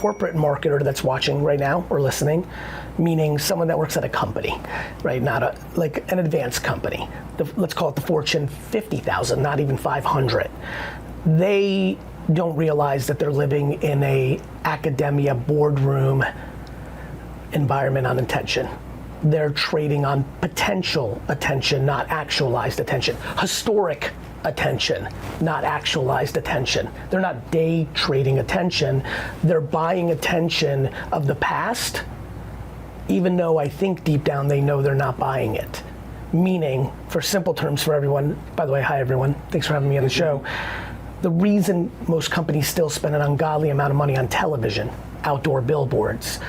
corporate marketer that's watching right now or listening, meaning someone that works at a company, right? Not like an advanced company. Let's call it the Fortune 50,000, not even 500. They don't realize that they're living in a academia boardroom environment on attention. They're trading on potential attention, not actualized attention. Historic attention, not actualized attention. They're not day trading attention. They're buying attention of the past, even though I think deep down they know they're not buying it. Meaning, for simple terms for everyone, by the way, hi everyone, thanks for having me on the show. The reason most companies still spend an ungodly amount of money on television, outdoor billboards,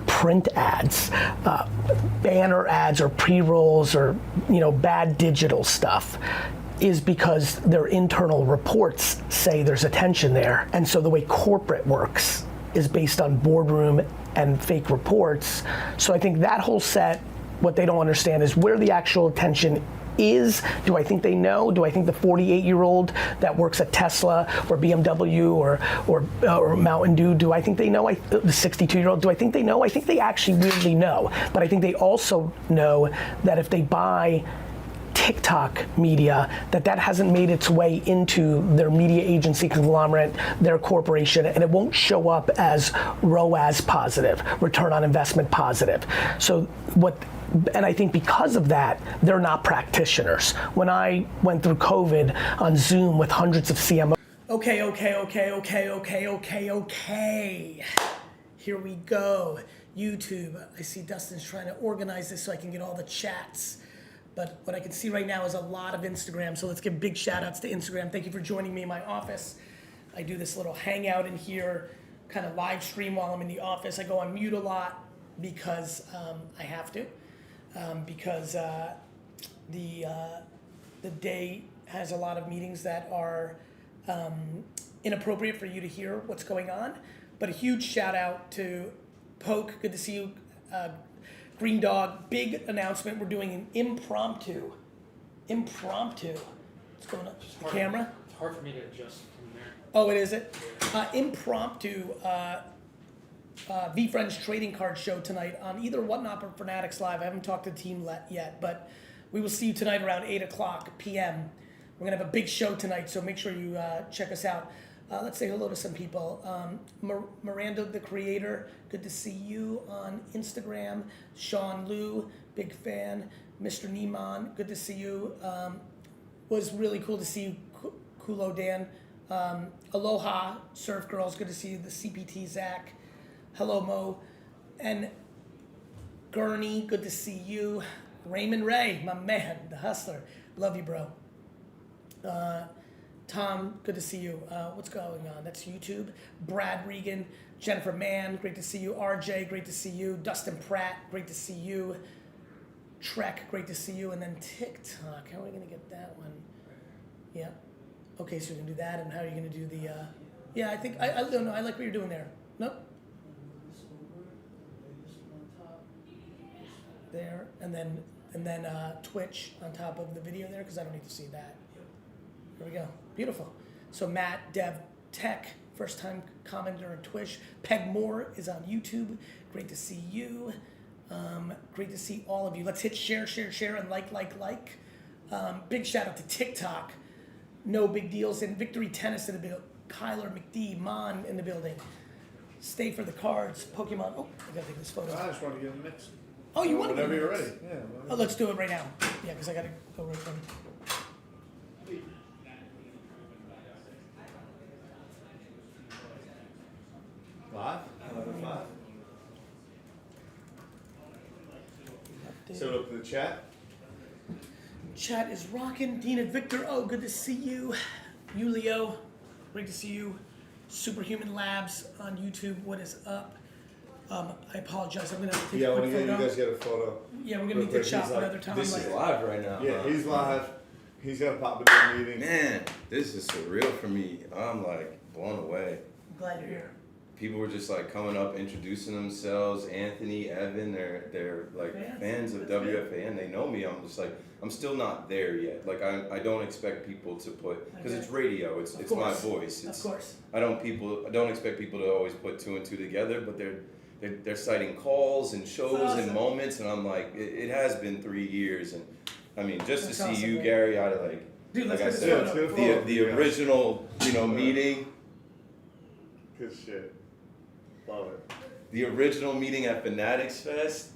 print ads, banner ads or pre-rolls or bad digital stuff is because their internal reports say there's attention there. And so the way corporate works is based on boardroom and fake reports. So I think that whole set, what they don't understand is where the actual attention is. Do I think they know? Do I think the 48-year-old that works at Tesla or BMW or Mountain Dew, do I think they know? The 62-year-old, do I think they know? I think they actually really know. But I think they also know that if they buy TikTok media, that hasn't made its way into their media agency conglomerate, their corporation, and it won't show up as ROAS positive, return on investment positive. And I think because of that, they're not practitioners. When I went through COVID on Zoom with hundreds of CMOs. Okay. Here we go. YouTube, I see Dustin's trying to organize this so I can get all the chats. But what I can see right now is a lot of Instagram, so let's give big shout outs to Instagram. Thank you for joining me in my office. I do this little hangout in here, kind of live stream while I'm in the office. I go on mute a lot because I have to. Because the day has a lot of meetings that are inappropriate for you to hear what's going on. But a huge shout out to Poke, good to see you. Green Dog, big announcement. We're doing an impromptu. What's going on? The camera? It's hard for me to adjust from there. Oh, it is it? Impromptu. VFriends trading card show tonight on either Whatnot or Fanatics Live. I haven't talked to the team yet, but we will see you tonight around 8 o'clock p.m. We're going to have a big show tonight, so make sure you check us out. Let's say hello to some people. Miranda, the creator, good to see you on Instagram. Sean Liu, big fan. Mr. Neiman, good to see you. Was really cool to see you, Kulo Dan. Aloha, Surf Girls, good to see you. The CPT, Zach. Hello, Mo. And Gurney, good to see you. Raymond Ray, my man, the hustler. Love you, bro. Tom, good to see you. What's going on? That's YouTube. Brad Regan, Jennifer Mann, great to see you. RJ, great to see you. Dustin Pratt, great to see you. Trek, great to see you. And then TikTok, how are we going to get that one? Yeah. Okay, so you're going to do that, and how are you going to do the, yeah, I think, I don't know, I like what you're doing there. Nope. There, and then Twitch on top of the video there, because I don't need to see that. There we go. Beautiful. So Matt, Dev, Tech, first time commenter on Twitch. Peg Moore is on YouTube. Great to see you. Great to see all of you. Let's hit share, and like. Big shout out to TikTok. No big deals. And Victory Tennis in the building. Kyler McD, Mon in the building. Stay for the cards. Pokemon. Oh, I gotta take this photo. I just want to get them mixed. Oh, you want to whenever you're ready. Yeah. Oh, let's do it right now. Yeah, because I gotta go right from. Live? 11:05. So look at the chat. Chat is rocking. Dean and Victor, oh, good to see you. Julio, great to see you. Superhuman Labs on YouTube, what is up? I apologize, I'm going to have to take a quick photo. You guys get a photo. Yeah, we're going to meet the shop another time. This is live right now. Yeah, he's live. He's going to pop into the meeting. Man, this is surreal for me. I'm like blown away. I'm glad you're here. people were just like coming up, introducing themselves. Anthony, Evan, they're like fans of WFAN. They know me. I'm just like, I'm still not there yet. Like I don't expect people to put, because it's radio. It's my voice. Of course. I don't expect people to always put two and two together, but they're citing calls and shows and moments, and I'm like, it has been 3 years, and I mean, just to see you, Gary, out of Dude, like I said, the original, meeting. Good shit. Love it. The original meeting at Fanatics Fest,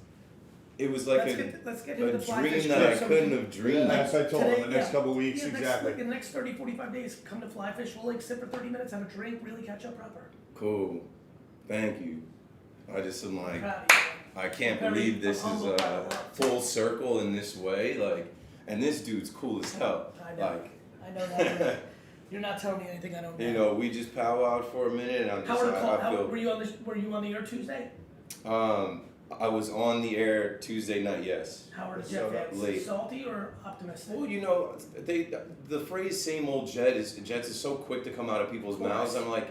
it was like let's get a into dream that I couldn't have dreamed. That's what I told him, the next couple weeks, exactly. In the next 30, 45 days, come to Flyfish, we'll like sit for 30 minutes, have a drink, really catch up proper. Cool. Thank you. I just am like, Proud of you. I can't believe this is full circle in this way. Like, and this dude's cool as hell. I know. Like, I know that. You're not telling me anything I don't know. We just powwowed for a minute, and I'm just were you on the air Tuesday? I was on the air Tuesday night, yes. How are the Jet fans? Late. Salty or optimistic? Well, the phrase "same old Jets" is so quick to come out of people's mouths. I'm like,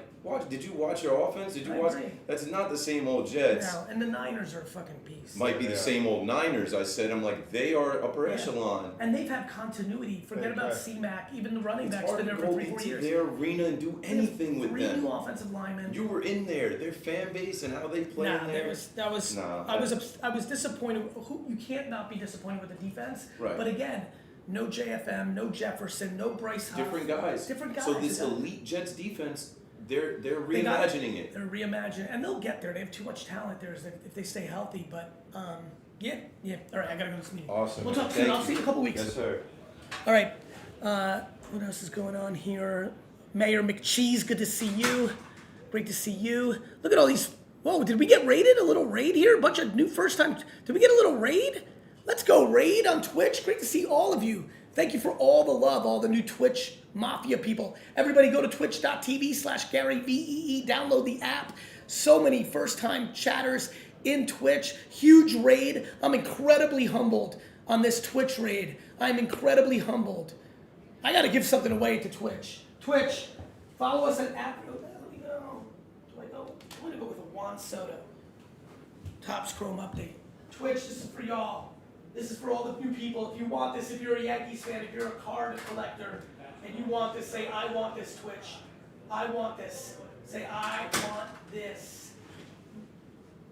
did you watch your offense? Did you watch? Agree. That's not the same old Jets. No, and the Niners are a fucking beast. Might be the same old Niners. I said, I'm like, they are upper echelon. And they've had continuity. Forget about C-Mac. Even the running backs been there for 3-4 years. Their arena and do anything with them. 3 new offensive linemen. You were in there. Their fan base and how they play in there. I was disappointed. You can't not be disappointed with the defense. Right. But again, no JFM, no Jefferson, no Bryce Huff. Different guys. So this elite Jets defense, they're reimagining it. They're reimagining, and they'll get there. They have too much talent there if they stay healthy. But yeah. All right, I gotta go to this meeting. Awesome. We'll talk soon. I'll see you in a couple weeks. Yes, sir. All right. What else is going on here? Mayor McCheese, good to see you. Great to see you. Look at all these. Whoa, did we get raided? A little raid here? A bunch of new first time. Did we get a little raid? Let's go raid on Twitch. Great to see all of you. Thank you for all the love, all the new Twitch Mafia people. Everybody go to twitch.tv/GaryVee. Download the app. So many first-time chatters in Twitch. Huge raid. I'm incredibly humbled on this Twitch raid. I'm incredibly humbled. I got to give something away to Twitch. Twitch, follow us at app. Let me go. Do I go? I'm going to go with a Juan Soto. Topps Chrome update. Twitch, this is for y'all. This is for all the new people. If you want this, if you're a Yankees fan, if you're a card collector, and you want this, say, I want this, Twitch. I want this. Say, I want this.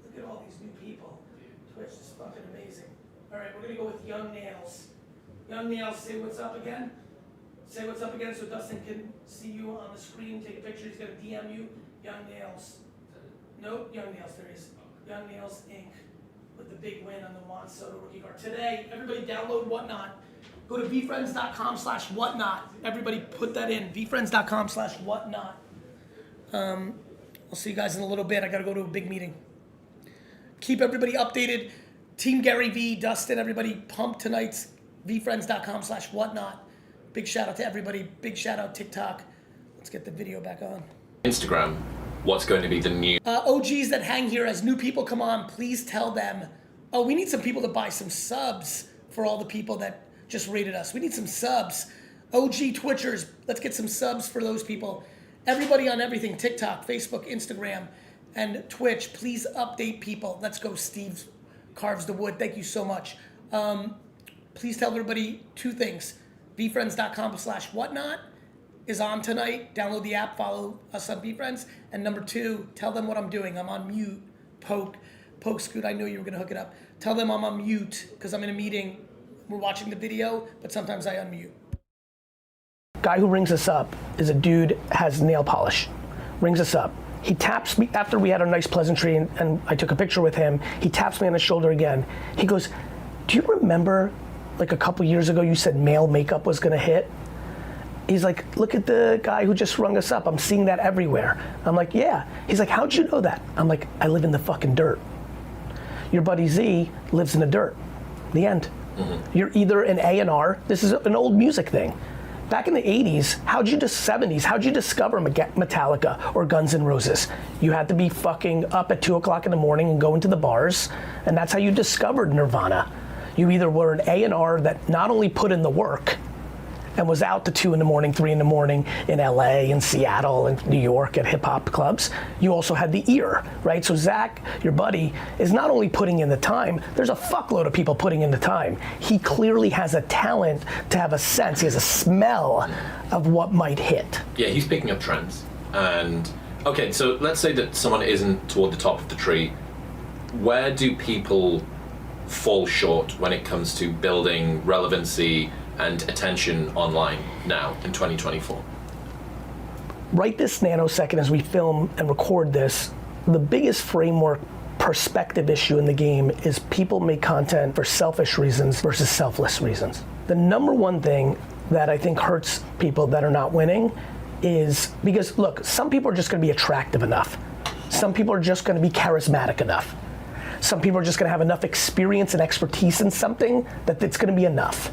Look at all these new people. Twitch is fucking amazing. All right, we're going to go with Young Nails. Young Nails, say what's up again. Say what's up again so Dustin can see you on the screen, take a picture. He's going to DM you. Young Nails. Nope, Young Nails, there he is. Young Nails Inc. with the big win on the Juan Soto rookie card. Today, everybody download Whatnot. Go to vfriends.com/whatnot. Everybody put that in, vfriends.com/whatnot. I'll see you guys in a little bit. I got to go to a big meeting. Keep everybody updated. Team Garyvee, Dustin, everybody pump tonight's vfriends.com/whatnot. Big shout out to everybody. Big shout out TikTok. Let's get the video back on. Instagram, what's going to be the new OGs that hang here, as new people come on, please tell them, oh, we need some people to buy some subs for all the people that just rated us. We need some subs. OG Twitchers, let's get some subs for those people. Everybody on everything, TikTok, Facebook, Instagram, and Twitch, please update people. Let's go, Steve Carves the Wood. Thank you so much. Please tell everybody 2 things. vfriends.com/whatnot is on tonight. Download the app, follow us on VFriends. And number 2, tell them what I'm doing. I'm on mute. Poke Scoot, I knew you were gonna hook it up. Tell them I'm on mute because I'm in a meeting. We're watching the video, but sometimes I unmute. Guy who rings us up is a dude, has nail polish. Rings us up. He taps me after we had a nice pleasantry and I took a picture with him. He taps me on the shoulder again. He goes, do you remember like a couple years ago you said male makeup was gonna hit? He's like, look at the guy who just rung us up. I'm seeing that everywhere. I'm like, yeah. He's like, how'd you know that? I'm like, I live in the fucking dirt. Your buddy Z lives in the dirt. The end. Mm-hmm. You're either an A&R, this is an old music thing. Back in the 80s, 70s, how'd you discover Metallica or Guns N' Roses? You had to be fucking up at 2 o'clock in the morning and go into the bars, and that's how you discovered Nirvana. You either were an A&R that not only put in the work, and was out to 2 in the morning, 3 in the morning in LA and Seattle and New York at hip hop clubs, you also had the ear, right? So Zach, your buddy, is not only putting in the time, there's a fuckload of people putting in the time. He clearly has a talent to have a sense, he has a smell of what might hit. Yeah, he's picking up trends. And okay, so let's say that someone isn't toward the top of the tree. Where do people fall short when it comes to building relevancy and attention online now in 2024? Right this nanosecond as we film and record this, the biggest framework perspective issue in the game is people make content for selfish reasons versus selfless reasons. The number one thing that I think hurts people that are not winning is because, look, some people are just gonna be attractive enough. Some people are just gonna be charismatic enough. Some people are just gonna have enough experience and expertise in something that it's gonna be enough.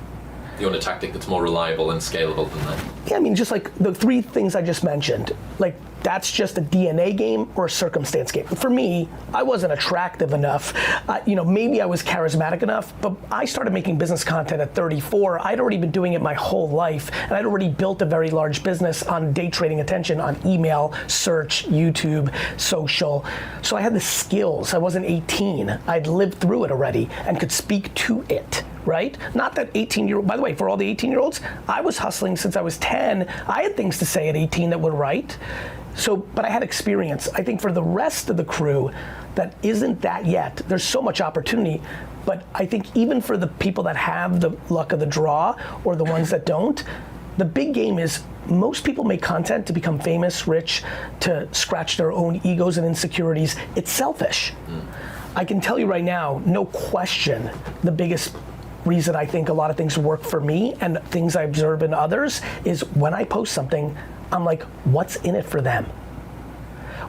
You want a tactic that's more reliable and scalable than that? Yeah, I mean, just like the 3 things I just mentioned, like that's just a DNA game or a circumstance game. For me, I wasn't attractive enough. Maybe I was charismatic enough, but I started making business content at 34. I'd already been doing it my whole life, and I'd already built a very large business on day trading attention, on email, search, YouTube, social. So I had the skills. I wasn't 18. I'd lived through it already and could speak to it. Right? Not that 18-year-old, by the way, for all the 18-year-olds, I was hustling since I was 10. I had things to say at 18 that were right. So, but I had experience. I think for the rest of the crew that isn't that yet, there's so much opportunity. But I think even for the people that have the luck of the draw or the ones that don't, the big game is most people make content to become famous, rich, to scratch their own egos and insecurities. It's selfish. I can tell you right now, no question, the biggest reason I think a lot of things work for me and things I observe in others is when I post something, I'm like, what's in it for them?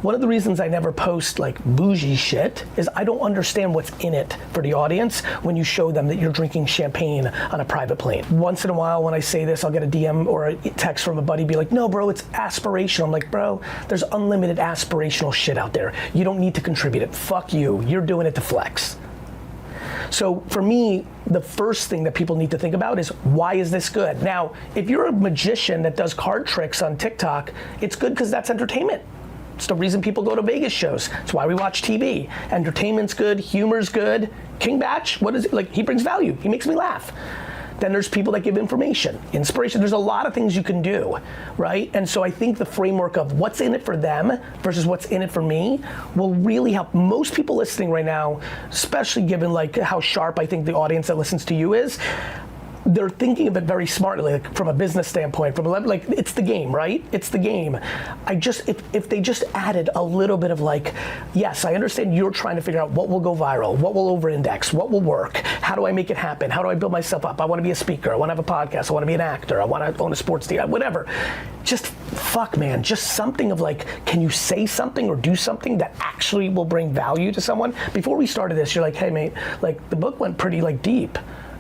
One of the reasons I never post like bougie shit is I don't understand what's in it for the audience when you show them that you're drinking champagne on a private plane. Once in a while when I say this, I'll get a DM or a text from a buddy be like, no bro, it's aspirational. I'm like, bro, there's unlimited aspirational shit out there. You don't need to contribute it. Fuck you, you're doing it to flex. So for me, the first thing that people need to think about is why is this good? Now, if you're a magician that does card tricks on TikTok, it's good because that's entertainment. It's the reason people go to Vegas shows. It's why we watch TV. Entertainment's good, humor's good. King Batch, what is it? Like, he brings value, he makes me laugh. Then there's people that give information, inspiration. There's a lot of things you can do, right? And so I think the framework of what's in it for them versus what's in it for me will really help most people listening right now, especially given like how sharp I think the audience that listens to you is. They're thinking of it very smartly, like from a business standpoint, from like it's the game, right? It's the game. If they just added a little bit of like, yes, I understand you're trying to figure out what will go viral, what will over-index, what will work, how do I make it happen, how do I build myself up? I want to be a speaker, I want to have a podcast, I want to be an actor, I want to own a sports team, whatever. Just fuck, man, just something of like, can you say something or do something that actually will bring value to someone? Before we started this, you're like, hey mate, like the book went pretty like deep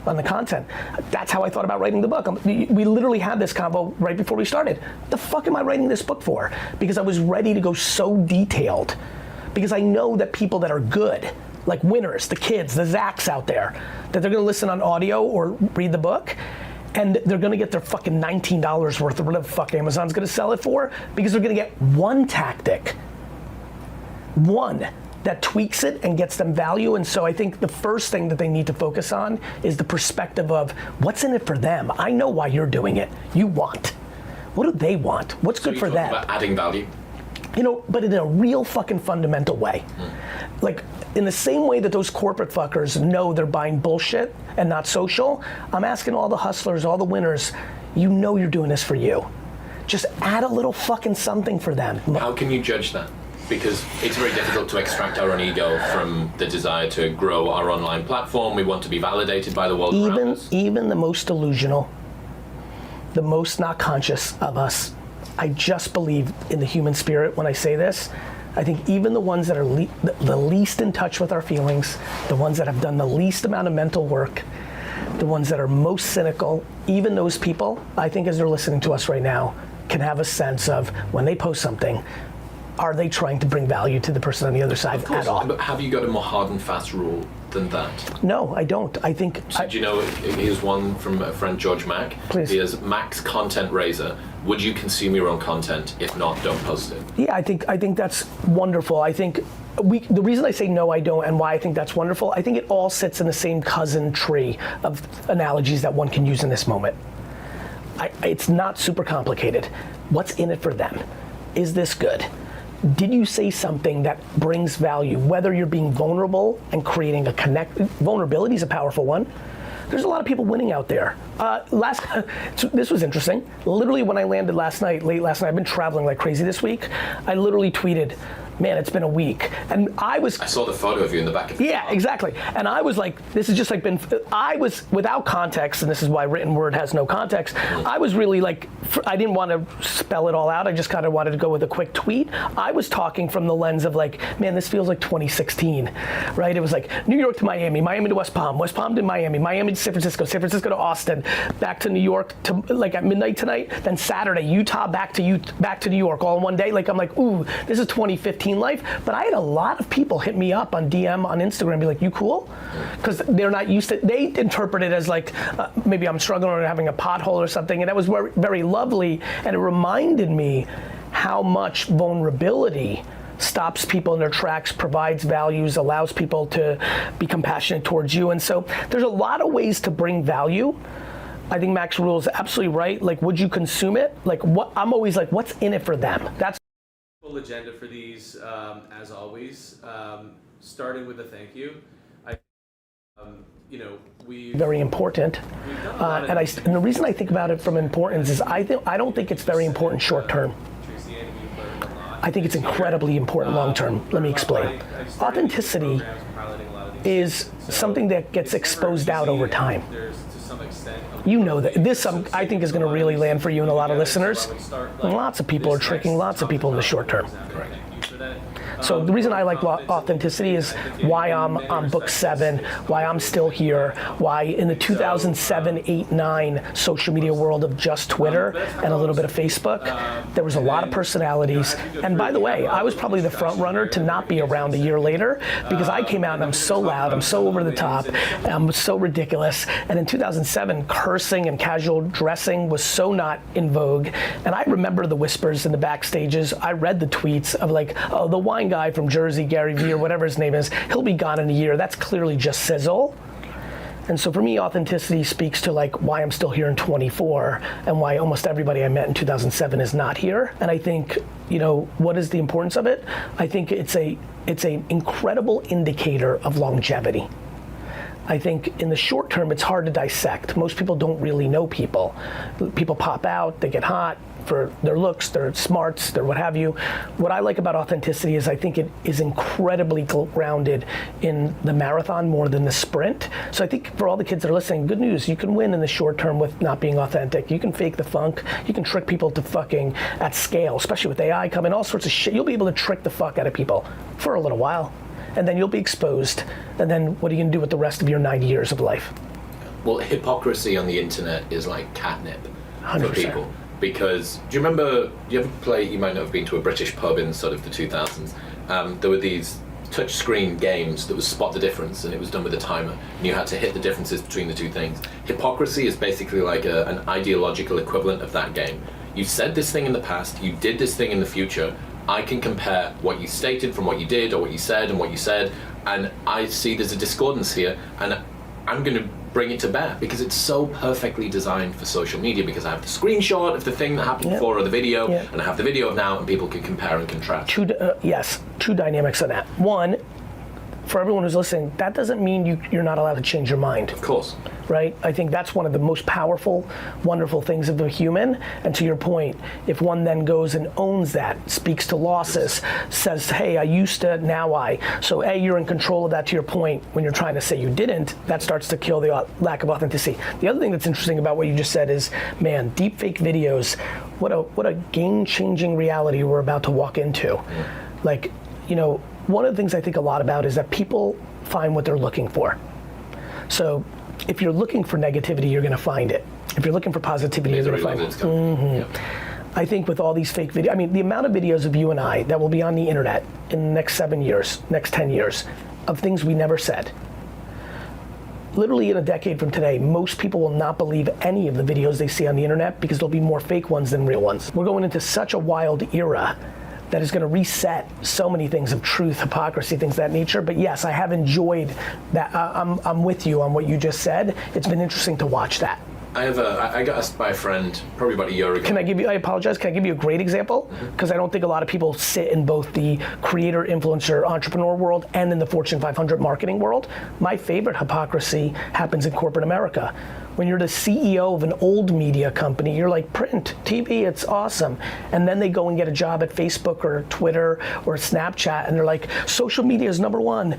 on the content. That's how I thought about writing the book. We literally had this convo right before we started. The fuck am I writing this book for? Because I was ready to go so detailed. Because I know that people that are good, like winners, the kids, the Zachs out there, that they're gonna listen on audio or read the book, and they're gonna get their fucking $19 worth of whatever the fuck Amazon's gonna sell it for, because they're gonna get one tactic. One that tweaks it and gets them value. And so I think the first thing that they need to focus on is the perspective of what's in it for them. I know why you're doing it. You want. What do they want? What's good for them? About adding value? But in a real fucking fundamental way. Like in the same way that those corporate fuckers know they're buying bullshit and not social, I'm asking all the hustlers, all the winners, you know you're doing this for you. Just add a little fucking something for them. How can you judge that? Because it's very difficult to extract our own ego from the desire to grow our online platform. We want to be validated by the world around us. Even the most delusional, the most not conscious of us, I just believe in the human spirit when I say this. I think even the ones that are the least in touch with our feelings, the ones that have done the least amount of mental work, the ones that are most cynical, even those people, I think as they're listening to us right now, can have a sense of when they post something, are they trying to bring value to the person on the other side at all? But have you got a more hard and fast rule than that? No, I don't. I think. So do you know, here's one from a friend, George Mack. Please. He has Max Content Raiser. Would you consume your own content? If not, don't post it. Yeah, I think that's wonderful. I think the reason I say no, I don't, and why I think that's wonderful, I think it all sits in the same cousin tree of analogies that one can use in this moment. It's not super complicated. What's in it for them? Is this good? Did you say something that brings value? Whether you're being vulnerable and creating a vulnerability is a powerful one. There's a lot of people winning out there. This was interesting. Literally when I landed late last night, I've been traveling like crazy this week. I literally tweeted, man, it's been a week. And I saw the photo of you in the back of the car. Exactly. And I was like, this has just like been, I was without context, and this is why written word has no context. I was really like, I didn't want to spell it all out. I just kind of wanted to go with a quick tweet. I was talking from the lens of like, man, this feels like 2016, right? It was like New York to Miami, Miami to West Palm to Miami, Miami to San Francisco to Austin, back to New York to like at midnight tonight, then Saturday, Utah back to New York all in one day. Like I'm like, ooh, this is 2015 life. But I had a lot of people hit me up on DM on Instagram, be like, you cool? Because they're not used to, they interpret it as like, maybe I'm struggling or having a pothole or something, and that was very, very lovely, and it reminded me how much vulnerability stops people in their tracks, provides values, allows people to be compassionate towards you. And so there's a lot of ways to bring value. I think Max Rule is absolutely right. Like, would you consume it? Like, I'm always like, what's in it for them? That's Full agenda for these, as always, starting with a thank you. very important. And the reason I think about it from importance is I don't think it's very important short term. I think it's incredibly important long term. Let me explain. Authenticity is something that gets exposed out over time. You know that. This I think is going to really land for you and a lot of listeners. Lots of people are tricking lots of people in the short term. So the reason I like authenticity is why I'm on book 7, why I'm still here, why in the 2007, 8, 9 social media world of just Twitter and a little bit of Facebook, there was a lot of personalities. And by the way, I was probably the front runner to not be around a year later because I came out and I'm so loud, I'm so over the top, I'm so ridiculous. And in 2007, cursing and casual dressing was so not in vogue. And I remember the whispers in the backstages. I read the tweets of like, oh, the wine guy from Jersey, Garyvee or whatever his name is, he'll be gone in a year. That's clearly just sizzle. And so for me, authenticity speaks to like why I'm still here in 24 and why almost everybody I met in 2007 is not here. And I think, what is the importance of it? I think it's an incredible indicator of longevity. I think in the short term, it's hard to dissect. Most people don't really know people. People pop out, they get hot for their looks, their smarts, their what have you. What I like about authenticity is I think it is incredibly grounded in the marathon more than the sprint. So I think for all the kids that are listening, good news, you can win in the short term with not being authentic. You can fake the funk, you can trick people to fucking at scale, especially with AI coming, all sorts of shit. You'll be able to trick the fuck out of people for a little while. And then you'll be exposed. And then what are you gonna do with the rest of your 90 years of life? Well, hypocrisy on the internet is like catnip 100%. for people. Because, do you might not have been to a British pub in sort of the 2000s. There were these touchscreen games that would spot the difference, and it was done with a timer. And you had to hit the differences between the two things. Hypocrisy is basically like an ideological equivalent of that game. You said this thing in the past, you did this thing in the future. I can compare what you stated from what you did, or what you said and what you said, and I see there's a discordance here, and I'm going to bring it to bear because it's so perfectly designed for social media, because I have the screenshot of the thing that happened before or the video, and I have the video of now, and people can compare and contrast. Two dynamics on that. One, for everyone who's listening, that doesn't mean you're not allowed to change your mind. Of course. Right? I think that's one of the most powerful, wonderful things of a human. And to your point, if one then goes and owns that, speaks to losses, says, hey, I used to, now I. So A, you're in control of that to your point. When you're trying to say you didn't, that starts to kill the lack of authenticity. The other thing that's interesting about what you just said is, man, deep fake videos, what a game-changing reality we're about to walk into. Like, one of the things I think a lot about is that people find what they're looking for. So if you're looking for negativity, you're gonna find it. If you're looking for positivity, you're gonna find it. Yep. I think with all these fake videos, the amount of videos of you and I that will be on the internet in the next 7 years, next 10 years, of things we never said, literally in a decade from today, most people will not believe any of the videos they see on the internet because there'll be more fake ones than real ones. We're going into such a wild era that is going to reset so many things of truth, hypocrisy, things of that nature. But yes, I have enjoyed that. I'm with you on what you just said. It's been interesting to watch that. I got asked by a friend probably about a year ago. I apologize, can I give you a great example? Because I don't think a lot of people sit in both the creator, influencer, entrepreneur world and in the Fortune 500 marketing world. My favorite hypocrisy happens in corporate America. When you're the CEO of an old media company, you're like, print, TV, it's awesome. And then they go and get a job at Facebook or Twitter or Snapchat, and they're like, social media is number one.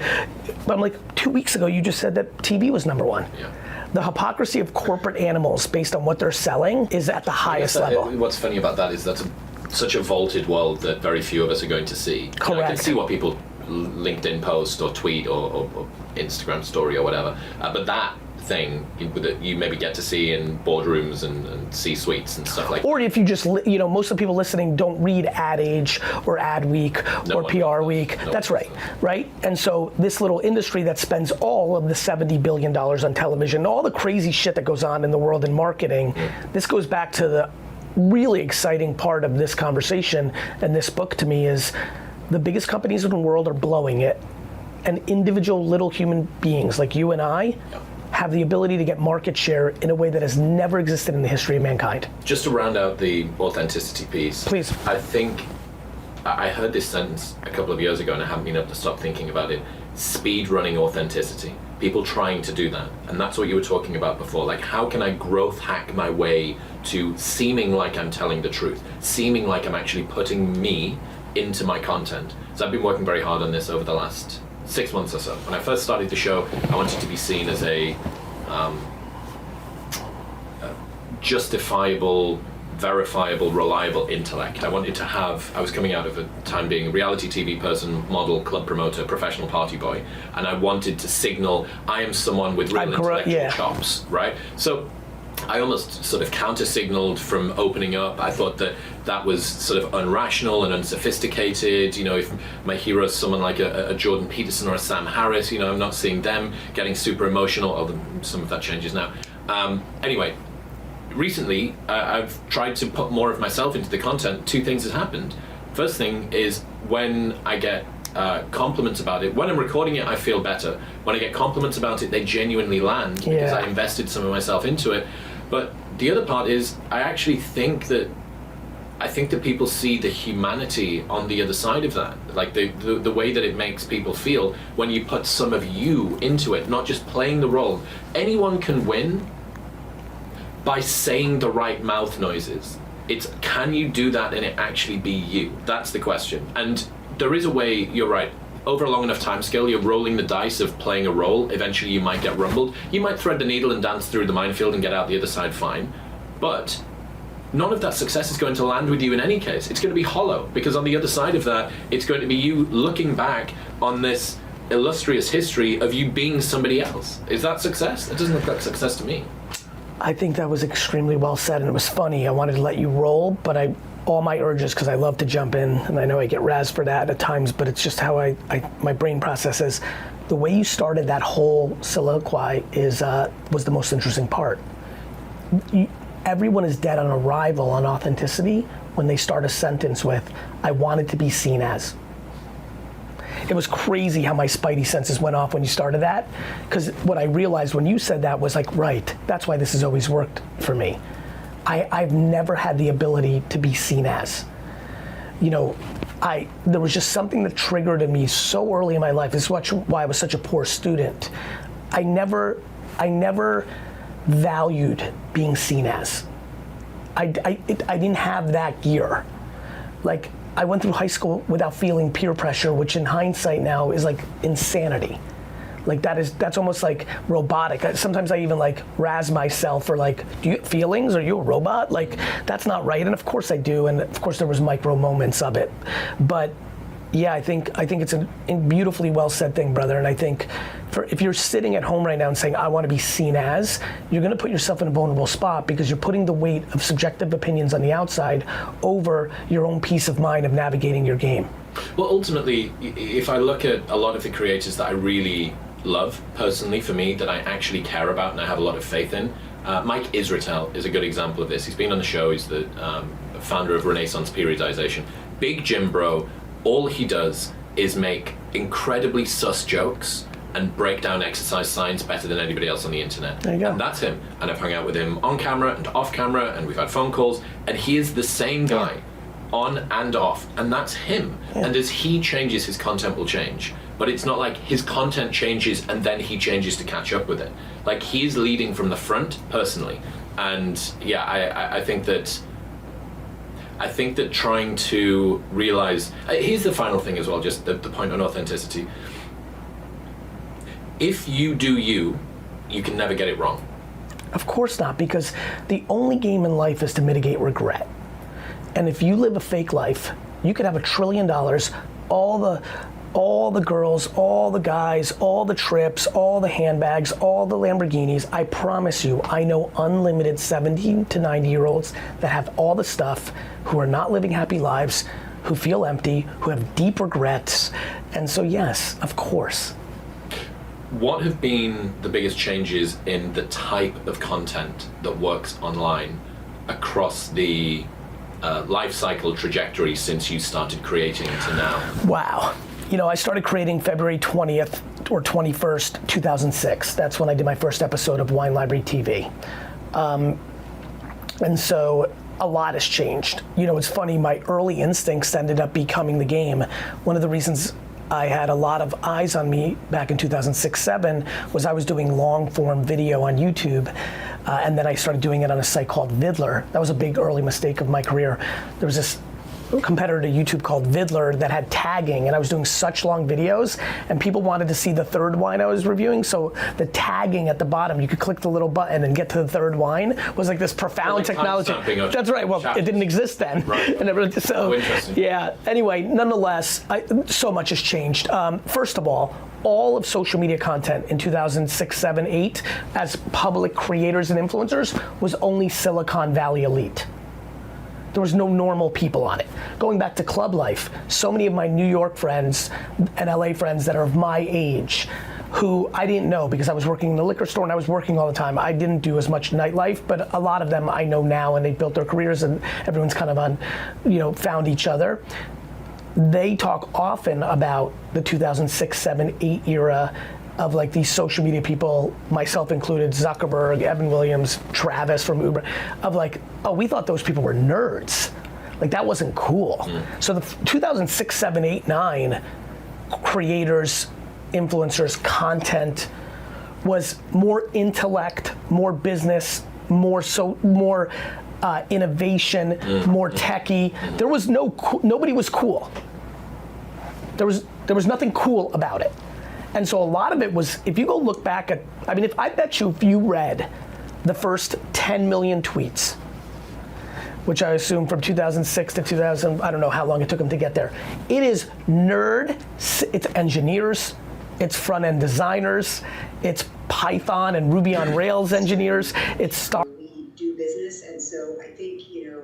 But I'm like, 2 weeks ago, you just said that TV was number one. Yeah. The hypocrisy of corporate animals based on what they're selling is at the highest level. What's funny about that is that's such a vaulted world that very few of us are going to see. Correct. I can see what people LinkedIn post or tweet or Instagram story or whatever, but that thing that you maybe get to see in boardrooms and C-suites and stuff like that. Or if you just, most of the people listening don't read Ad Age or Ad Week or PR Week. That's right, right? And so this little industry that spends all of the $70 billion on television, all the crazy shit that goes on in the world in marketing, this goes back to the really exciting part of this conversation and this book to me is the biggest companies in the world are blowing it, and individual little human beings like you and I have the ability to get market share in a way that has never existed in the history of mankind. Just to round out the authenticity piece, please. I think I heard this sentence a couple of years ago and I haven't been able to stop thinking about it. Speedrunning authenticity. People trying to do that. And that's what you were talking about before. Like, how can I growth hack my way to seeming like I'm telling the truth? Seeming like I'm actually putting me into my content. So I've been working very hard on this over the last 6 months or so. When I first started the show, I wanted to be seen as a justifiable, verifiable, reliable intellect. I was coming out of a time being a reality TV person, model, club promoter, professional party boy, and I wanted to signal I am someone with real intellectual chops, right? So I almost sort of counter-signaled from opening up. I thought that was sort of unrational and unsophisticated. If my hero is someone like a Jordan Peterson or a Sam Harris, I'm not seeing them getting super emotional, although some of that changes now. Anyway, recently, I've tried to put more of myself into the content. Two things have happened. First thing is when I get compliments about it. When I'm recording it, I feel better. When I get compliments about it, they genuinely land because I invested some of myself into it. But the other part is, I actually think that people see the humanity on the other side of that, like the way that it makes people feel when you put some of you into it, not just playing the role. Anyone can win by saying the right mouth noises. It's, can you do that and it actually be you? That's the question. And there is a way, you're right, over a long enough time scale, you're rolling the dice of playing a role. Eventually you might get rumbled. You might thread the needle and dance through the minefield and get out the other side fine. But none of that success is going to land with you in any case. It's going to be hollow, because on the other side of that, it's going to be you looking back on this illustrious history of you being somebody else. Is that success? It doesn't look like success to me. I think that was extremely well said, and it was funny. I wanted to let you roll, but all my urges, because I love to jump in, and I know I get razzed for that at times, but it's just how my brain processes. The way you started that whole soliloquy was the most interesting part. Everyone is dead on arrival on authenticity when they start a sentence with, I wanted to be seen as. It was crazy how my spidey senses went off when you started that, because what I realized when you said that was like, right, that's why this has always worked for me. I've never had the ability to be seen as. There was just something that triggered in me so early in my life. This is why I was such a poor student. I never valued being seen as. I didn't have that gear. Like, I went through high school without feeling peer pressure, which in hindsight now is like insanity. Like that's almost like robotic. Sometimes I even like razz myself for like, do you get feelings? Are you a robot? Like, that's not right. And of course I do. And of course there was micro moments of it. But yeah, I think it's a beautifully well said thing, brother. And I think if you're sitting at home right now and saying, I want to be seen as, you're going to put yourself in a vulnerable spot, because you're putting the weight of subjective opinions on the outside over your own peace of mind of navigating your game. Well, ultimately, if I look at a lot of the creators that I really love personally for me that I actually care about and I have a lot of faith in. Mike Israetel is a good example of this. He's been on the show. He's the founder of Renaissance Periodization. Big gym bro. All he does is make incredibly sus jokes and break down exercise science better than anybody else on the internet. There you go. And that's him. And I've hung out with him on camera and off camera, and we've had phone calls, and he is the same guy on and off, and that's him. And as he changes, his content will change. But it's not like his content changes and then he changes to catch up with it. Like, he's leading from the front personally. And yeah, I think that trying to realize, here's the final thing as well, just the point on authenticity. If you do you, you can never get it wrong. Of course not, because the only game in life is to mitigate regret. And if you live a fake life, you could have $1 trillion, all the girls, all the guys, all the trips, all the handbags, all the Lamborghinis. I promise you, I know unlimited 70 to 90-year-olds that have all the stuff, who are not living happy lives, who feel empty, who have deep regrets. And so yes, of course. What have been the biggest changes in the type of content that works online across the life cycle trajectory since you started creating to now? Wow. You know, I started creating February 20th or 21st, 2006. That's when I did my first episode of Wine Library TV. And so a lot has changed. You know, it's funny, my early instincts ended up becoming the game. One of the reasons I had a lot of eyes on me back in 2006-07 was I was doing long form video on YouTube, and then I started doing it on a site called Vidler. That was a big early mistake of my career. There was this competitor to YouTube called Vidler that had tagging, and I was doing such long videos, and people wanted to see the third wine I was reviewing, so the tagging at the bottom, you could click the little button and get to the third wine, was like this profound technology. That's right, well, it didn't exist then. Right. So, interesting. yeah, anyway, nonetheless, so much has changed. First of all of social media content in 2006, 7, 8, as public creators and influencers, was only Silicon Valley elite. There was no normal people on it. Going back to club life, so many of my New York friends and LA friends that are of my age, who I didn't know because I was working in the liquor store and I was working all the time. I didn't do as much nightlife, but a lot of them I know now, and they built their careers, and everyone's kind of on, you know, found each other. They talk often about the 2006, 7, 8 era of like these social media people, myself included, Zuckerberg, Evan Williams, Travis from Uber, of like, oh, we thought those people were nerds. Like, that wasn't cool. So the 2006, 7, 8, 9 creators, influencers, content was more intellect, more business, more innovation, more techie. There was nobody was cool. There was nothing cool about it. And so a lot of it was, if you go look back at, I mean, I bet you if you read the first 10 million tweets, which I assume from 2006 to 2000, I don't know how long it took them to get there. It is nerd, it's engineers, it's front-end designers, it's Python and Ruby on Rails engineers, it's We do business, and so I think, you know,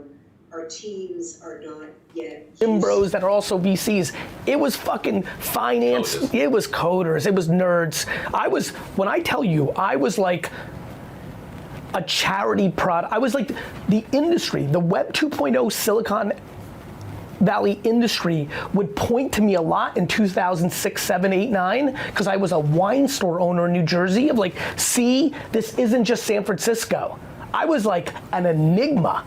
our teams are not yet gym bros that are also VCs. It was fucking finance, Coders. It was coders, it was nerds. When I tell you, I was like a charity product. I was like the industry, the Web 2.0 Silicon Valley industry would point to me a lot in 2006, 7, 8, 9, because I was a wine store owner in New Jersey of like, see, this isn't just San Francisco. I was like an enigma.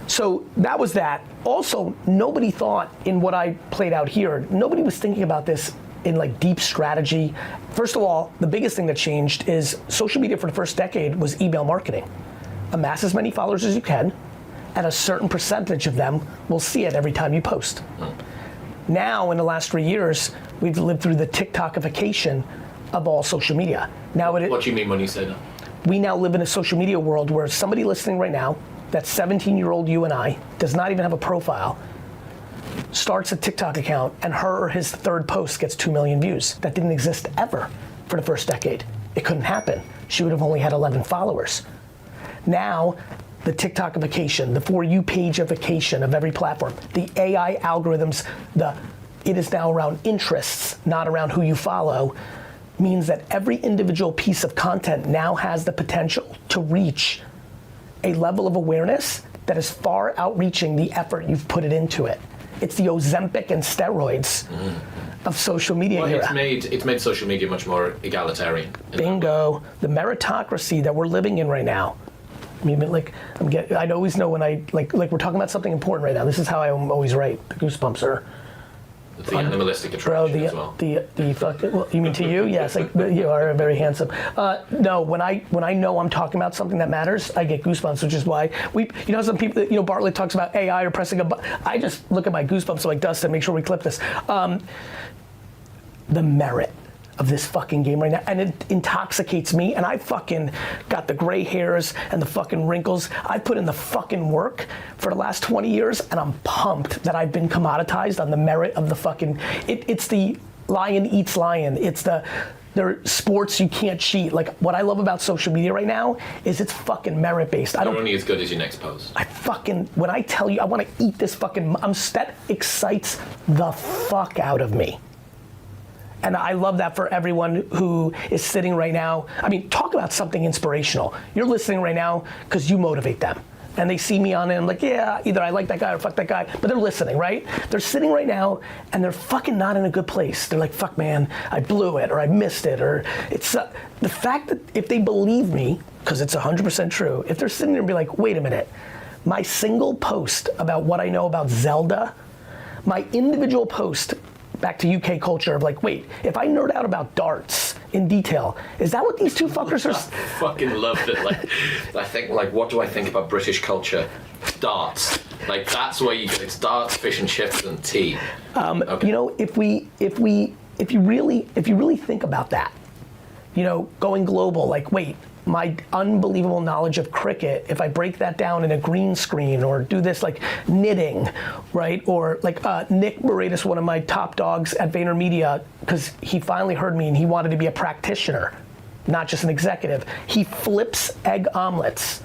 So that was that. Also, nobody thought in what I played out here, nobody was thinking about this in like deep strategy. First of all, the biggest thing that changed is social media for the first decade was email marketing. Amass as many followers as you can, and a certain percentage of them will see it every time you post. Now, in the last 3 years, we've lived through the TikTokification of all social media. Now, What do you mean when you say that? we now live in a social media world where somebody listening right now, that 17-year-old you and I, does not even have a profile, starts a TikTok account, and her or his third post gets 2 million views. That didn't exist ever for the first decade. It couldn't happen. She would have only had 11 followers. Now, the TikTokification, the For You pageification of every platform, the AI algorithms, it is now around interests, not around who you follow. means that every individual piece of content now has the potential to reach a level of awareness that is far outreaching the effort you've put it into it. It's the Ozempic and steroids of social media Well, era. it's made social media much more egalitarian. Bingo. The meritocracy that we're living in right now. I mean, like, I always know when like we're talking about something important right now. This is how I'm always right. The goosebumps are. The animalistic attraction as well. The fucking, well, you mean to you? Yes, like, you are very handsome. No, when I know I'm talking about something that matters, I get goosebumps, which is why some people, Bartlett talks about AI or pressing a button. I just look at my goosebumps like Dustin, make sure we clip this. The merit of this fucking game right now, and it intoxicates me, and I fucking got the gray hairs and the fucking wrinkles. I put in the fucking work for the last 20 years, and I'm pumped that I've been commoditized on the merit of the fucking, it's the lion eats lion. It's they're sports you can't cheat. Like, what I love about social media right now is it's fucking merit based. You're only as good as your next post. When I tell you I want to eat this fucking, that excites the fuck out of me. And I love that for everyone who is sitting right now. I mean, talk about something inspirational. You're listening right now because you motivate them. And they see me on it and I'm like, yeah, either I like that guy or fuck that guy. But they're listening, right? They're sitting right now and they're fucking not in a good place. They're like, fuck man, I blew it or I missed it. Or it's the fact that if they believe me, because it's 100% true, if they're sitting there and be like, wait a minute, my single post about what I know about Zelda, my individual post back to UK culture of like, wait, if I nerd out about darts in detail, is that what these two fuckers are? I fucking loved it. Like, I think, like, what do I think about British culture? Darts. Like, that's where you get it's darts, fish and chips, and tea. Okay. You know, if you really think about that, going global, like, wait, my unbelievable knowledge of cricket, if I break that down in a green screen or do this like knitting, right? Or like Nick Moretus, one of my top dogs at VaynerMedia, because he finally heard me and he wanted to be a practitioner, not just an executive. He flips egg omelets.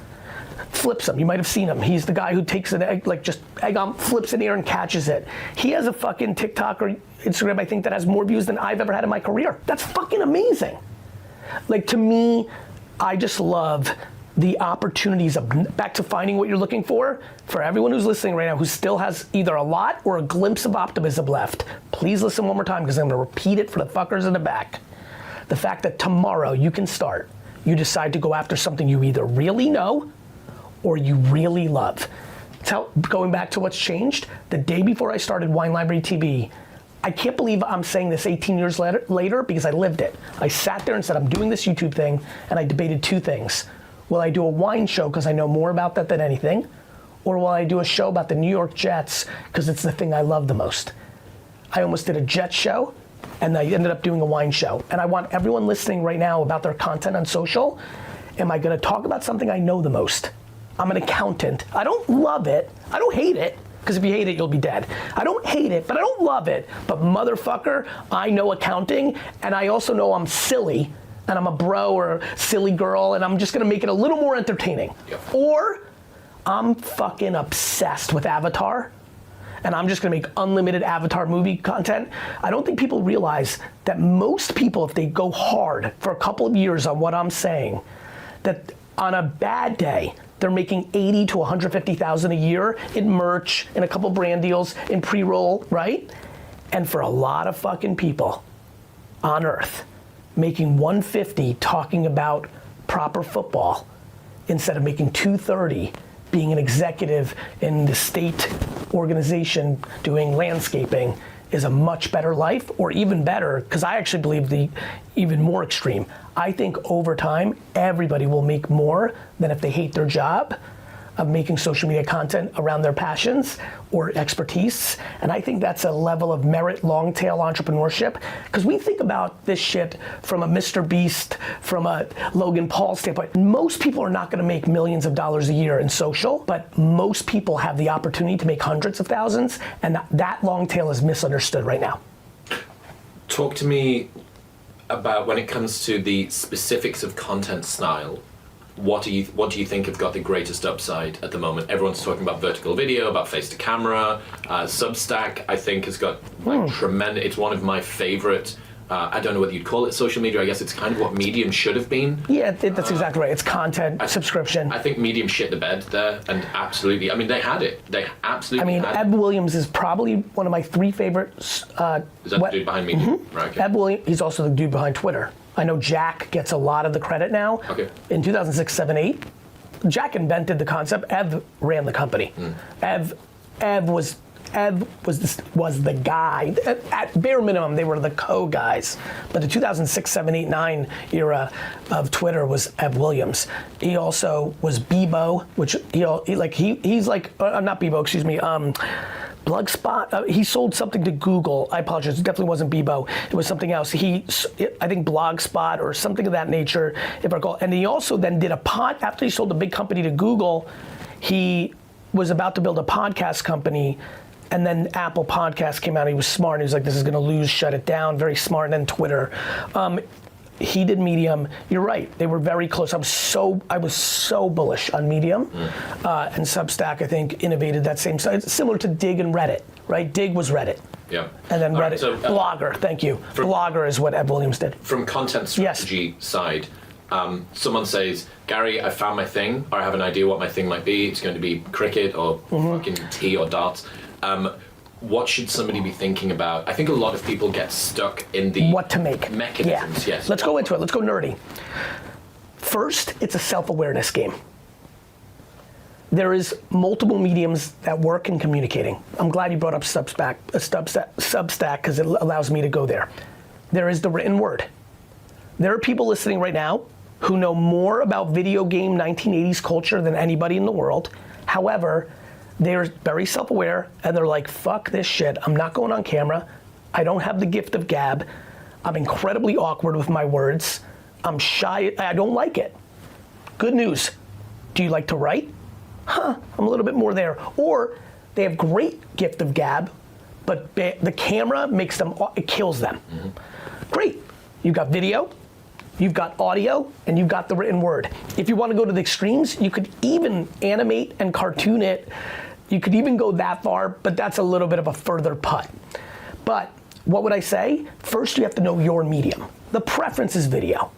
Flips them, you might have seen him. He's the guy who takes an egg, like just egg omelet, flips in the air and catches it. He has a fucking TikTok or Instagram, I think, that has more views than I've ever had in my career. That's fucking amazing. Like, to me, I just love the opportunities of, back to finding what you're looking for everyone who's listening right now who still has either a lot or a glimpse of optimism left. Please listen one more time because I'm gonna repeat it for the fuckers in the back. The fact that tomorrow you can start, you decide to go after something you either really know or you really love. So going back to what's changed, the day before I started Wine Library TV, I can't believe I'm saying this 18 years later because I lived it. I sat there and said, I'm doing this YouTube thing, and I debated two things. Will I do a wine show because I know more about that than anything? Or will I do a show about the New York Jets because it's the thing I love the most? I almost did a Jets show, and I ended up doing a wine show. And I want everyone listening right now about their content on social, am I gonna talk about something I know the most? I'm an accountant. I don't love it, I don't hate it, because if you hate it, you'll be dead. I don't hate it, but I don't love it. But motherfucker, I know accounting, and I also know I'm silly, and I'm a bro or a silly girl, and I'm just gonna make it a little more entertaining. Yep. Or I'm fucking obsessed with Avatar, and I'm just gonna make unlimited Avatar movie content. I don't think people realize that most people, if they go hard for a couple of years on what I'm saying, that on a bad day, they're making 80 to 150,000 a year in merch, in a couple brand deals, in pre-roll, right? And for a lot of fucking people on earth, making 150 talking about proper football instead of making 230 being an executive in the state organization doing landscaping is a much better life, or even better, because I actually believe the even more extreme. I think over time, everybody will make more than if they hate their job of making social media content around their passions or expertise. And I think that's a level of merit, long tail entrepreneurship. Because we think about this shit from a Mr. Beast, from a Logan Paul standpoint. Most people are not gonna make millions of dollars a year in social, but most people have the opportunity to make hundreds of thousands, and that long tail is misunderstood right now. Talk to me about when it comes to the specifics of content style. What do you think have got the greatest upside at the moment? Everyone's talking about vertical video, about face to camera. Substack, I think, has got like tremendous. It's one of my favorite I don't know whether you'd call it social media. I guess it's kind of what Medium should have been. Yeah, that's exactly right. It's content, subscription. I think Medium shit the bed there, and absolutely. I mean, they had it. They absolutely. had Eb Williams is probably one of my 3 favorite. Is that the dude behind Medium? Mm-hmm. Right. Okay. Eb Williams. He's also the dude behind Twitter. I know Jack gets a lot of the credit now. Okay. In 2006, 7, 8, Jack invented the concept. Ev ran the company. Ev was the guy. At bare minimum, they were the co-guys. But the 2006, 7, 8, 9 era of Twitter was Ev Williams. He also was Bebo, which he's like not Bebo, excuse me. Blogspot. He sold something to Google. I apologize. It definitely wasn't Bebo. It was something else. I think Blogspot or something of that nature, if I recall. And he also then did after he sold the big company to Google, he was about to build a podcast company. And then Apple Podcasts came out. He was smart. He was like, "This is going to lose. Shut it down." Very smart. And then Twitter. He did Medium. You're right. They were very close. I was so bullish on Medium, and Substack. I think innovated that same side, similar to Dig and Reddit. Right? Dig was Reddit. Yeah. And then All Reddit. right, so, Blogger. Thank you. Blogger is what Ed Williams did. From content strategy side. Someone says, Gary, I found my thing, or I have an idea what my thing might be. It's going to be cricket or fucking tea or darts. What should somebody be thinking about? I think a lot of people get stuck in the what to make mechanisms. Yeah. Yes. Let's go into it. Let's go nerdy. First, it's a self-awareness game. There is multiple mediums that work in communicating. I'm glad you brought up Substack because it allows me to go there. There is the written word. There are people listening right now who know more about video game 1980s culture than anybody in the world. However, they're very self-aware and they're like, fuck this shit, I'm not going on camera. I don't have the gift of gab. I'm incredibly awkward with my words. I'm shy, I don't like it. Good news, do you like to write? I'm a little bit more there. Or they have great gift of gab, but the camera makes them, it kills them. Great, you've got video, you've got audio, and you've got the written word. If you want to go to the extremes, you could even animate and cartoon it. You could even go that far, but that's a little bit of a further putt. But what would I say? First, you have to know your medium. The preference is video,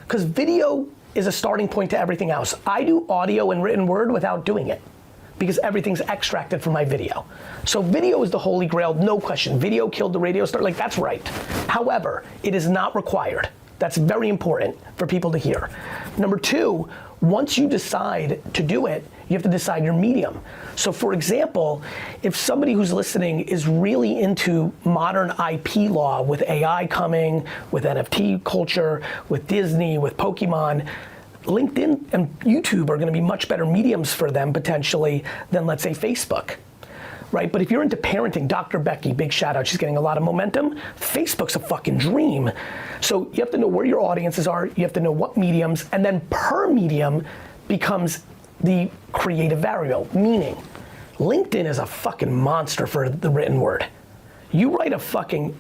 because video is a starting point to everything else. I do audio and written word without doing it, because everything's extracted from my video. So video is the holy grail, no question. Video killed the radio star, like that's right. However, it is not required. That's very important for people to hear. Number 2, once you decide to do it, you have to decide your medium. So for example, if somebody who's listening is really into modern IP law with AI coming, with NFT culture, with Disney, with Pokemon, LinkedIn and YouTube are gonna be much better mediums for them potentially than let's say Facebook. Right, but if you're into parenting, Dr. Becky, big shout out, she's getting a lot of momentum. Facebook's a fucking dream. So you have to know where your audiences are, you have to know what mediums, and then per medium becomes the creative variable, meaning LinkedIn is a fucking monster for the written word. You write a fucking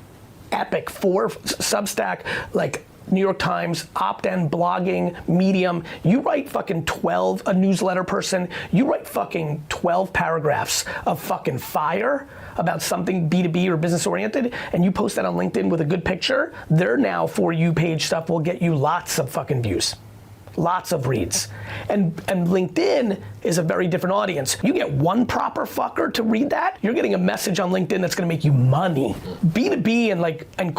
epic 4 Substack, like New York Times, opt-in, blogging, Medium, you write fucking 12, a newsletter person, you write fucking 12 paragraphs of fucking fire about something B2B or business oriented, and you post that on LinkedIn with a good picture, their now For You page stuff will get you lots of fucking views. Lots of reads. And LinkedIn is a very different audience. You get one proper fucker to read that, you're getting a message on LinkedIn that's gonna make you money. B2B and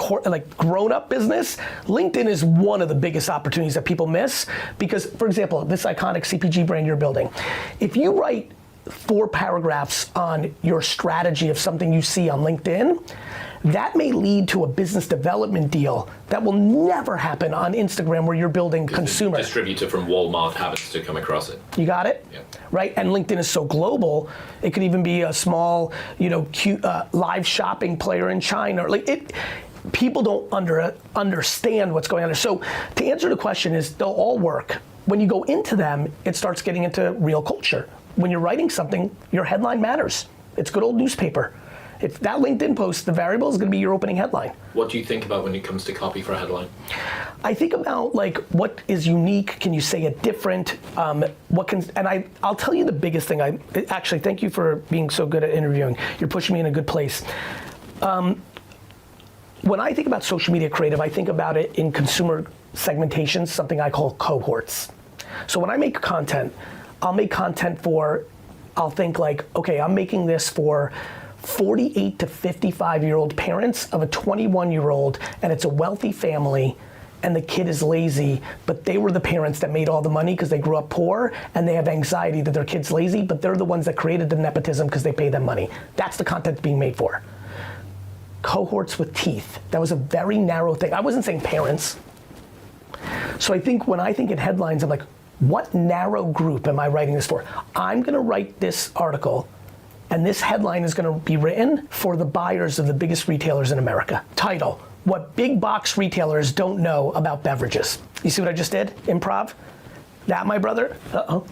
grown-up business, LinkedIn is one of the biggest opportunities that people miss because, for example, this iconic CPG brand you're building, if you write 4 paragraphs on your strategy of something you see on LinkedIn, that may lead to a business development deal that will never happen on Instagram where you're building consumer. The distributor from Walmart happens to come across it. You got it? Yeah. Right, and LinkedIn is so global, it could even be a small, cute live shopping player in China. People don't understand what's going on there. So to answer the question is, they'll all work. When you go into them, it starts getting into real culture. When you're writing something, your headline matters. It's good old newspaper. If that LinkedIn post, the variable is going to be your opening headline. What do you think about when it comes to copy for a headline? I think about what is unique. Can you say it different? I'll tell you the biggest thing. Actually, thank you for being so good at interviewing. You're pushing me in a good place. When when I think about social media creative, I think about it in consumer segmentation, something I call cohorts. So when I make content, I'll make content for, I'll think like, okay, I'm making this for 48 to 55-year-old parents of a 21-year-old, and it's a wealthy family, and the kid is lazy, but they were the parents that made all the money because they grew up poor, and they have anxiety that their kid's lazy, but they're the ones that created the nepotism because they pay them money. That's the content being made for. Cohorts with teeth. That was a very narrow thing. I wasn't saying parents. So I think when I think in headlines, I'm like, what narrow group am I writing this for? I'm gonna write this article, and this headline is gonna be written for the buyers of the biggest retailers in America. Title, what big box retailers don't know about beverages. You see what I just did? Improv? That, my brother? Uh-oh.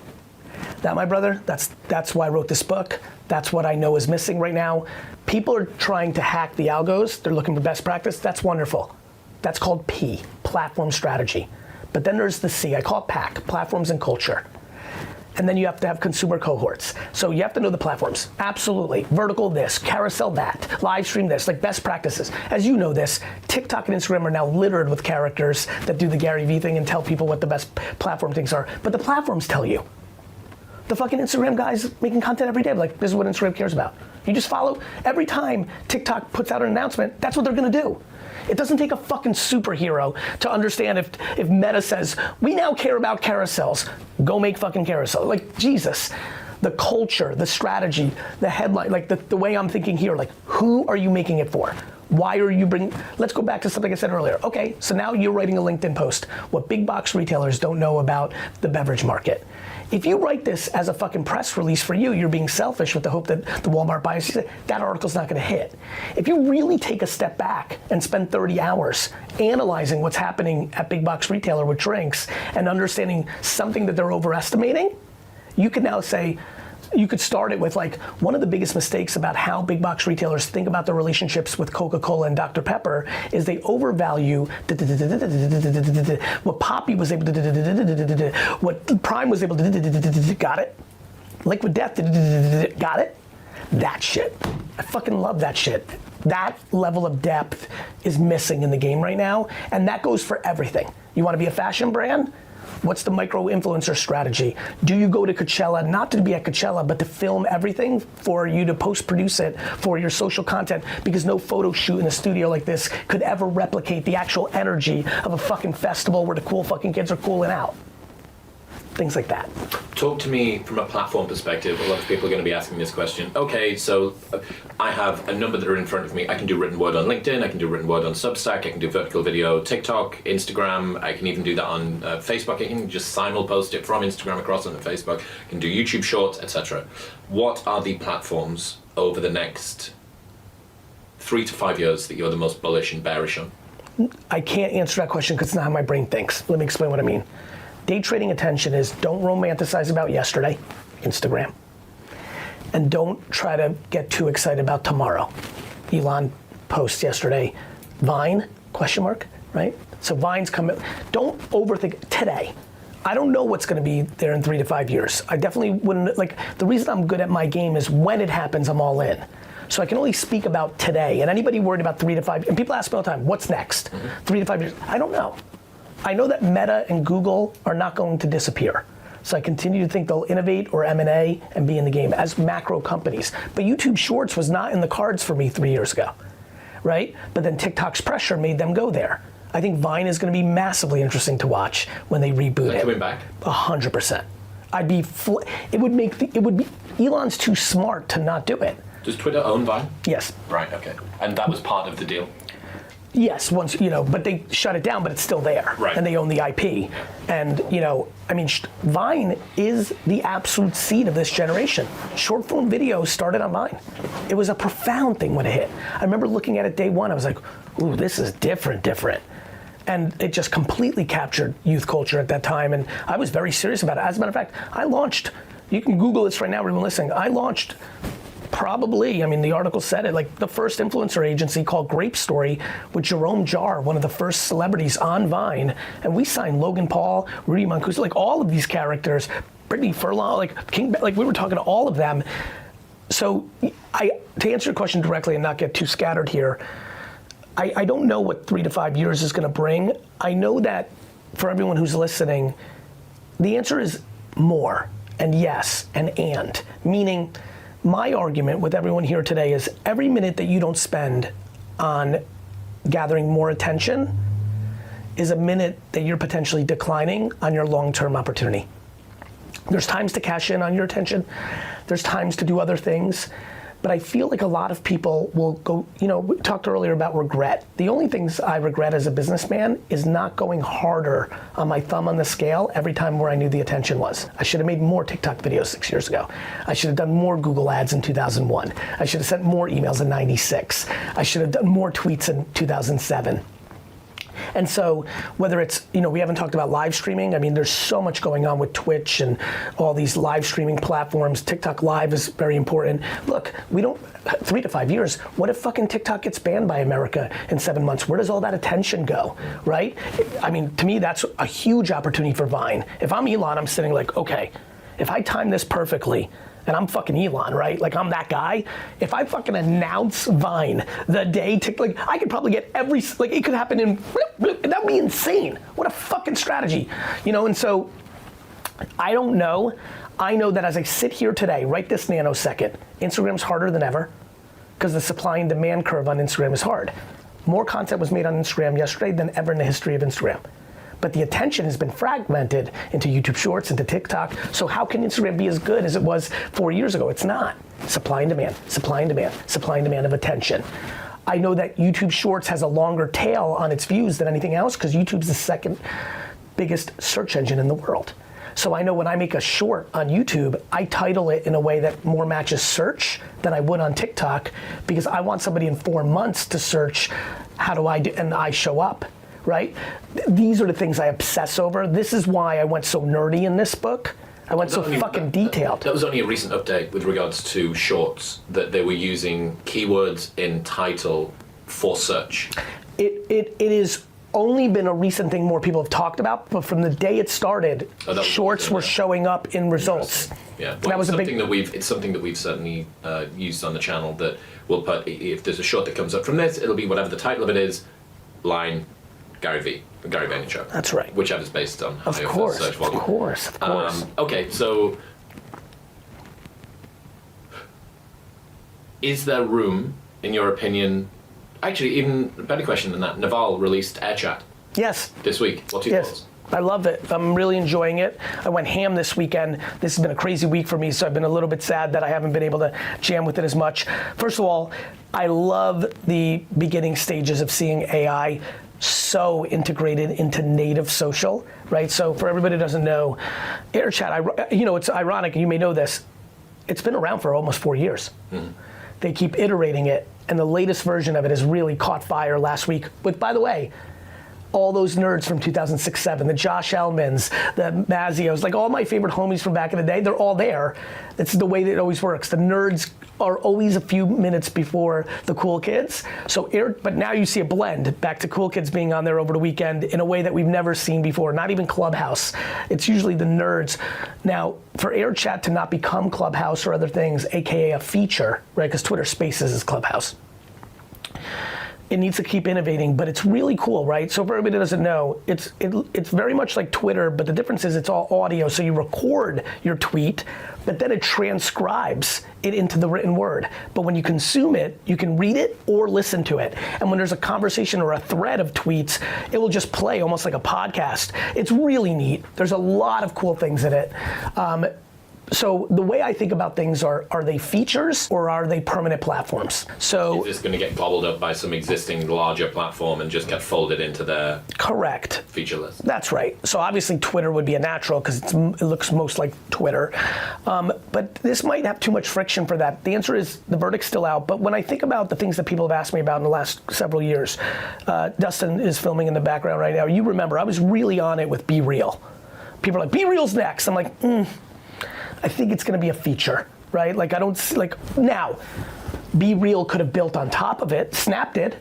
That, my brother? That's why I wrote this book. That's what I know is missing right now. People are trying to hack the algos. They're looking for best practice. That's wonderful. That's called P, platform strategy. But then there's the C, I call it PAC, platforms and culture. And then you have to have consumer cohorts. So you have to know the platforms, absolutely. Vertical this, carousel that, live stream this, like best practices. As you know this, TikTok and Instagram are now littered with characters that do the Garyvee thing and tell people what the best platform things are. But the platforms tell you. The fucking Instagram guys making content every day, like this is what Instagram cares about. You just follow, every time TikTok puts out an announcement, that's what they're gonna do. It doesn't take a fucking superhero to understand if Meta says, we now care about carousels, go make fucking carousel. Like, Jesus. The culture, the strategy, the headline, like the way I'm thinking here, like who are you making it for? Why are you bringing, let's go back to something I said earlier. Okay, so now you're writing a LinkedIn post, what big box retailers don't know about the beverage market. If you write this as a fucking press release for you, you're being selfish with the hope that the Walmart buyers, that article's not gonna hit. If you really take a step back and spend 30 hours analyzing what's happening at big box retailer with drinks and understanding something that they're overestimating, you can now say, you could start it with like, one of the biggest mistakes about how big box retailers think about their relationships with Coca-Cola and Dr. Pepper is they overvalue what Poppy was able to, what Prime was able to, got it? Liquid Death, got it? That shit. I fucking love that shit. That level of depth is missing in the game right now, and that goes for everything. You wanna be a fashion brand? What's the micro-influencer strategy? Do you go to Coachella, not to be at Coachella, but to film everything for you to post-produce it for your social content, because no photo shoot in a studio like this could ever replicate the actual energy of a fucking festival where the cool fucking kids are cooling out. Things like that. Talk to me from a platform perspective. A lot of people are going to be asking this question. Okay, so I have a number that are in front of me. I can do written word on LinkedIn, I can do written word on Substack, I can do vertical video, TikTok, Instagram, I can even do that on Facebook. I can just simul-post it from Instagram across onto Facebook. I can do YouTube Shorts, etc. What are the platforms over the next 3 to 5 years that you're the most bullish and bearish on? I can't answer that question because it's not how my brain thinks. Let me explain what I mean. Day trading attention is don't romanticize about yesterday, Instagram, and don't try to get too excited about tomorrow. Elon posts yesterday, Vine, question mark, right? So Vine's coming, don't overthink today. I don't know what's gonna be there in 3 to 5 years. I definitely wouldn't, like, the reason I'm good at my game is when it happens, I'm all in. So I can only speak about today, and anybody worried about 3 to 5, and people ask me all the time, what's next? 3 to 5 years, I don't know. I know that Meta and Google are not going to disappear. So I continue to think they'll innovate or M&A and be in the game as macro companies. But YouTube Shorts was not in the cards for me 3 years ago, right? But then TikTok's pressure made them go there. I think Vine is gonna be massively interesting to watch when they reboot it. Coming back? 100%. Elon's too smart to not do it. Does Twitter own Vine? Yes. Right, okay. And that was part of the deal? Yes, once, but they shut it down, but it's still there. Right. And they own the IP. And, Vine is the absolute seed of this generation. Short form video started on Vine. It was a profound thing when it hit. I remember looking at it day one, I was like, ooh, this is different. And it just completely captured youth culture at that time, and I was very serious about it. As a matter of fact, I launched, you can Google this right now, everyone listening, I launched probably, the article said it, like the first influencer agency called Grape Story with Jerome Jarre, one of the first celebrities on Vine, and we signed Logan Paul, Rudy Mancuso, like all of these characters, Brittany Furlan, like King, like we were talking to all of them. So to answer your question directly and not get too scattered here, I don't know what 3 to 5 years is gonna bring. I know that for everyone who's listening, the answer is more, and yes, and. Meaning, my argument with everyone here today is every minute that you don't spend on gathering more attention is a minute that you're potentially declining on your long-term opportunity. There's times to cash in on your attention. There's times to do other things. But I feel like a lot of people will go, we talked earlier about regret. The only things I regret as a businessman is not going harder on my thumb on the scale every time where I knew the attention was. I should have made more TikTok videos 6 years ago. I should have done more Google ads in 2001. I should have sent more emails in 96. I should have done more tweets in 2007. And so whether it's, we haven't talked about live streaming. I mean, there's so much going on with Twitch and all these live streaming platforms. TikTok Live is very important. Look, 3 to 5 years, what if fucking TikTok gets banned by America in 7 months? Where does all that attention go, right? I mean, to me, that's a huge opportunity for Vine. If I'm Elon, I'm sitting like, okay, if I time this perfectly, and I'm fucking Elon, right? Like, I'm that guy. If I fucking announce Vine the day I could probably get it could happen in, that would be insane. What a fucking strategy. And so, I don't know. I know that as I sit here today, right this nanosecond, Instagram's harder than ever, because the supply and demand curve on Instagram is hard. More content was made on Instagram yesterday than ever in the history of Instagram. But the attention has been fragmented into YouTube Shorts, into TikTok. So how can Instagram be as good as it was 4 years ago? It's not. Supply and demand, supply and demand, supply and demand of attention. I know that YouTube Shorts has a longer tail on its views than anything else because YouTube's the second biggest search engine in the world. So I know when I make a short on YouTube, I title it in a way that more matches search than I would on TikTok because I want somebody in 4 months to search, how do I do, and I show up. Right? These are the things I obsess over. This is why I went so nerdy in this book. I went so fucking detailed. That was only a recent update with regards to shorts, that they were using keywords in title for search. It is only been a recent thing more people have talked about, but from the day it started, shorts were showing up in results. Yeah, well, that was it's something that we've certainly used on the channel, that we'll put, if there's a short that comes up from this, it'll be whatever the title of it is, line, Garyvee, Gary Vaynerchuk. That's right. Whichever's based on of course, search volume. Of course. Okay, so is there room, in your opinion, actually even a better question than that, Naval released AirChat. Yes. This week. What's your thoughts? I love it. I'm really enjoying it. I went ham this weekend. This has been a crazy week for me, so I've been a little bit sad that I haven't been able to jam with it as much. First of all, I love the beginning stages of seeing AI so integrated into native social, right? So for everybody who doesn't know, AirChat, it's ironic, you may know this, it's been around for almost 4 years. Mm-hmm. They keep iterating it, and the latest version of it has really caught fire last week with, by the way, all those nerds from 2006-07, the Josh Elmans, the Mazios, like all my favorite homies from back in the day, they're all there. It's the way that it always works. The nerds are always a few minutes before the cool kids. But now you see a blend back to cool kids being on there over the weekend in a way that we've never seen before, not even Clubhouse. It's usually the nerds. Now, for AirChat to not become Clubhouse or other things, AKA a feature, right, because Twitter Spaces is Clubhouse. It needs to keep innovating, but it's really cool, right? So for everybody that doesn't know, it's very much like Twitter, but the difference is it's all audio. So you record your tweet, but then it transcribes it into the written word. But when you consume it, you can read it or listen to it. And when there's a conversation or a thread of tweets, it will just play almost like a podcast. It's really neat. There's a lot of cool things in it. So the way I think about things are they features or are they permanent platforms? So is this going to get gobbled up by some existing larger platform and just get folded into their correct feature list? That's right. So obviously Twitter would be a natural because it looks most like Twitter. But this might have too much friction for that. The answer is the verdict's still out. But when I think about the things that people have asked me about in the last several years, Dustin is filming in the background right now. You remember, I was really on it with Be Real. People are like, Be Real's next. I'm like, I think it's gonna be a feature, right? Like now, Be Real could have built on top of it. Snap did.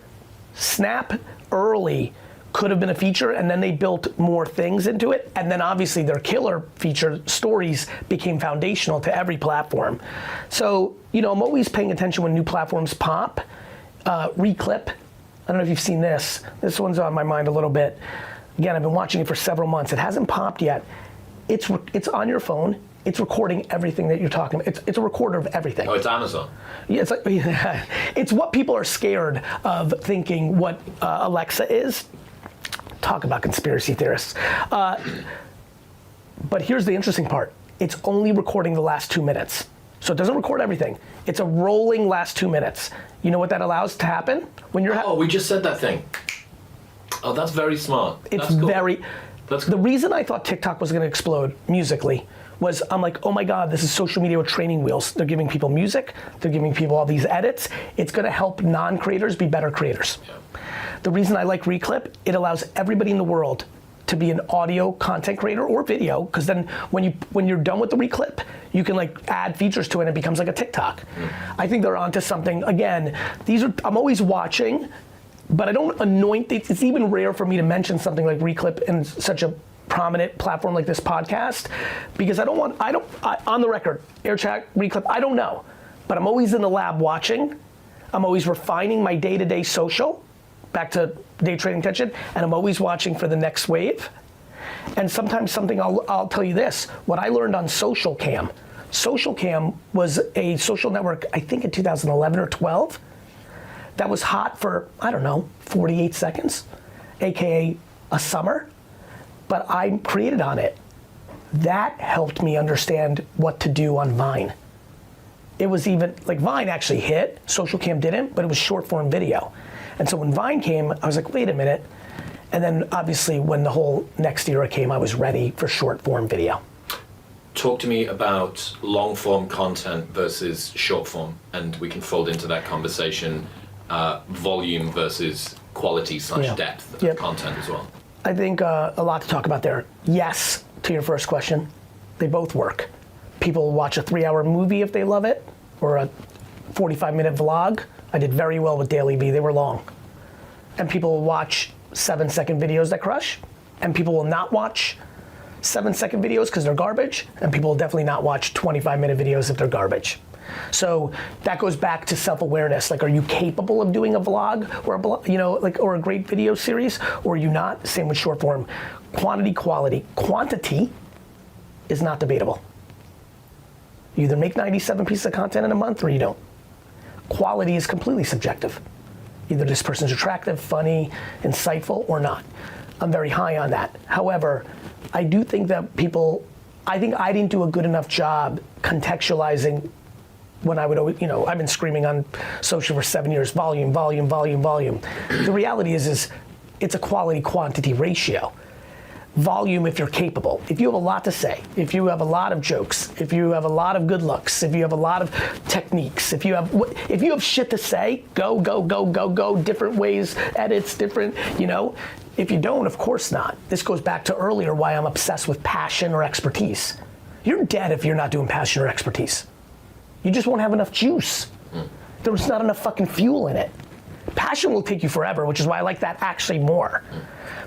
Snap early could have been a feature, and then they built more things into it, and then obviously their killer feature, stories, became foundational to every platform. So, I'm always paying attention when new platforms pop. Reclip I don't know if you've seen this. This one's on my mind a little bit. Again, I've been watching it for several months. It hasn't popped yet. It's on your phone. It's recording everything that you're talking about. It's a recorder of everything. Oh, it's Amazon. Yeah, it's like, it's what people are scared of thinking what Alexa is. Talk about conspiracy theorists. But here's the interesting part. It's only recording the last 2 minutes. So it doesn't record everything. It's a rolling last 2 minutes. You know what that allows to happen? When you're Oh, we just said that thing. Oh, that's very smart. It's that's cool. That's cool. The reason I thought TikTok was gonna explode musically was I'm like, oh my God, this is social media with training wheels. They're giving people music, they're giving people all these edits. It's gonna help non-creators be better creators. Yeah. The reason I like Reclip, it allows everybody in the world to be an audio content creator or video, because then when you're done with the Reclip, you can like add features to it and it becomes like a TikTok. I think they're onto something. Again, I'm always watching, but I don't anoint it. It's even rare for me to mention something like Reclip in such a prominent platform like this podcast, because on the record, AirChat, Reclip, I don't know, but I'm always in the lab watching. I'm always refining my day-to-day social, back to day trading attention, and I'm always watching for the next wave. And sometimes something, I'll tell you this, what I learned on Social Cam was a social network, I think in 2011 or 12, that was hot for, I don't know, 48 seconds, AKA a summer, but I created on it. That helped me understand what to do on Vine. It was even, like Vine actually hit, Social Cam didn't, but it was short form video. And so when Vine came, I was like, wait a minute. And then obviously when the whole next era came, I was ready for short form video. Talk to me about long form content versus short form, and we can fold into that conversation volume versus quality / depth of content as well. I think a lot to talk about there. Yes, to your first question, they both work. People watch a 3-hour movie if they love it, or a 45-minute vlog. I did very well with Garyvee, they were long. And people will watch 7-second videos that crush, and people will not watch 7-second videos because they're garbage, and people will definitely not watch 25-minute videos if they're garbage. So that goes back to self-awareness. Like, are you capable of doing a vlog or a blog, or a great video series, or are you not? Same with short form. Quantity, quality. Quantity is not debatable. You either make 97 pieces of content in a month or you don't. Quality is completely subjective. Either this person's attractive, funny, insightful, or not. I'm very high on that. However, I do think that I think I didn't do a good enough job contextualizing when I would always, I've been screaming on social for 7 years, volume, volume, volume, volume. The reality is it's a quality quantity ratio. Volume if you're capable. If you have a lot to say, if you have a lot of jokes, if you have a lot of good looks, if you have a lot of techniques, if you have shit to say, go, go, go, go, go, different ways, edits, different, If you don't, of course not. This goes back to earlier why I'm obsessed with passion or expertise. You're dead if you're not doing passion or expertise. You just won't have enough juice. There's not enough fucking fuel in it. Passion will take you forever, which is why I like that actually more.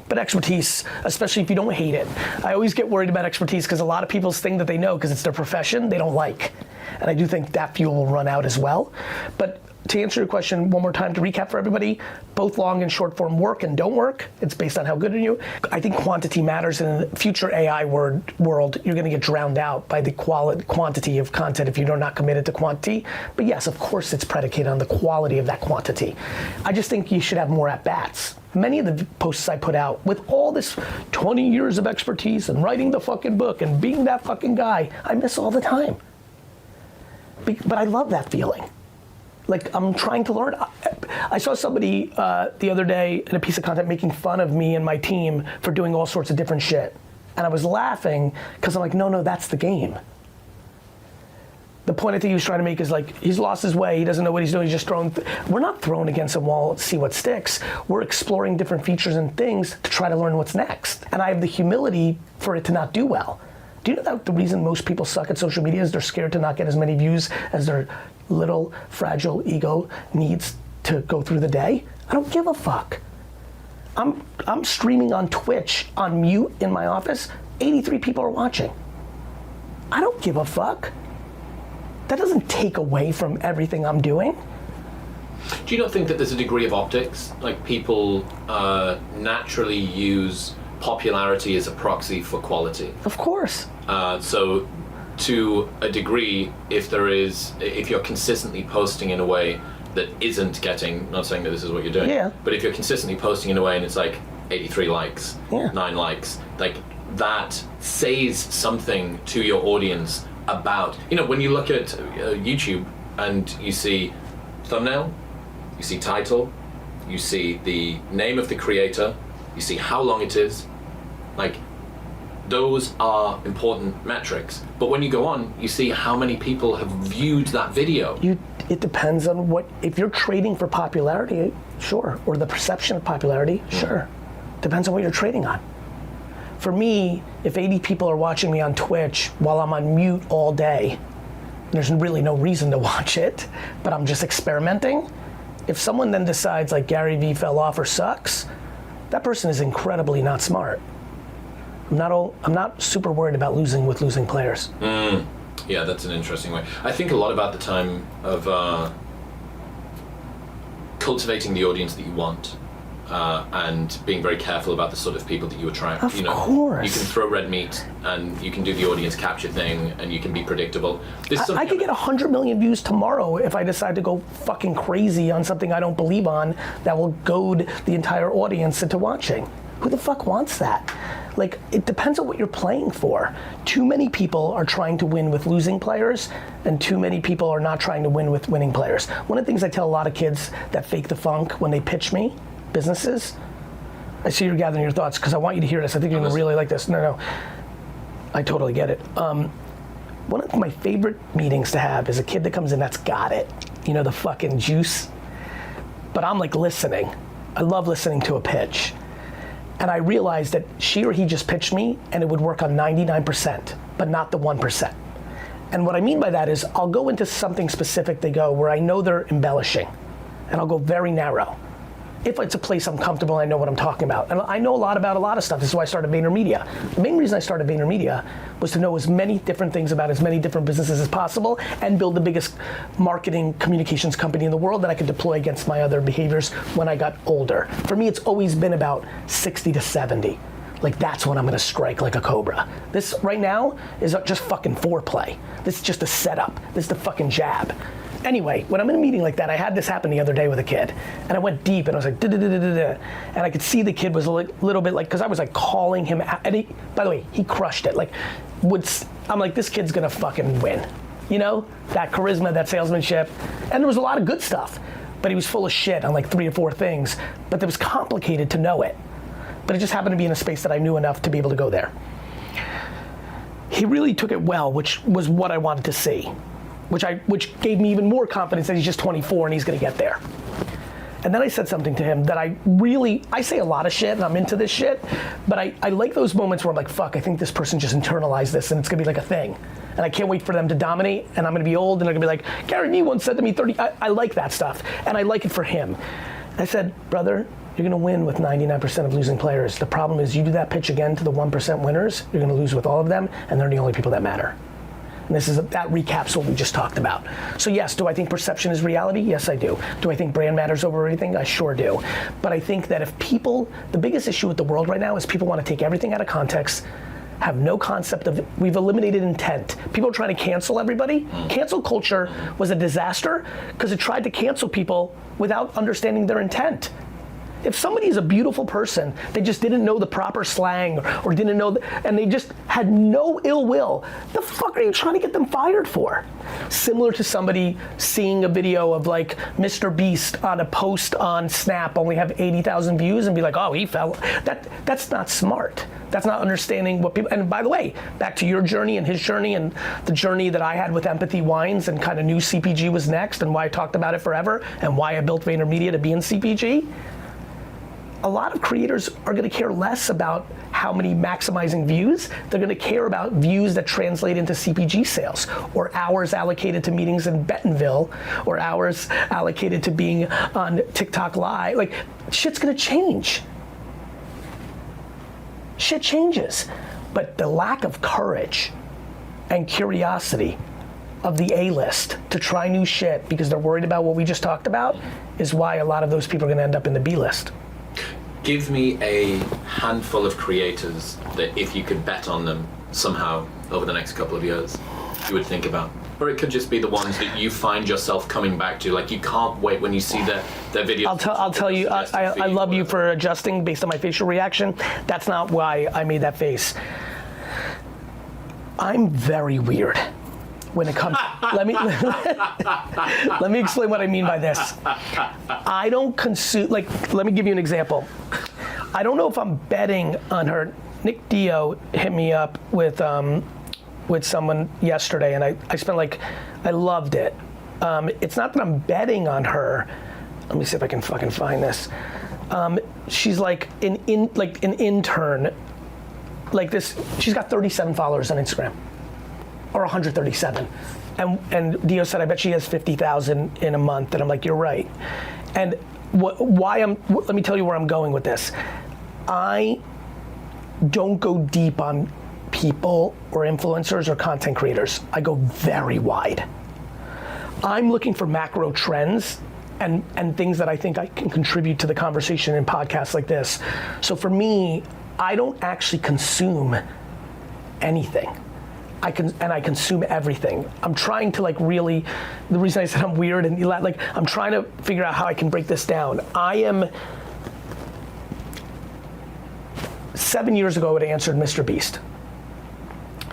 But expertise, especially if you don't hate it. I always get worried about expertise because a lot of people's thing that they know because it's their profession, they don't like. And I do think that fuel will run out as well. But to answer your question one more time, to recap for everybody, both long and short form work and don't work. It's based on how good are you. I think quantity matters. In the future AI world, you're gonna get drowned out by the quantity of content if you're not committed to quantity. But yes, of course it's predicated on the quality of that quantity. I just think you should have more at-bats. Many of the posts I put out, with all this 20 years of expertise and writing the fucking book and being that fucking guy, I miss all the time. But I love that feeling. Like, I'm trying to learn. I saw somebody the other day in a piece of content making fun of me and my team for doing all sorts of different shit. And I was laughing because I'm like, no, that's the game. The point I think he was trying to make is like, he's lost his way, he doesn't know what he's doing, he's just throwing. We're not throwing against a wall to see what sticks. We're exploring different features and things to try to learn what's next. And I have the humility for it to not do well. Do you know that the reason most people suck at social media is they're scared to not get as many views as their little fragile ego needs to go through the day? I don't give a fuck. I'm streaming on Twitch on mute in my office. 83 people are watching. I don't give a fuck. That doesn't take away from everything I'm doing. Do you not think that there's a degree of optics? Like people naturally use popularity as a proxy for quality. Of course. So to a degree, if you're consistently posting in a way that isn't getting, not saying that this is what you're doing, Yeah. but if you're consistently posting in a way and it's like 83 likes, Yeah. 9 likes, like that says something to your audience about, when you look at YouTube and you see thumbnail, you see title, you see the name of the creator, you see how long it is, like those are important metrics. But when you go on, you see how many people have viewed that video. It depends on if you're trading for popularity, sure, or the perception of popularity, sure. Depends on what you're trading on. For me, if 80 people are watching me on Twitch while I'm on mute all day, there's really no reason to watch it, but I'm just experimenting. If someone then decides like Garyvee fell off or sucks, that person is incredibly not smart. I'm not super worried about losing players. Yeah, that's an interesting way. I think a lot about the time of cultivating the audience that you want. And being very careful about the sort of people that you attract. Of course. You can throw red meat and you can do the audience capture thing and you can be predictable. I could get 100 million views tomorrow if I decide to go fucking crazy on something I don't believe on that will goad the entire audience into watching. Who the fuck wants that? Like, it depends on what you're playing for. Too many people are trying to win with losing players, and too many people are not trying to win with winning players. One of the things I tell a lot of kids that fake the funk when they pitch me, businesses, I see you're gathering your thoughts because I want you to hear this. I think you're gonna really like this. No, I totally get it. One of my favorite meetings to have is a kid that comes in that's got it, the fucking juice. But I'm like listening. I love listening to a pitch. And I realized that she or he just pitched me and it would work on 99%, but not the 1%. And what I mean by that is I'll go into something specific they go where I know they're embellishing, and I'll go very narrow. If it's a place I'm comfortable, I know what I'm talking about. And I know a lot about a lot of stuff. This is why I started VaynerMedia. The main reason I started VaynerMedia was to know as many different things about as many different businesses as possible and build the biggest marketing communications company in the world that I could deploy against my other behaviors when I got older. For me, it's always been about 60 to 70. Like, that's when I'm gonna strike like a cobra. This right now is just fucking foreplay. This is just a setup. This is the fucking jab. Anyway, when I'm in a meeting like that, I had this happen the other day with a kid, and I went deep, and I was like, da-da-da-da-da-da, and I could see the kid was a little bit like, because I was like calling him out, and by the way, he crushed it. Like, I'm like, this kid's gonna fucking win. That charisma, that salesmanship, and there was a lot of good stuff, but he was full of shit on like 3 or 4 things, but it was complicated to know it. But it just happened to be in a space that I knew enough to be able to go there. He really took it well, which was what I wanted to see. Which gave me even more confidence that he's just 24 and he's gonna get there. And then I said something to him that I say a lot of shit and I'm into this shit, but I like those moments where I'm like, fuck, I think this person just internalized this and it's gonna be like a thing. And I can't wait for them to dominate, and I'm gonna be old and they're gonna be like, Garyvee once said to me 30, I like that stuff, and I like it for him. I said, brother, you're gonna win with 99% of losing players. The problem is you do that pitch again to the 1% winners, you're gonna lose with all of them, and they're the only people that matter. And that recaps what we just talked about. So yes, do I think perception is reality? Yes, I do. Do I think brand matters over everything? I sure do. But I think that the biggest issue with the world right now is people want to take everything out of context, have no concept of, we've eliminated intent. People are trying to cancel everybody. Cancel culture was a disaster because it tried to cancel people without understanding their intent. If somebody is a beautiful person, they just didn't know the proper slang or didn't know, and they just had no ill will, the fuck are you trying to get them fired for? Similar to somebody seeing a video of like Mr. Beast on a post on Snap only have 80,000 views and be like, oh, he fell. That's not smart. That's not understanding what people, and by the way, back to your journey and his journey and the journey that I had with Empathy Wines and kind of knew CPG was next and why I talked about it forever and why I built VaynerMedia to be in CPG. A lot of creators are gonna care less about how many maximizing views. They're gonna care about views that translate into CPG sales, or hours allocated to meetings in Bentonville, or hours allocated to being on TikTok Live. Like, shit's gonna change. Shit changes. But the lack of courage and curiosity of the A-list to try new shit because they're worried about what we just talked about is why a lot of those people are gonna end up in the B-list. Give me a handful of creators that if you could bet on them somehow over the next couple of years, you would think about. Or it could just be the ones that you find yourself coming back to, like you can't wait when you see their videos. I'll tell you, I love you for adjusting based on my facial reaction. That's not why I made that face. I'm very weird when it comes, let me explain what I mean by this. I don't consume, like, let me give you an example. I don't know if I'm betting on her. Nick Dio hit me up with someone yesterday, and I spent I loved it. It's not that I'm betting on her. Let me see if I can fucking find this. She's like an intern, like this. She's got 37 followers on Instagram, or 137. And Dio said, I bet she has 50,000 in a month. And I'm like, you're right. And let me tell you where I'm going with this. I don't go deep on people or influencers or content creators. I go very wide. I'm looking for macro trends and things that I think I can contribute to the conversation in podcasts like this. So for me, I don't actually consume anything. I consume everything. I'm trying to really, the reason I said I'm weird and I'm trying to figure out how I can break this down. 7 years ago, I would have answered Mr. Beast.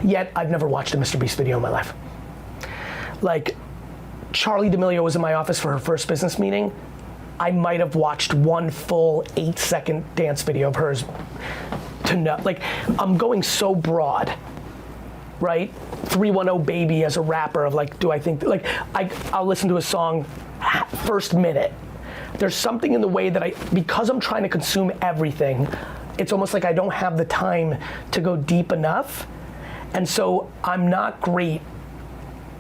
Yet, I've never watched a Mr. Beast video in my life. Like, Charlie D'Amelio was in my office for her first business meeting. I might have watched one full 8-second dance video of hers to know. I'm going so broad, right? 310 Baby as a rapper of do I think, I'll listen to a song first minute. There's something in the way that because I'm trying to consume everything, it's almost like I don't have the time to go deep enough. And so I'm not great.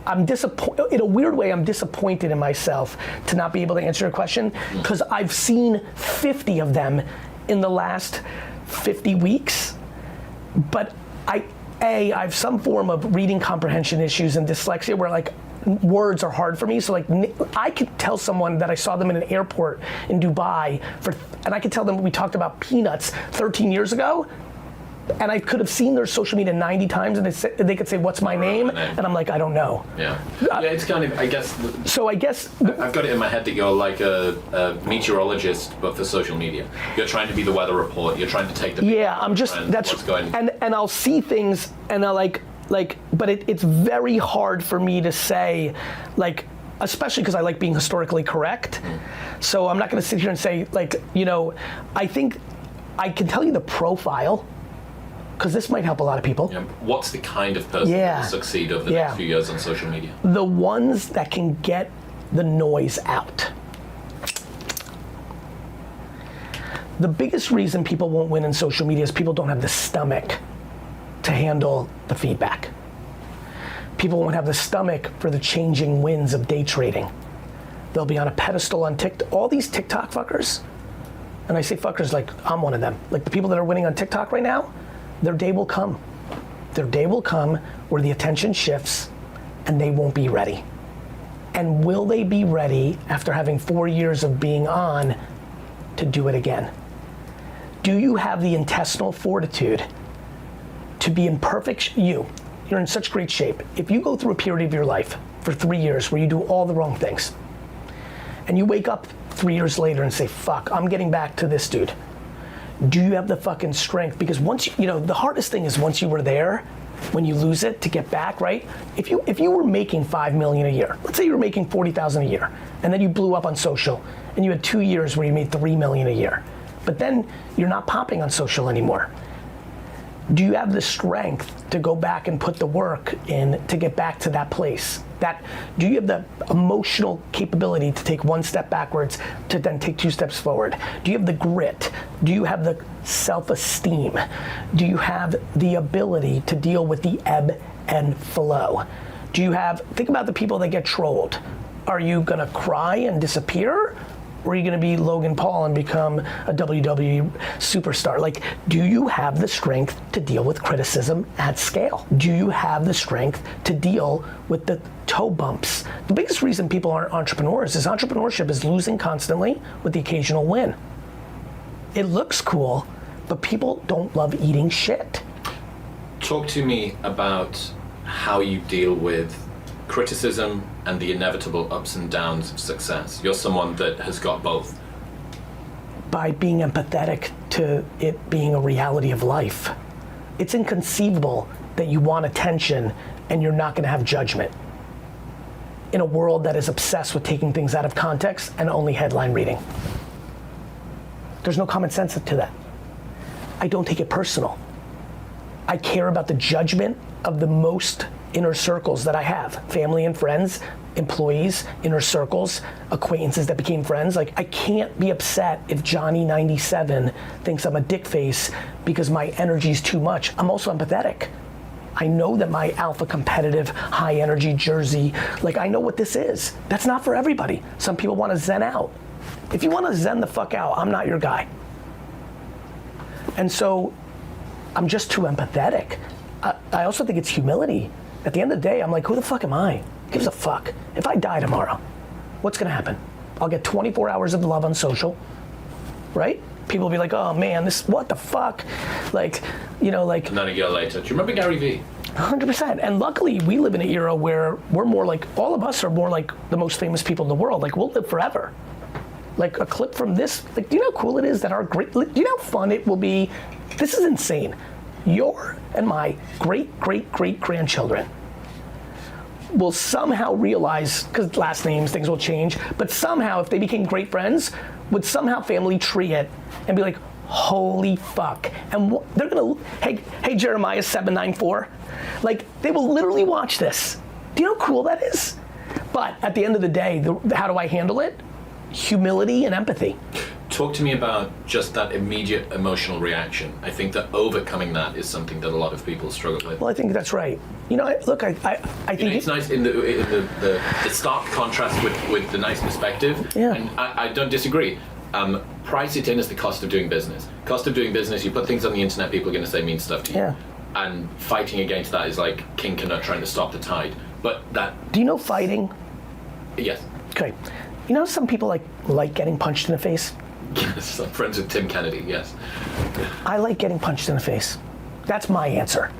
I'm disappointed, in a weird way, I'm disappointed in myself to not be able to answer your question because I've seen 50 of them in the last 50 weeks. But I have some form of reading comprehension issues and dyslexia where words are hard for me. So I could tell someone that I saw them in an airport in Dubai and I could tell them we talked about peanuts 13 years ago. And I could have seen their social media 90 times and they could say, what's my name? And I'm like, I don't know. Yeah, it's kind of, I guess. So I guess. I've got it in my head that you're like a meteorologist, but for social media. You're trying to be the weather report. You're trying to take the. Yeah, I'm just, that's, what's going. And I'll see things and I'll but it's very hard for me to say, especially because I like being historically correct. So I'm not gonna sit here and say, I think I can tell you the profile, because this might help a lot of people. Yeah. What's the kind of person that will succeed over the next few years on social media? The ones that can get the noise out. The biggest reason people won't win in social media is people don't have the stomach to handle the feedback. People won't have the stomach for the changing winds of day trading. They'll be on a pedestal on TikTok. All these TikTok fuckers, and I say fuckers like I'm one of them, the people that are winning on TikTok right now, their day will come. Their day will come where the attention shifts and they won't be ready. And will they be ready after having 4 years of being on to do it again? Do you have the intestinal fortitude to be in perfect, you're in such great shape. If you go through a period of your life for 3 years where you do all the wrong things, and you wake up 3 years later and say, fuck, I'm getting back to this dude. Do you have the fucking strength? Because once the hardest thing is once you were there, when you lose it, to get back, right? If you were making $5 million a year, let's say you were making $40,000 a year, and then you blew up on social, and you had 2 years where you made $3 million a year, but then you're not popping on social anymore. Do you have the strength to go back and put the work in to get back to that place? Do you have the emotional capability to take one step backwards to then take 2 steps forward? Do you have the grit? Do you have the self-esteem? Do you have the ability to deal with the ebb and flow? Think about the people that get trolled. Are you gonna cry and disappear? Or are you gonna be Logan Paul and become a WWE superstar? Like, do you have the strength to deal with criticism at scale? Do you have the strength to deal with the toe bumps? The biggest reason people aren't entrepreneurs is entrepreneurship is losing constantly with the occasional win. It looks cool, but people don't love eating shit. Talk to me about how you deal with criticism and the inevitable ups and downs of success. You're someone that has got both. By being empathetic to it being a reality of life. It's inconceivable that you want attention and you're not gonna have judgment in a world that is obsessed with taking things out of context and only headline reading. There's no common sense to that. I don't take it personal. I care about the judgment of the most inner circles that I have, family and friends, employees, inner circles, acquaintances that became friends. Like, I can't be upset if Johnny 97 thinks I'm a dick face because my energy's too much. I'm also empathetic. I know that my alpha competitive, high energy Jersey, like, I know what this is. That's not for everybody. Some people want to zen out. If you want to zen the fuck out, I'm not your guy. And so I'm just too empathetic. I also think it's humility. At the end of the day, I'm like, who the fuck am I? Who gives a fuck? If I die tomorrow, what's gonna happen? I'll get 24 hours of love on social, right? People will be like, oh man, what the fuck? Like, you know, like. And then a year later, do you remember Garyvee? 100%, and luckily we live in an era where we're more like, all of us are more like the most famous people in the world. Like, we'll live forever. Like, a clip from this, like, do you know how cool it is that do you know how fun it will be? This is insane. Your and my great-great-great-grandchildren will somehow realize, because last names, things will change, but somehow if they became great friends, would somehow family tree it and be like, holy fuck. And they're gonna, hey Jeremiah 794, like, they will literally watch this. Do you know how cool that is? But at the end of the day, how do I handle it? Humility and empathy. Talk to me about just that immediate emotional reaction. I think that overcoming that is something that a lot of people struggle with. Well, I think that's right. You know, I think it's nice in the stark contrast with the nice perspective. Yeah. And I don't disagree. Price it in as the cost of doing business. Cost of doing business, you put things on the internet, people are going to say mean stuff to you. Yeah. And fighting against that is like King Canute trying to stop the tide. But that. Do you know fighting? Yes. Okay. You know some people like getting punched in the face? Yes, I'm friends with Tim Kennedy, yes. I like getting punched in the face. That's my answer.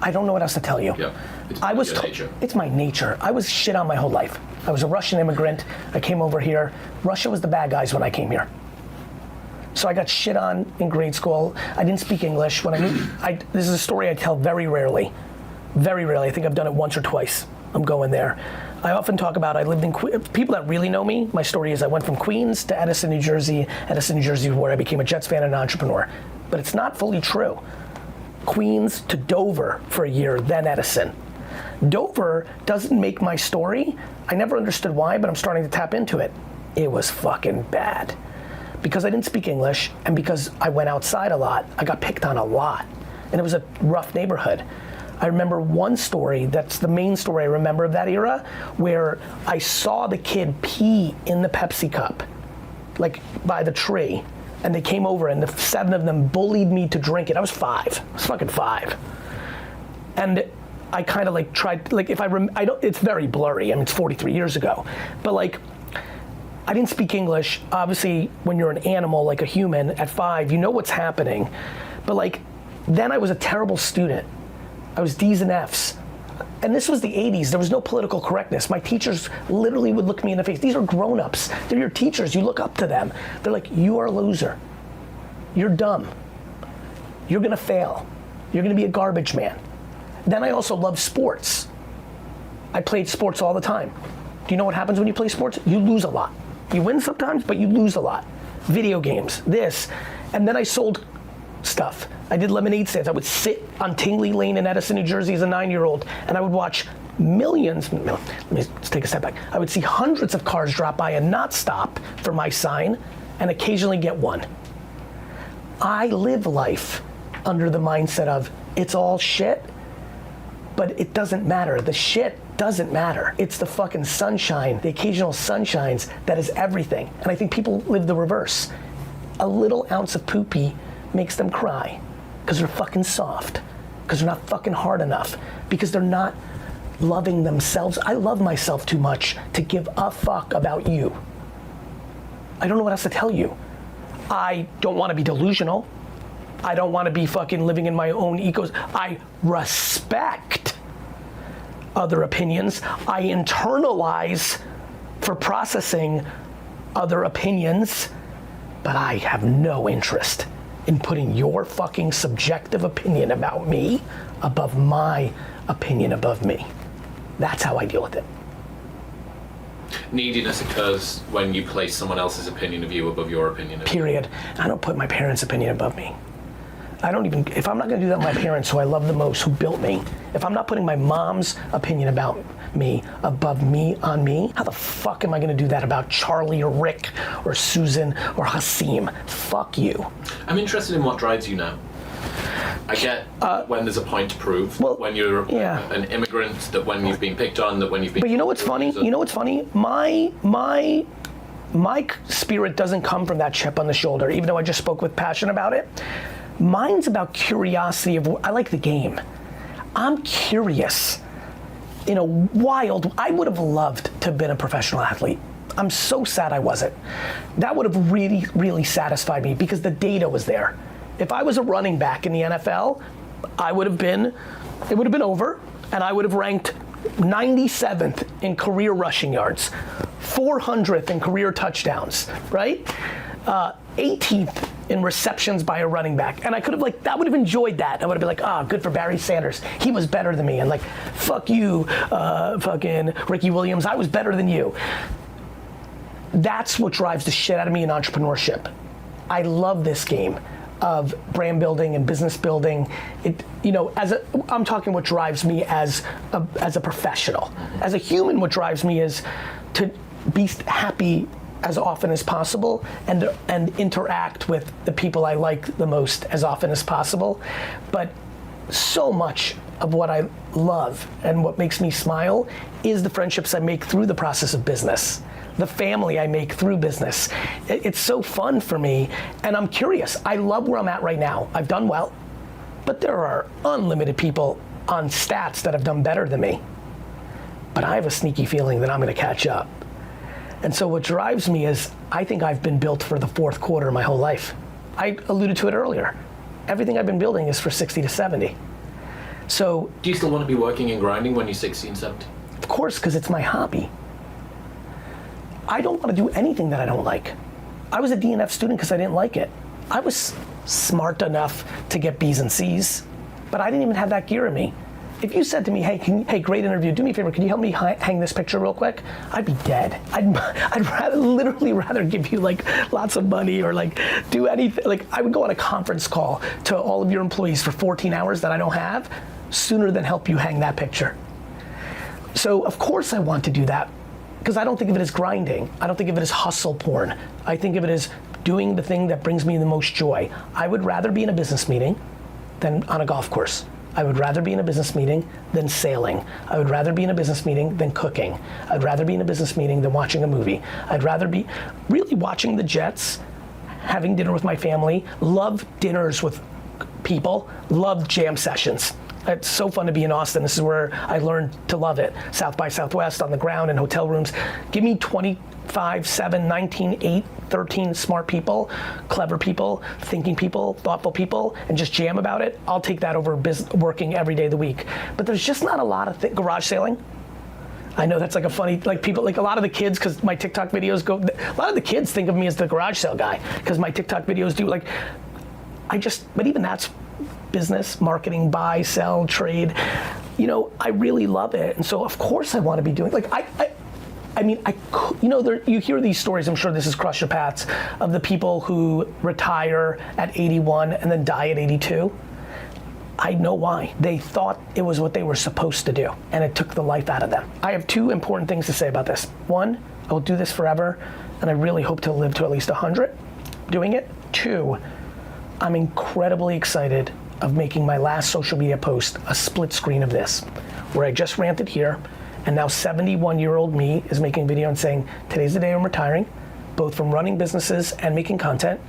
I don't know what else to tell you. Yeah. Nature. It's my nature. I was shit on my whole life. I was a Russian immigrant. I came over here. Russia was the bad guys when I came here. So I got shit on in grade school. I didn't speak English. This is a story I tell very rarely. Very rarely. I think I've done it once or twice. I'm going there. I often talk about I lived in people that really know me. My story is I went from Queens to Edison, New Jersey. Edison, New Jersey, where I became a Jets fan and an entrepreneur. But it's not fully true. Queens to Dover for a year, then Edison. Dover doesn't make my story. I never understood why, but I'm starting to tap into it. It was fucking bad. Because I didn't speak English and because I went outside a lot, I got picked on a lot. And it was a rough neighborhood. I remember one story, that's the main story I remember of that era, where I saw the kid pee in the Pepsi cup, like by the tree, and they came over and the 7 of them bullied me to drink it. I was 5, I was fucking 5. And I kind of like tried, like it's very blurry, I mean it's 43 years ago, but like, I didn't speak English. Obviously, when you're an animal, like a human, at 5, you know what's happening. But like, then I was a terrible student. I was D's and F's. And this was the 80s, there was no political correctness. My teachers literally would look me in the face. These are grown-ups, they're your teachers, you look up to them. They're like, you are a loser. You're dumb. You're gonna fail. You're gonna be a garbage man. Then I also love sports. I played sports all the time. Do you know what happens when you play sports? You lose a lot. You win sometimes, but you lose a lot. Video games, this. And then I sold stuff. I did lemonade stands. I would sit on Tingley Lane in Edison, New Jersey as a 9-year-old, and I would watch millions, let me take a step back. I would see hundreds of cars drop by and not stop for my sign, and occasionally get one. I live life under the mindset of, it's all shit, but it doesn't matter. The shit doesn't matter. It's the fucking sunshine, the occasional sunshines, that is everything. And I think people live the reverse. A little ounce of poopy makes them cry because they're fucking soft, because they're not fucking hard enough, because they're not loving themselves. I love myself too much to give a fuck about you. I don't know what else to tell you. I don't want to be delusional. I don't want to be fucking living in my own ecos. I respect other opinions. I internalize for processing other opinions, but I have no interest in putting your fucking subjective opinion about me above my opinion above me. That's how I deal with it. Neediness occurs when you place someone else's opinion of you above your opinion of you. Period. I don't put my parents' opinion above me. I don't even, if I'm not gonna do that with my parents, who I love the most, who built me, if I'm not putting my mom's opinion about me above me on me, how the fuck am I gonna do that about Charlie or Rick or Susan or Hasim? Fuck you. I'm interested in what drives you now. I get when there's a point to prove, well, when you're an immigrant, that when you've been picked on, that when you've been... But you know what's funny? You know what's funny? My spirit doesn't come from that chip on the shoulder, even though I just spoke with passion about it. Mine's about curiosity of, I like the game. I'm curious. In a wild, I would have loved to have been a professional athlete. I'm so sad I wasn't. That would have really, really satisfied me because the data was there. If I was a running back in the NFL, it would have been over, and I would have ranked 97th in career rushing yards, 400th in career touchdowns, right? 18th in receptions by a running back. And I could have I would have enjoyed that. I would have been like, good for Barry Sanders. He was better than me. And like, fuck you, fucking Ricky Williams, I was better than you. That's what drives the shit out of me in entrepreneurship. I love this game of brand building and business building. I'm talking what drives me as a professional. As a human, what drives me is to be happy as often as possible and interact with the people I like the most as often as possible. But so much of what I love and what makes me smile is the friendships I make through the process of business, the family I make through business. It's so fun for me, and I'm curious. I love where I'm at right now. I've done well, but there are unlimited people on stats that have done better than me. But I have a sneaky feeling that I'm gonna catch up. And so what drives me is, I think I've been built for the fourth quarter my whole life. I alluded to it earlier. Everything I've been building is for 60 to 70. So. Do you still want to be working and grinding when you're 60 and 70? Of course, because it's my hobby. I don't want to do anything that I don't like. I was a D&F student because I didn't like it. I was smart enough to get B's and C's, but I didn't even have that gear in me. If you said to me, hey, great interview, do me a favor, can you help me hang this picture real quick? I'd be dead. I'd literally rather give you lots of money or do anything. I would go on a conference call to all of your employees for 14 hours that I don't have sooner than help you hang that picture. So of course I want to do that because I don't think of it as grinding. I don't think of it as hustle porn. I think of it as doing the thing that brings me the most joy. I would rather be in a business meeting than on a golf course. I would rather be in a business meeting than sailing. I would rather be in a business meeting than cooking. I'd rather be in a business meeting than watching a movie. I'd rather be really watching the Jets, having dinner with my family, love dinners with people, love jam sessions. It's so fun to be in Austin. This is where I learned to love it. South by Southwest, on the ground, in hotel rooms. Give me 25, 7, 19, 8, 13 smart people, clever people, thinking people, thoughtful people, and just jam about it. I'll take that over working every day of the week. But there's just not a lot of garage sailing. I know that's a funny, people, a lot of the kids, because my TikTok videos a lot of the kids think of me as the garage sale guy, because my TikTok videos do, but even that's business, marketing, buy, sell, trade. I really love it. And so of course I want to be doing, you hear these stories, I'm sure this has crossed your paths, of the people who retire at 81 and then die at 82. I know why. They thought it was what they were supposed to do, and it took the life out of them. I have two important things to say about this. One, I will do this forever, and I really hope to live to at least 100 doing it. Two, I'm incredibly excited of making my last social media post a split screen of this, where I just ranted here, And now 71-year-old me is making a video and saying, today's the day I'm retiring, both from running businesses and making content.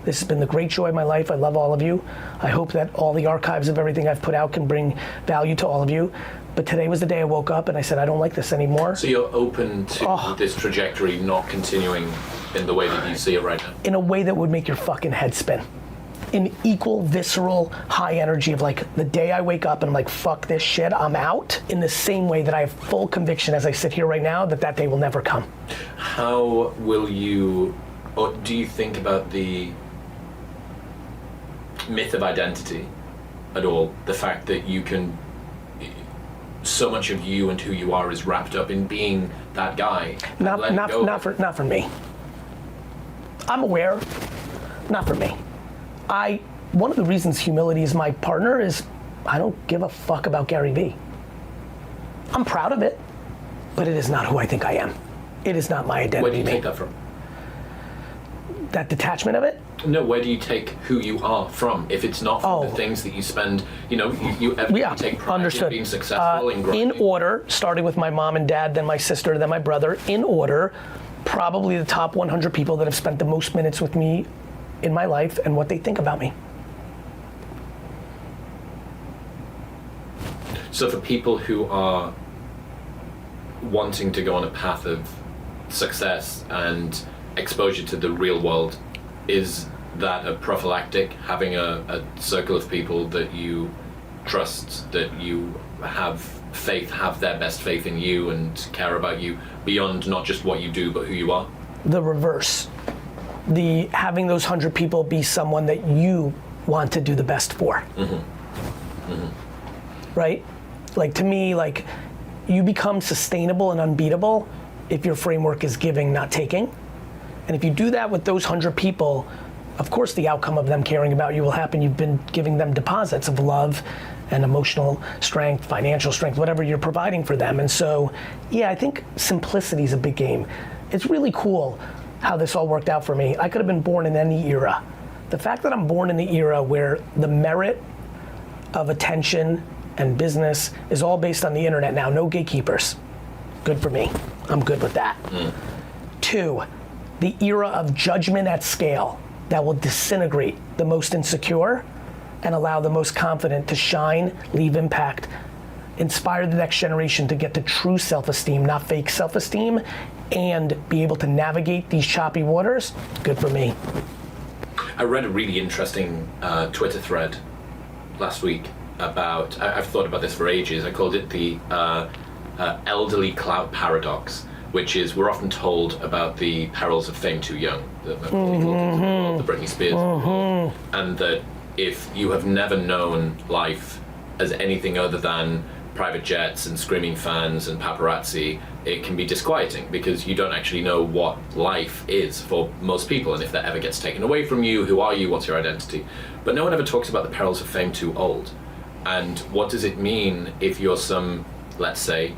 This has been the great joy of my life. I love all of you. I hope that all the archives of everything I've put out can bring value to all of you. But today was the day I woke up and I said, I don't like this anymore. So you're open to this trajectory not continuing in the way that you see it right now? In a way that would make your fucking head spin. In equal, visceral, high energy of like, the day I wake up and I'm like, fuck this shit, I'm out. In the same way that I have full conviction as I sit here right now that that day will never come. How will you, or do you think about the myth of identity at all? The fact that you can, so much of you and who you are is wrapped up in being that guy. Not for me. I'm aware, not for me. One of the reasons humility is my partner is I don't give a fuck about Garyvee. I'm proud of it, but it is not who I think I am. It is not my identity. Where do you take that from? That detachment of it? No, where do you take who you are from? If it's not from the things that you spend, you take pride in being successful in growing. In order, starting with my mom and dad, then my sister, then my brother, in order, probably the top 100 people that have spent the most minutes with me in my life and what they think about me. So for people who are wanting to go on a path of success and exposure to the real world, is that a prophylactic, having a circle of people that you trust, that you have faith, have their best faith in you and care about you beyond not just what you do but who you are? The reverse. The having those 100 people be someone that you want to do the best for. Right? Like to me, like you become sustainable and unbeatable if your framework is giving, not taking. And if you do that with those 100 people, of course the outcome of them caring about you will happen. You've been giving them deposits of love and emotional strength, financial strength, whatever you're providing for them. And so, yeah, I think simplicity is a big game. It's really cool how this all worked out for me. I could have been born in any era. The fact that I'm born in the era where the merit of attention and business is all based on the internet now, no gatekeepers. Good for me. I'm good with that. 2, the era of judgment at scale that will disintegrate the most insecure and allow the most confident to shine, leave impact, inspire the next generation to get to true self-esteem, not fake self-esteem, and be able to navigate these choppy waters. Good for me. I read a really interesting Twitter thread last week about, I've thought about this for ages, I called it the elderly clout paradox, which is we're often told about the perils of fame too young, the Britney Spears, and that if you have never known life as anything other than private jets and screaming fans and paparazzi, it can be disquieting because you don't actually know what life is for most people, and if that ever gets taken away from you, who are you, what's your identity? But no one ever talks about the perils of fame too old. And what does it mean if you're some, let's say,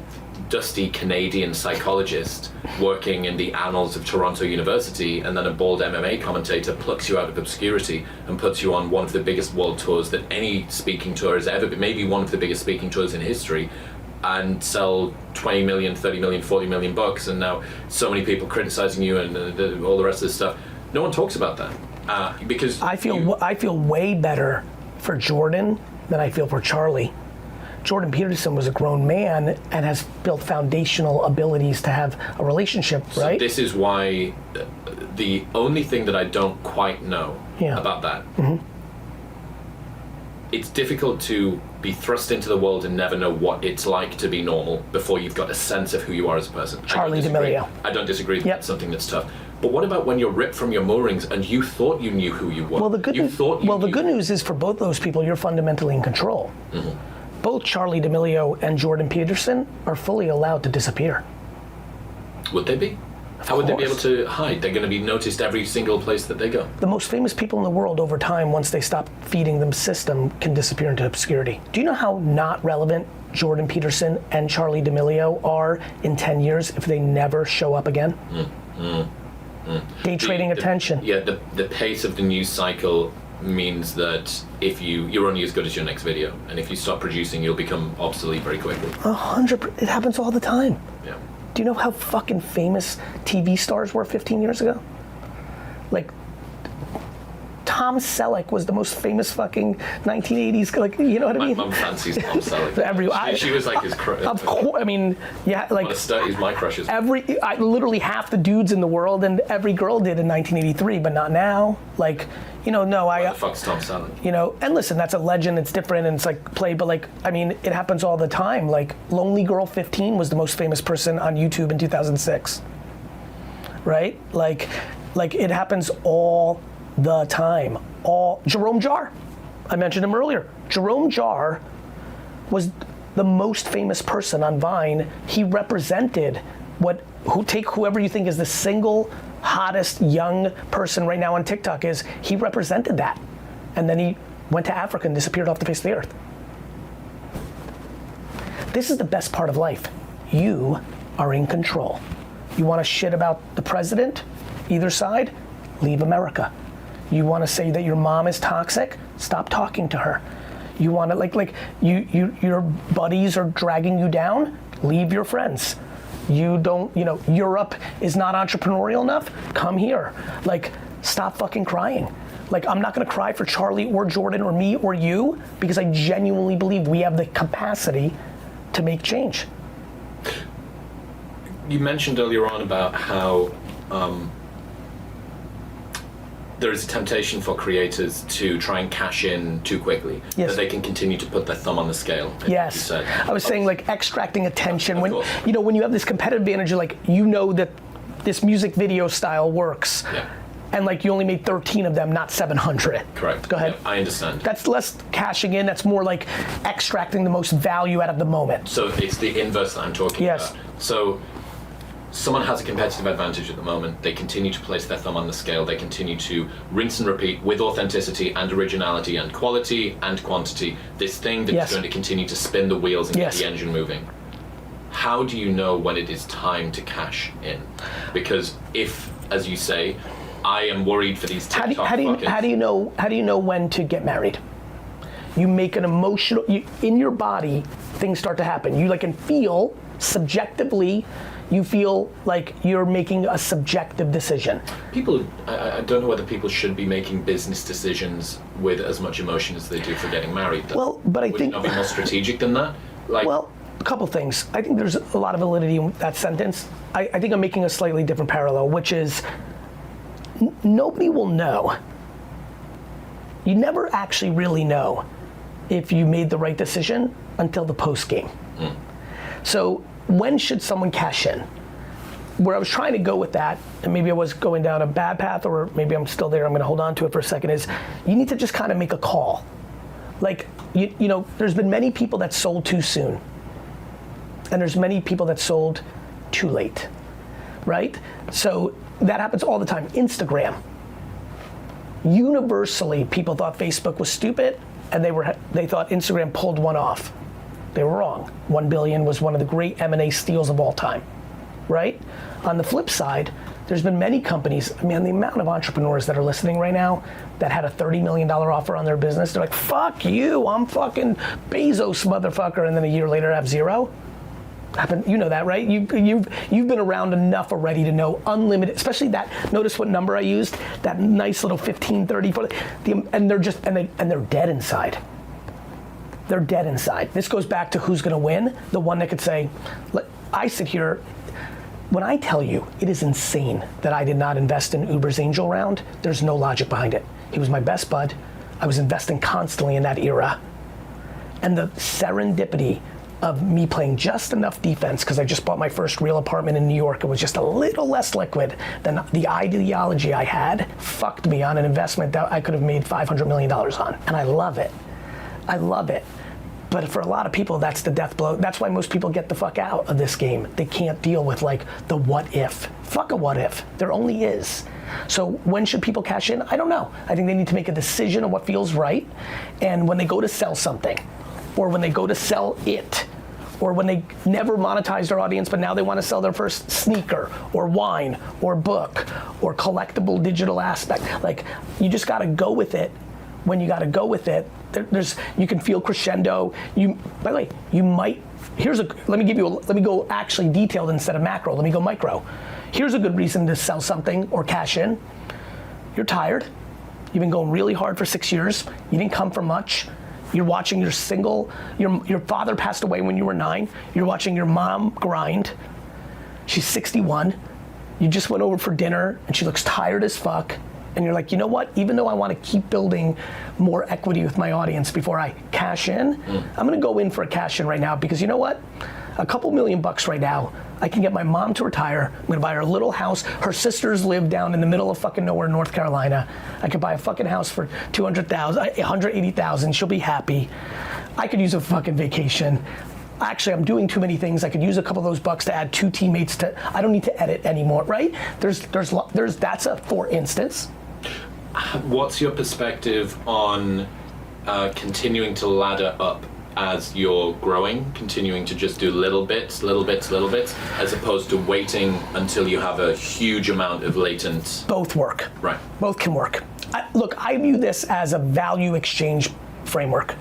dusty Canadian psychologist working in the annals of Toronto University, and then a bald MMA commentator plucks you out of obscurity and puts you on one of the biggest world tours that any speaking tour has ever been, maybe one of the biggest speaking tours in history, and sell 20 million, 30 million, 40 million bucks, and now so many people criticizing you and all the rest of this stuff. No one talks about that because I feel way better for Jordan than I feel for Charlie. Jordan Peterson was a grown man and has built foundational abilities to have a relationship, right? So this is why the only thing that I don't quite know about that, it's difficult to be thrust into the world and never know what it's like to be normal before you've got a sense of who you are as a person. Charlie D'Amelio. I don't disagree. That's something that's tough. But what about when you're ripped from your moorings and you thought you knew who you were? Well, the good news is for both those people, you're fundamentally in control. Both Charlie D'Amelio and Jordan Peterson are fully allowed to disappear. Would they be? How would they be able to hide? They're going to be noticed every single place that they go. The most famous people in the world over time, once they stop feeding them system, can disappear into obscurity. Do you know how not relevant Jordan Peterson and Charlie D'Amelio are in 10 years if they never show up again? Day trading attention. Yeah, the pace of the news cycle means that if you're only as good as your next video, and if you stop producing, you'll become obsolete very quickly. 100%. It happens all the time. Yeah. Do you know how fucking famous TV stars were 15 years ago? Like, Tom Selleck was the most famous fucking 1980s, like, you know what I My mean? mum fancies Tom Selleck. She was like his crush. Of course, I mean, yeah, like, He's my crush. literally half the dudes in the world and every girl did in 1983, but not now. Like, you know, no, What the fuck's Tom Selleck? you know, and listen, that's a legend, it's different, and it's like play, but like, I mean, it happens all the time. Like, Lonely Girl 15 was the most famous person on YouTube in 2006, right? Like it happens all the time. Jerome Jarre, I mentioned him earlier. Jerome Jarre was the most famous person on Vine. He represented take whoever you think is the single hottest young person right now on TikTok is, he represented that. And then he went to Africa and disappeared off the face of the earth. This is the best part of life. You are in control. You want to shit about the president, either side, leave America. You want to say that your mom is toxic, stop talking to her. You want to your buddies are dragging you down, leave your friends. You don't, Europe is not entrepreneurial enough, come here. Like, stop fucking crying. Like, I'm not gonna cry for Charlie or Jordan or me or you, because I genuinely believe we have the capacity to make change. You mentioned earlier on about how there is a temptation for creators to try and cash in too quickly, yes, that they can continue to put their thumb on the scale. Yes, you said. I was saying, like, extracting attention. When course. when you have this competitive advantage, you're like, that this music video style works, Yeah. and like you only made 13 of them, not 700. Correct. Go ahead. Yeah, I understand. That's less cashing in. That's more like extracting the most value out of the moment. So it's the inverse that I'm talking Yes. about. So someone has a competitive advantage at the moment. They continue to place their thumb on the scale. They continue to rinse and repeat with authenticity and originality and quality and quantity this thing that Yes. is going to continue to spin the wheels and Yes. get the engine moving. How do you know when it is time to cash in? Because if, as you say, I am worried for these TikTok How do you know when to get married? You make an emotional, in your body, things start to happen. You can feel subjectively. You feel like you're making a subjective decision. People, I don't know whether people should be making business decisions with as much emotion as they do for getting married. Well, but I Would think it not be more strategic than that? Well, a couple things. I think there's a lot of validity in that sentence. I think I'm making a slightly different parallel, which is nobody will know. You never actually really know if you made the right decision until the post game. So when should someone cash in? Where I was trying to go with that, and maybe I was going down a bad path, or maybe I'm still there, I'm gonna hold on to it for a second, is you need to just kind of make a call. Like, there's been many people that sold too soon. And there's many people that sold too late, right? So that happens all the time. Instagram. Universally, people thought Facebook was stupid, and they thought Instagram pulled one off. They were wrong. 1 billion was one of the great M&A steals of all time, right? On the flip side, there's been many companies, the amount of entrepreneurs that are listening right now that had a $30 million offer on their business, they're like, fuck you, I'm fucking Bezos, motherfucker, and then a year later have zero. You know that, right? You've been around enough already to know unlimited, especially that, notice what number I used, that nice little 15, 30, 40, and they're dead inside. They're dead inside. This goes back to who's gonna win, the one that could say, I sit here, when I tell you it is insane that I did not invest in Uber's angel round, there's no logic behind it. He was my best bud. I was investing constantly in that era. And the serendipity of me playing just enough defense, because I just bought my first real apartment in New York, it was just a little less liquid than the ideology I had, fucked me on an investment that I could have made $500 million on. And I love it. I love it. But for a lot of people, that's the death blow. That's why most people get the fuck out of this game. They can't deal with the what if. Fuck a what if. There only is. So when should people cash in? I don't know. I think they need to make a decision on what feels right. And when they go to sell something, or when they go to sell it, or when they never monetized their audience, but now they want to sell their first sneaker, or wine, or book, or collectible digital aspect. You just got to go with it when you got to go with it, you can feel crescendo. By the way, you might. Let me go actually detailed instead of macro. Let me go micro. Here's a good reason to sell something or cash in. You're tired. You've been going really hard for 6 years. You didn't come from much. You're watching your father passed away when you were 9. You're watching your mom grind. She's 61. You just went over for dinner and she looks tired as fuck. And you're like, you know what? Even though I want to keep building more equity with my audience before I cash in, I'm gonna go in for a cash in right now because you know what? A couple $1,000,000 right now, I can get my mom to retire. I'm gonna buy her a little house. Her sisters live down in the middle of fucking nowhere in North Carolina. I could buy a fucking house for $200,000, $180,000. She'll be happy. I could use a fucking vacation. Actually, I'm doing too many things. I could use a couple of those bucks to add 2 teammates to. I don't need to edit anymore, right? That's a for instance. What's your perspective on continuing to ladder up as you're growing, continuing to just do little bits, as opposed to waiting until you have a huge amount of latent? Both work. Right. Both can work. Look, I view this as a value exchange framework.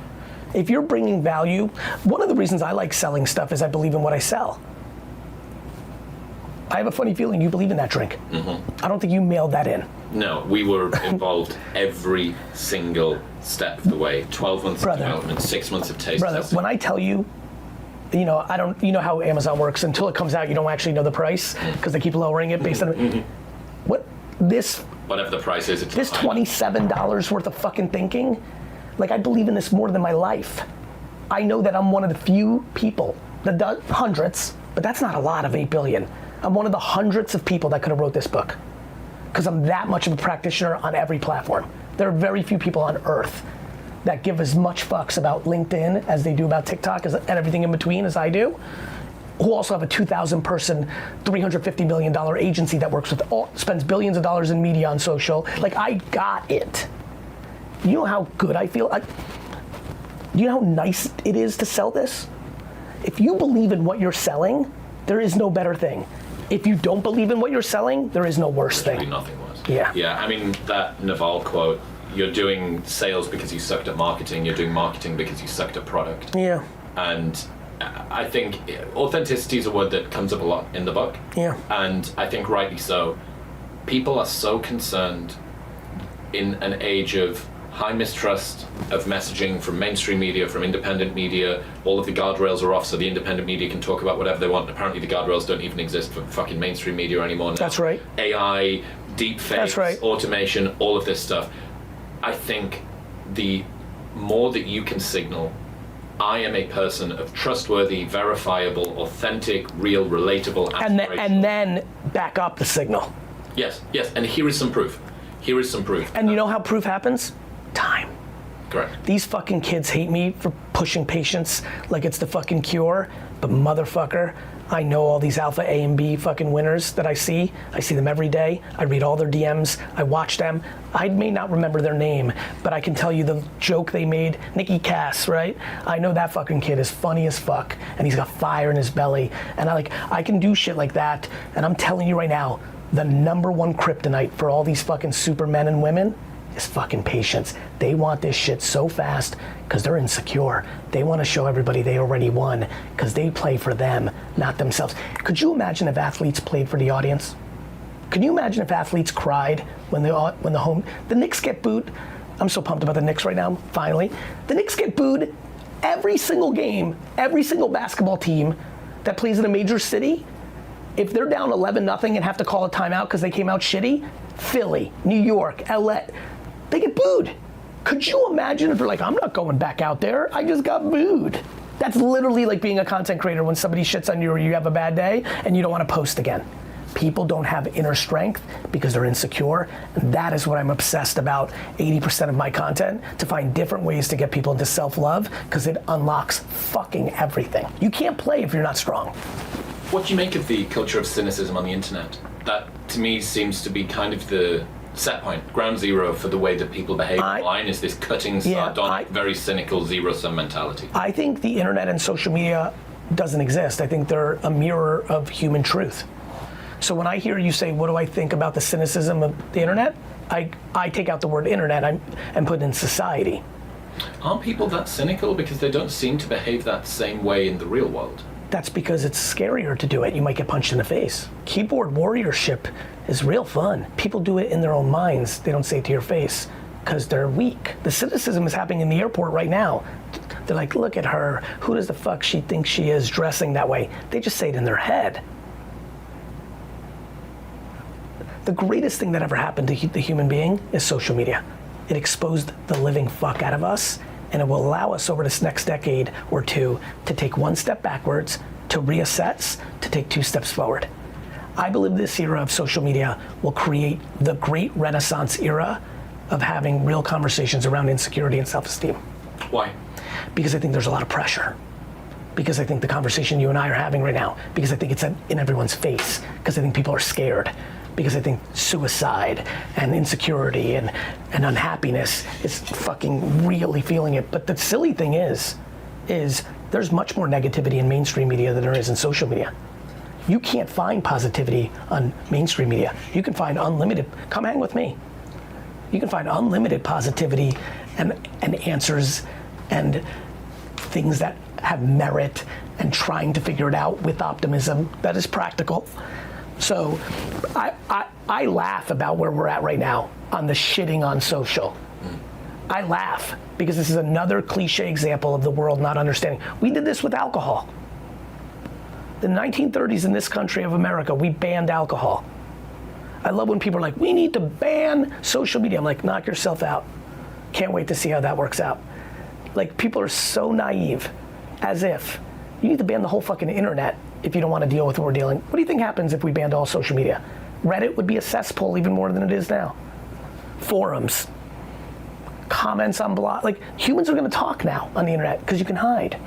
If you're bringing value, one of the reasons I like selling stuff is I believe in what I sell. I have a funny feeling you believe in that drink. Mm-hmm. I don't think you mailed that in. No, we were involved every single step of the way. 12 months of development, 6 months of taste testing. When I tell you, you know how Amazon works. Until it comes out, you don't actually know the price because they keep lowering it based on whatever the price is. This $27 worth of fucking thinking. Like, I believe in this more than my life. I know that I'm one of the few people that does hundreds, but that's not a lot of 8 billion. I'm one of the hundreds of people that could have wrote this book because I'm that much of a practitioner on every platform. There are very few people on earth that give as much fucks about LinkedIn as they do about TikTok and everything in between as I do, who also have a 2,000 person, $350 million agency that spends billions of dollars in media on social. Like, I got it. You know how good I feel? You know how nice it is to sell this? If you believe in what you're selling, there is no better thing. If you don't believe in what you're selling, there is no worse thing. Nothing worse. Yeah. Yeah, I mean, that Naval quote, you're doing sales because you sucked at marketing, you're doing marketing because you sucked at product. Yeah. And I think authenticity is a word that comes up a lot in the book. Yeah. And I think rightly so. People are so concerned in an age of high mistrust of messaging from mainstream media, from independent media. All of the guardrails are off so the independent media can talk about whatever they want. Apparently the guardrails don't even exist for fucking mainstream media anymore now. That's right. AI, deep fakes, That's right. automation, all of this stuff. I think the more that you can signal, I am a person of trustworthy, verifiable, authentic, real, relatable, aspirational. And then back up the signal. Yes, and here is some proof. And you know how proof happens? Time. Correct. These fucking kids hate me for pushing patience like it's the fucking cure, but motherfucker, I know all these alpha A and B fucking winners that I see them every day. I read all their DMs, I watch them. I may not remember their name, but I can tell you the joke they made, Nikki Cass, right? I know that fucking kid is funny as fuck, and he's got fire in his belly, and I can do shit like that, and I'm telling you right now, the number one kryptonite for all these fucking supermen and women is fucking patience. They want this shit so fast because they're insecure. They want to show everybody they already won because they play for them, not themselves. Could you imagine if athletes played for the audience? Could you imagine if athletes cried when the Knicks get booed? I'm so pumped about the Knicks right now, finally. The Knicks get booed every single game, every single basketball team that plays in a major city. If they're down 11-0 and have to call a timeout because they came out shitty, Philly, New York, LA, they get booed. Could you imagine if they're like, I'm not going back out there, I just got booed. That's literally like being a content creator when somebody shits on you or you have a bad day and you don't want to post again. People don't have inner strength because they're insecure. And that is what I'm obsessed about 80% of my content, to find different ways to get people into self-love because it unlocks fucking everything. You can't play if you're not strong. What do you make of the culture of cynicism on the internet? That to me seems to be kind of the set point, ground zero for the way that people behave online is this cutting, sardonic, very cynical zero-sum mentality. I think the internet and social media doesn't exist. I think they're a mirror of human truth. So when I hear you say, what do I think about the cynicism of the internet? I take out the word internet and put in society. Aren't people that cynical because they don't seem to behave that same way in the real world? That's because it's scarier to do it. You might get punched in the face. Keyboard warriorship is real fun. People do it in their own minds. They don't say it to your face because they're weak. The cynicism is happening in the airport right now. They're like, look at her. Who does the fuck she think she is dressing that way? They just say it in their head. The greatest thing that ever happened to the human being is social media. It exposed the living fuck out of us, and it will allow us over this next decade or two to take one step backwards, to reassess, to take 2 steps forward. I believe this era of social media will create the great Renaissance era of having real conversations around insecurity and self-esteem. Why? Because I think there's a lot of pressure. Because I think the conversation you and I are having right now, because I think it's in everyone's face, because I think people are scared, because I think suicide and insecurity and unhappiness is fucking really feeling it. But the silly thing is there's much more negativity in mainstream media than there is in social media. You can't find positivity on mainstream media. You can find unlimited, come hang with me. You can find unlimited positivity and answers and things that have merit and trying to figure it out with optimism that is practical. So I laugh about where we're at right now on the shitting on social. I laugh because this is another cliche example of the world not understanding. We did this with alcohol. The 1930s in this country of America, we banned alcohol. I love when people are like, we need to ban social media. I'm like, knock yourself out. Can't wait to see how that works out. Like, people are so naive, as if you need to ban the whole fucking internet if you don't want to deal with what we're dealing. What do you think happens if we banned all social media? Reddit would be a cesspool even more than it is now. Forums, comments on blog, like humans are gonna talk now on the internet because you can hide.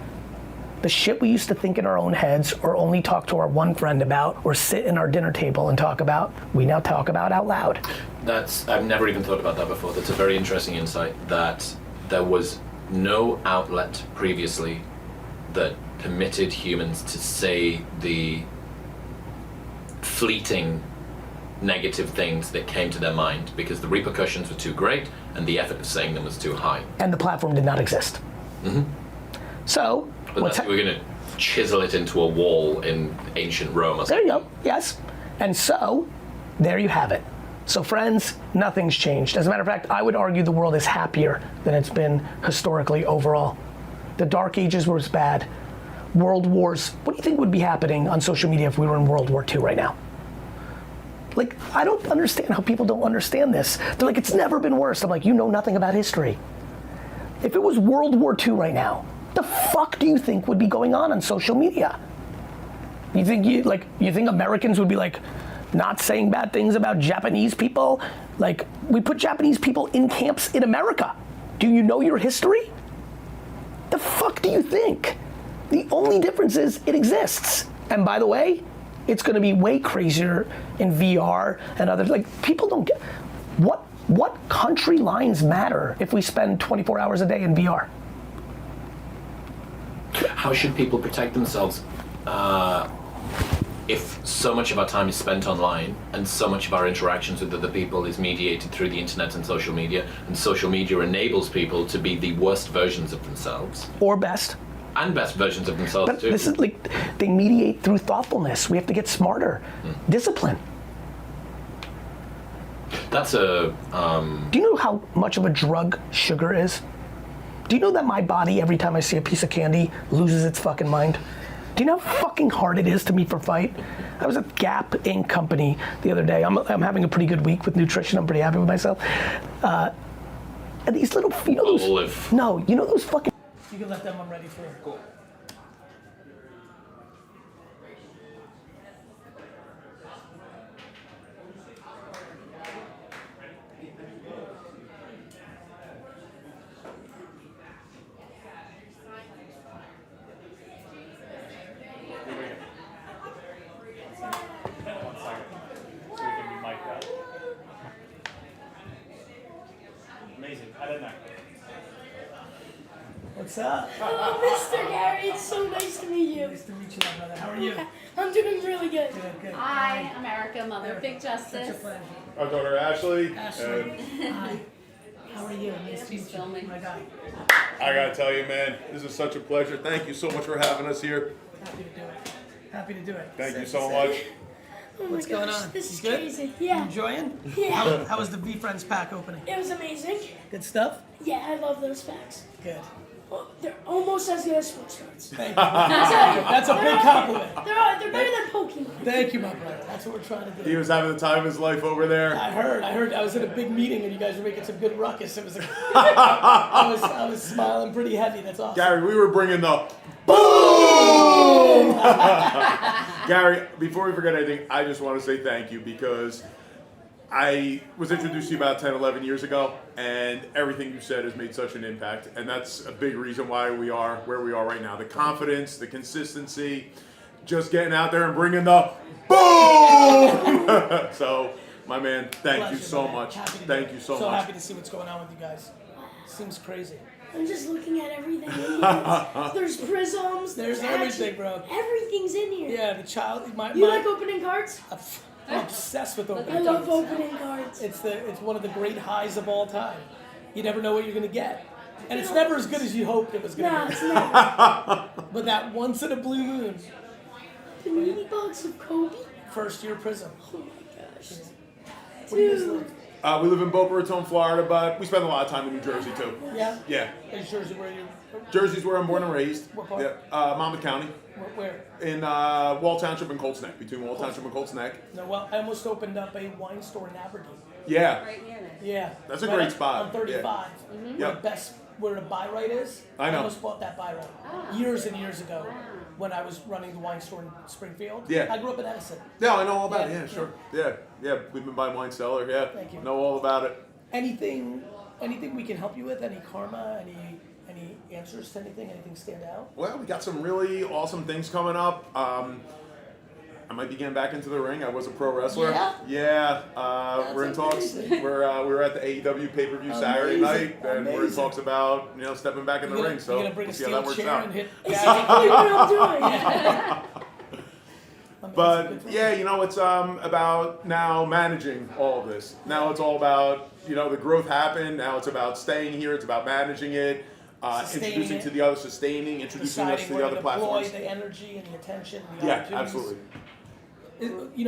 The shit we used to think in our own heads or only talk to our one friend about or sit in our dinner table and talk about, we now talk about out loud. I've never even thought about that before. That's a very interesting insight, that there was no outlet previously that permitted humans to say the fleeting negative things that came to their mind because the repercussions were too great and the effort of saying them was too high. And the platform did not exist. Mm-hmm. So, we're going to chisel it into a wall in ancient Rome or something. There you go, yes. And so, there you have it. So friends, nothing's changed. As a matter of fact, I would argue the world is happier than it's been historically overall. The Dark Ages was bad. World wars, what do you think would be happening on social media if we were in World War II right now? Like, I don't understand how people don't understand this. They're like, it's never been worse. I'm like, you know nothing about history. If it was World War II right now, the fuck do you think would be going on social media? You think Americans would be like, not saying bad things about Japanese people? Like, we put Japanese people in camps in America. Do you know your history? The fuck do you think? The only difference is it exists. And by the way, it's gonna be way crazier in VR and others. Like, people don't get, what country lines matter if we spend 24 hours a day in VR? How should people protect themselves if so much of our time is spent online and so much of our interactions with other people is mediated through the internet and social media, and social media enables people to be the worst versions of themselves? Or best. And best versions of themselves But too. this is like, they mediate through thoughtfulness. We have to get smarter. Discipline. That's a, Do you know how much of a drug sugar is? Do you know that my body, every time I see a piece of candy, loses its fucking mind? Do you know how fucking hard it is to me for fight? I was at Gap Inc. company the other day. I'm having a pretty good week with nutrition. I'm pretty happy with myself. And these little, you know those, Olive. no, you know those fucking, you can let them, I'm ready for it. Cool. Amazing. I don't know. What's up? Oh, Mr. Gary, it's so nice to meet you. Nice to meet you, my brother. How are you? I'm doing really good. Good. Hi, America, mother, big Such a justice. pleasure. Our daughter Ashley. Ashley. Hi. How are you? Nice to meet you. filming. My guy. I gotta tell you, man, this is such a pleasure. Thank you so much for having us here. Happy to do it. Happy to do it. Thank you so much. Oh my What's gosh, going on? This is You good? crazy. You Yeah. enjoying? Yeah. How was the V Friends pack opening? It was amazing. Good stuff? Yeah, I love those facts. Good. Well, they're almost as good as sports cards. Thank you. That's a big compliment. They're better than Pokemon. Thank you, my brother. That's what we're trying to He do. was having the time of his life over there. I heard. I was at a big meeting and you guys were making some good ruckus. It was like, I was smiling pretty heavy. That's awesome. Gary, we were bringing the boom! Gary, before we forget anything, I just want to say thank you because I was introduced to you about 10, 11 years ago, and everything you said has made such an impact. And that's a big reason why we are where we are right now. The confidence, the consistency, just getting out there and bringing the boom! So, my man, thank you Pleasure, so man. much. Happy to do Thank it. you so So much. happy to see what's going on with you guys. Seems crazy. I'm just looking at everything in here. There's prisms. There's action. everything, bro. Everything's in here. Yeah, the child. You like opening cards? I'm obsessed with opening I love cards. opening cards. It's one of the great highs of all time. You never know what you're gonna get, and it's never as good as you hoped it was Nah, gonna it's be. not. But that once in a blue moon, The mini box of Kobe? first year prism. Oh my gosh. Where do you guys Dude. live? We live in Boca Raton, Florida, but we spend a lot of time in New Jersey too. Yeah. Yeah. Is Jersey where you? Jersey's where I'm born and raised. What part? Yeah, Monmouth County, Where? in Wall Township and Colts Neck, between Wall Township and Colts Neck. No. Well, I almost opened up a wine store in Aberdeen. Yeah, Right near there. Yeah. That's a Right great on- spot. On 35. Yeah. Where the best, where the buy right is. I know. almost bought that buy right Oh. years and years ago when I was running the wine store in Springfield. Yeah. I grew up in Edison. yeah, I know all about it. Yeah, Yeah, sure. Yeah, we've been by Wine Cellar. Yeah, Thank you. know all about it. Anything we can help you with? Any karma? Any answers to anything? Anything stand out? Well, we got some really awesome things coming up. I might be getting back into the ring. I was a pro wrestler. Yeah? Yeah, we're in talks. amazing. We were at the AEW pay-per-view Saturday Amazing, night, and we're in amazing. talks about stepping back in the ring. So you're gonna bring we'll a see how steel that works chair out. and hit. Exactly what I'm doing. But yeah, it's about now managing all of this. Now it's all about the growth happened. Now it's about staying here. It's about managing it, Sustaining introducing it. to the other, sustaining, introducing us deciding to where the to other deploy platforms. the energy and the attention. The Yeah, opportunities. absolutely.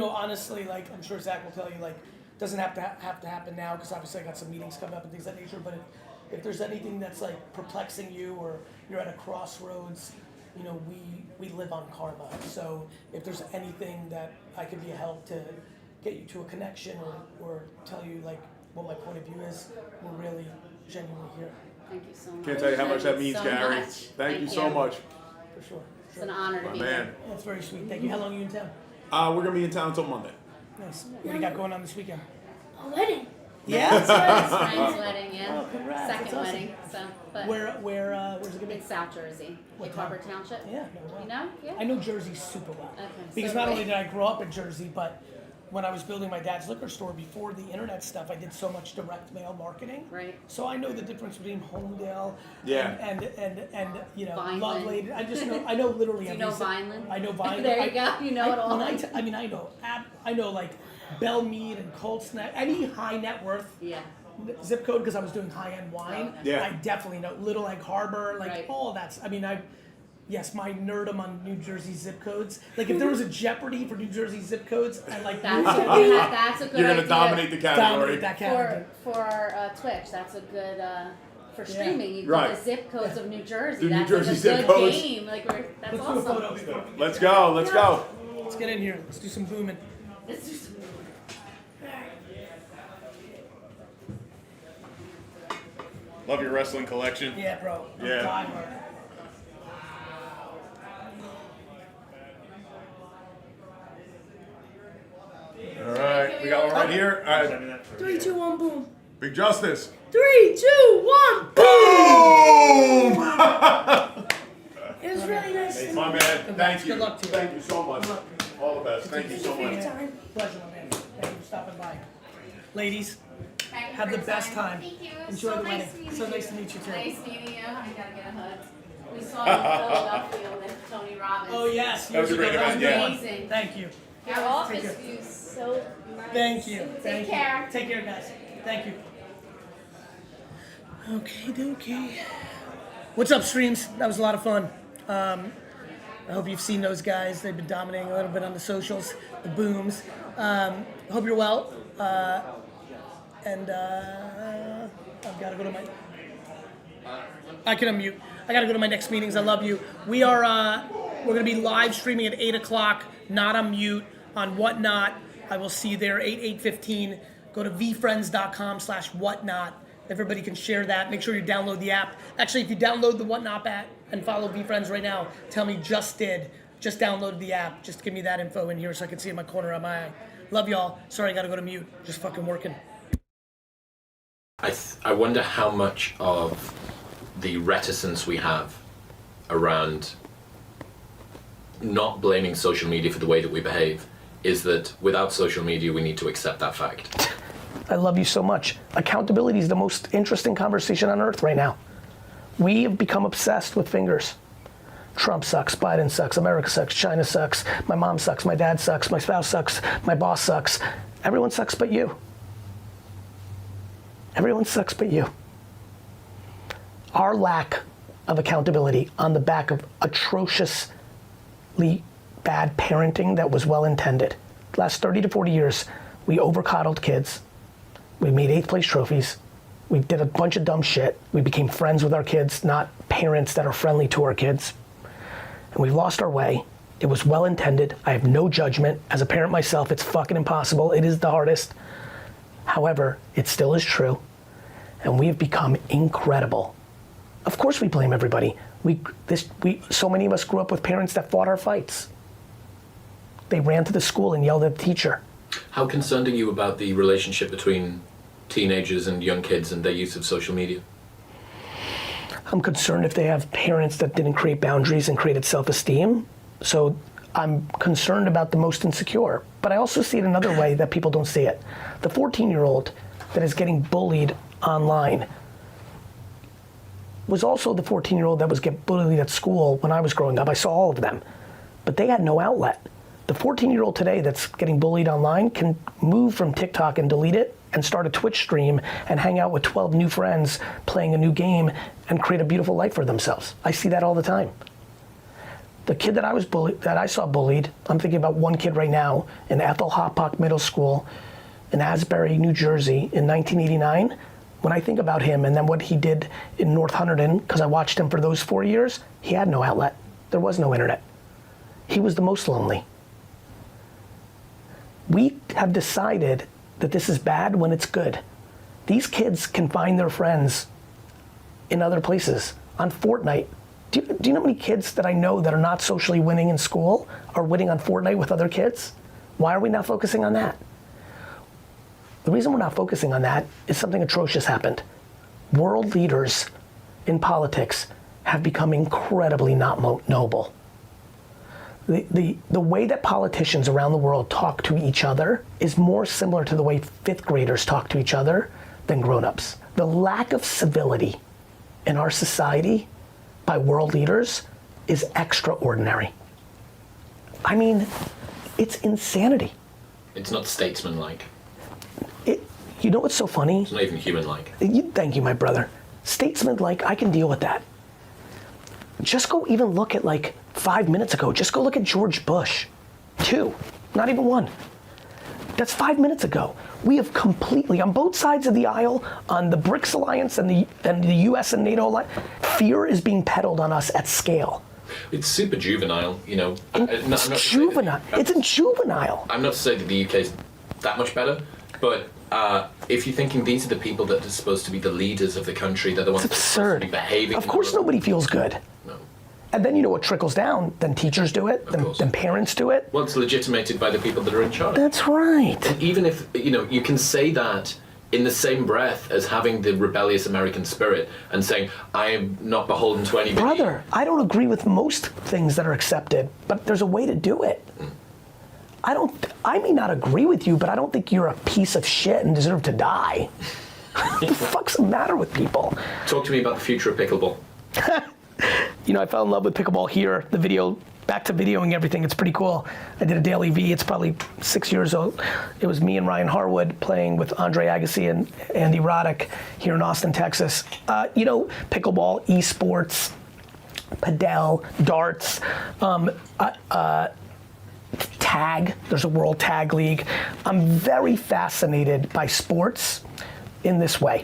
Honestly, like I'm sure Zach will tell you, like doesn't have to happen now because obviously I got some meetings coming up and things of that nature. But if there's anything that's like perplexing you or you're at a crossroads, we live on karma. So if there's anything that I could be a help to get you to a connection or tell you like what my point of view is, we're really genuinely here Thank you so much. Can't tell you how much that Thank you means, so Gary. much. Thank you so much. for sure. It's an honor to My be man. here. That's very sweet. Thank you. How long are you in town? We're gonna be in town until Monday. Nice. What do you got going on this weekend? A wedding. Yeah. It's friend's wedding, yeah. Oh, congrats. Second That's awesome. wedding, so, but Where's it gonna be? it's South Jersey, What in town? Harbor Township. Yeah. No, well. You know? Yeah. I know Jersey super well. Okay, Because so not do only I. did I grow up in Jersey, but when I was building my dad's liquor store before the internet stuff, I did so much direct mail marketing. Right. So I know the difference between Homedale Yeah. and Vineland. Lovelady. I know literally. Do you every know zip- Vineland? I know Vineland. There you go. You know it all. I know like Belmead and Colts Neck, any high net worth Yeah. zip code because I was doing high end wine. Yeah. I definitely know Little Egg Harbor, like Right. all that's. Yes, my nerdum on New Jersey zip codes. Like if there was a Jeopardy for New Jersey zip codes, I like That's a good You're gonna idea. dominate the category. dominate that category. For Twitch. That's a good for streaming. You Right. put the zip codes of New Jersey. The New That's Jersey like a zip good codes. game. Like that's Let's do a photo awesome. before we get Let's there. go. Let's go. Let's get in here. Let's do some booming. Let's do some- Love your wrestling collection. Yeah, bro. I'm Yeah. diehard. All right, we got one right here. All right, 3, 2, 1, boom. Big Justice. 3, 2, 1, boom. Boom! It was really nice to meet My you. man, thank you. Good luck to you. Thank you so much. All the best. Thank you so much. Anytime. Pleasure, my man. Thank you for stopping by. Ladies, Have the best time. Thank you. Enjoy So the nice wedding. meeting So you. nice to meet you too. Nice meeting you. I gotta get a hug. We saw you in Philadelphia with Tony Robbins. Oh yes. That was a great event, yeah. Amazing. Thank you. Your office view so nice. Thank you. Thank you. care. Take care, guys. Thank you. Okay, dokie. What's up, streams? That was a lot of fun. I hope you've seen those guys. They've been dominating a little bit on the socials, the booms. Hope you're well. And I've got to go to my. I can unmute. I got to go to my next meetings. I love you. We're gonna be live streaming at 8 o'clock, not on mute, on Whatnot. I will see you there 8:15. Go to vfriends.com/whatnot. Everybody can share that. Make sure you download the app. Actually, if you download the Whatnot app and follow VFriends right now, tell me just downloaded the app. Just give me that info in here so I can see in my corner of my eye. Love y'all. Sorry, I gotta go to mute. Just fucking working. I wonder how much of the reticence we have around not blaming social media for the way that we behave is that without social media we need to accept that fact. I love you so much. Accountability is the most interesting conversation on earth right now. We have become obsessed with fingers. Trump sucks, Biden sucks, America sucks, China sucks, my mom sucks, my dad sucks, my spouse sucks, my boss sucks. Everyone sucks but you. Everyone sucks but you. Our lack of accountability on the back of atrociously bad parenting that was well intended. Last 30 to 40 years, we over-coddled kids. We made 8th place trophies. We did a bunch of dumb shit. We became friends with our kids, not parents that are friendly to our kids. And we lost our way. It was well intended. I have no judgment. As a parent myself, it's fucking impossible. It is the hardest. However, it still is true. And we have become incredible. Of course we blame everybody. So many of us grew up with parents that fought our fights. They ran to the school and yelled at the teacher. How concerned are you about the relationship between teenagers and young kids and their use of social media? I'm concerned if they have parents that didn't create boundaries and created self-esteem. So I'm concerned about the most insecure. But I also see it another way that people don't see it. The 14-year-old that is getting bullied online was also the 14-year-old that was getting bullied at school when I was growing up. I saw all of them. But they had no outlet. The 14-year-old today that's getting bullied online can move from TikTok and delete it and start a Twitch stream and hang out with 12 new friends playing a new game and create a beautiful life for themselves. I see that all the time. The kid that I saw bullied, I'm thinking about one kid right now in Ethel Hoppock Middle School in Asbury, New Jersey in 1989. When I think about him and then what he did in North Hunterdon, because I watched him for those 4 years, he had no outlet. There was no internet. He was the most lonely. We have decided that this is bad when it's good. These kids can find their friends in other places. On Fortnite, do you know how many kids that I know that are not socially winning in school are winning on Fortnite with other kids? Why are we not focusing on that? The reason we're not focusing on that is something atrocious happened. World leaders in politics have become incredibly not noble. The way that politicians around the world talk to each other is more similar to the way 5th graders talk to each other than grown-ups. The lack of civility in our society by world leaders is extraordinary. I mean, it's insanity. It's not statesman-like. You know what's so funny? It's not even human-like. Thank you, my brother. Statesman-like, I can deal with that. Just go even look at 5 minutes ago, just go look at George Bush. 2, not even 1. That's 5 minutes ago. We have completely, on both sides of the aisle, on the BRICS alliance and the US and NATO alliance, fear is being peddled on us at scale. It's super juvenile, you know. It's juvenile. It's juvenile. I'm not to say that the UK is that much better, but if you're thinking these are the people that are supposed to be the leaders of the country, they're the ones that are supposed to be behaving. Of course nobody feels good. No. And then you know what trickles down? Then teachers do it, then parents do it. Well, it's legitimated by the people that are in charge. That's right. And even if, you can say that in the same breath as having the rebellious American spirit and saying, I am not beholden to anybody. Brother, I don't agree with most things that are accepted, but there's a way to do it. I may not agree with you, but I don't think you're a piece of shit and deserve to die. What the fuck's the matter with people? Talk to me about the future of pickleball. I fell in love with pickleball here. The video, back to videoing everything, it's pretty cool. I did a daily V, it's probably 6 years old. It was me and Ryan Harwood playing with Andre Agassi and Andy Roddick here in Austin, Texas. Pickleball, esports, padel, darts, tag, there's a World Tag League. I'm very fascinated by sports in this way.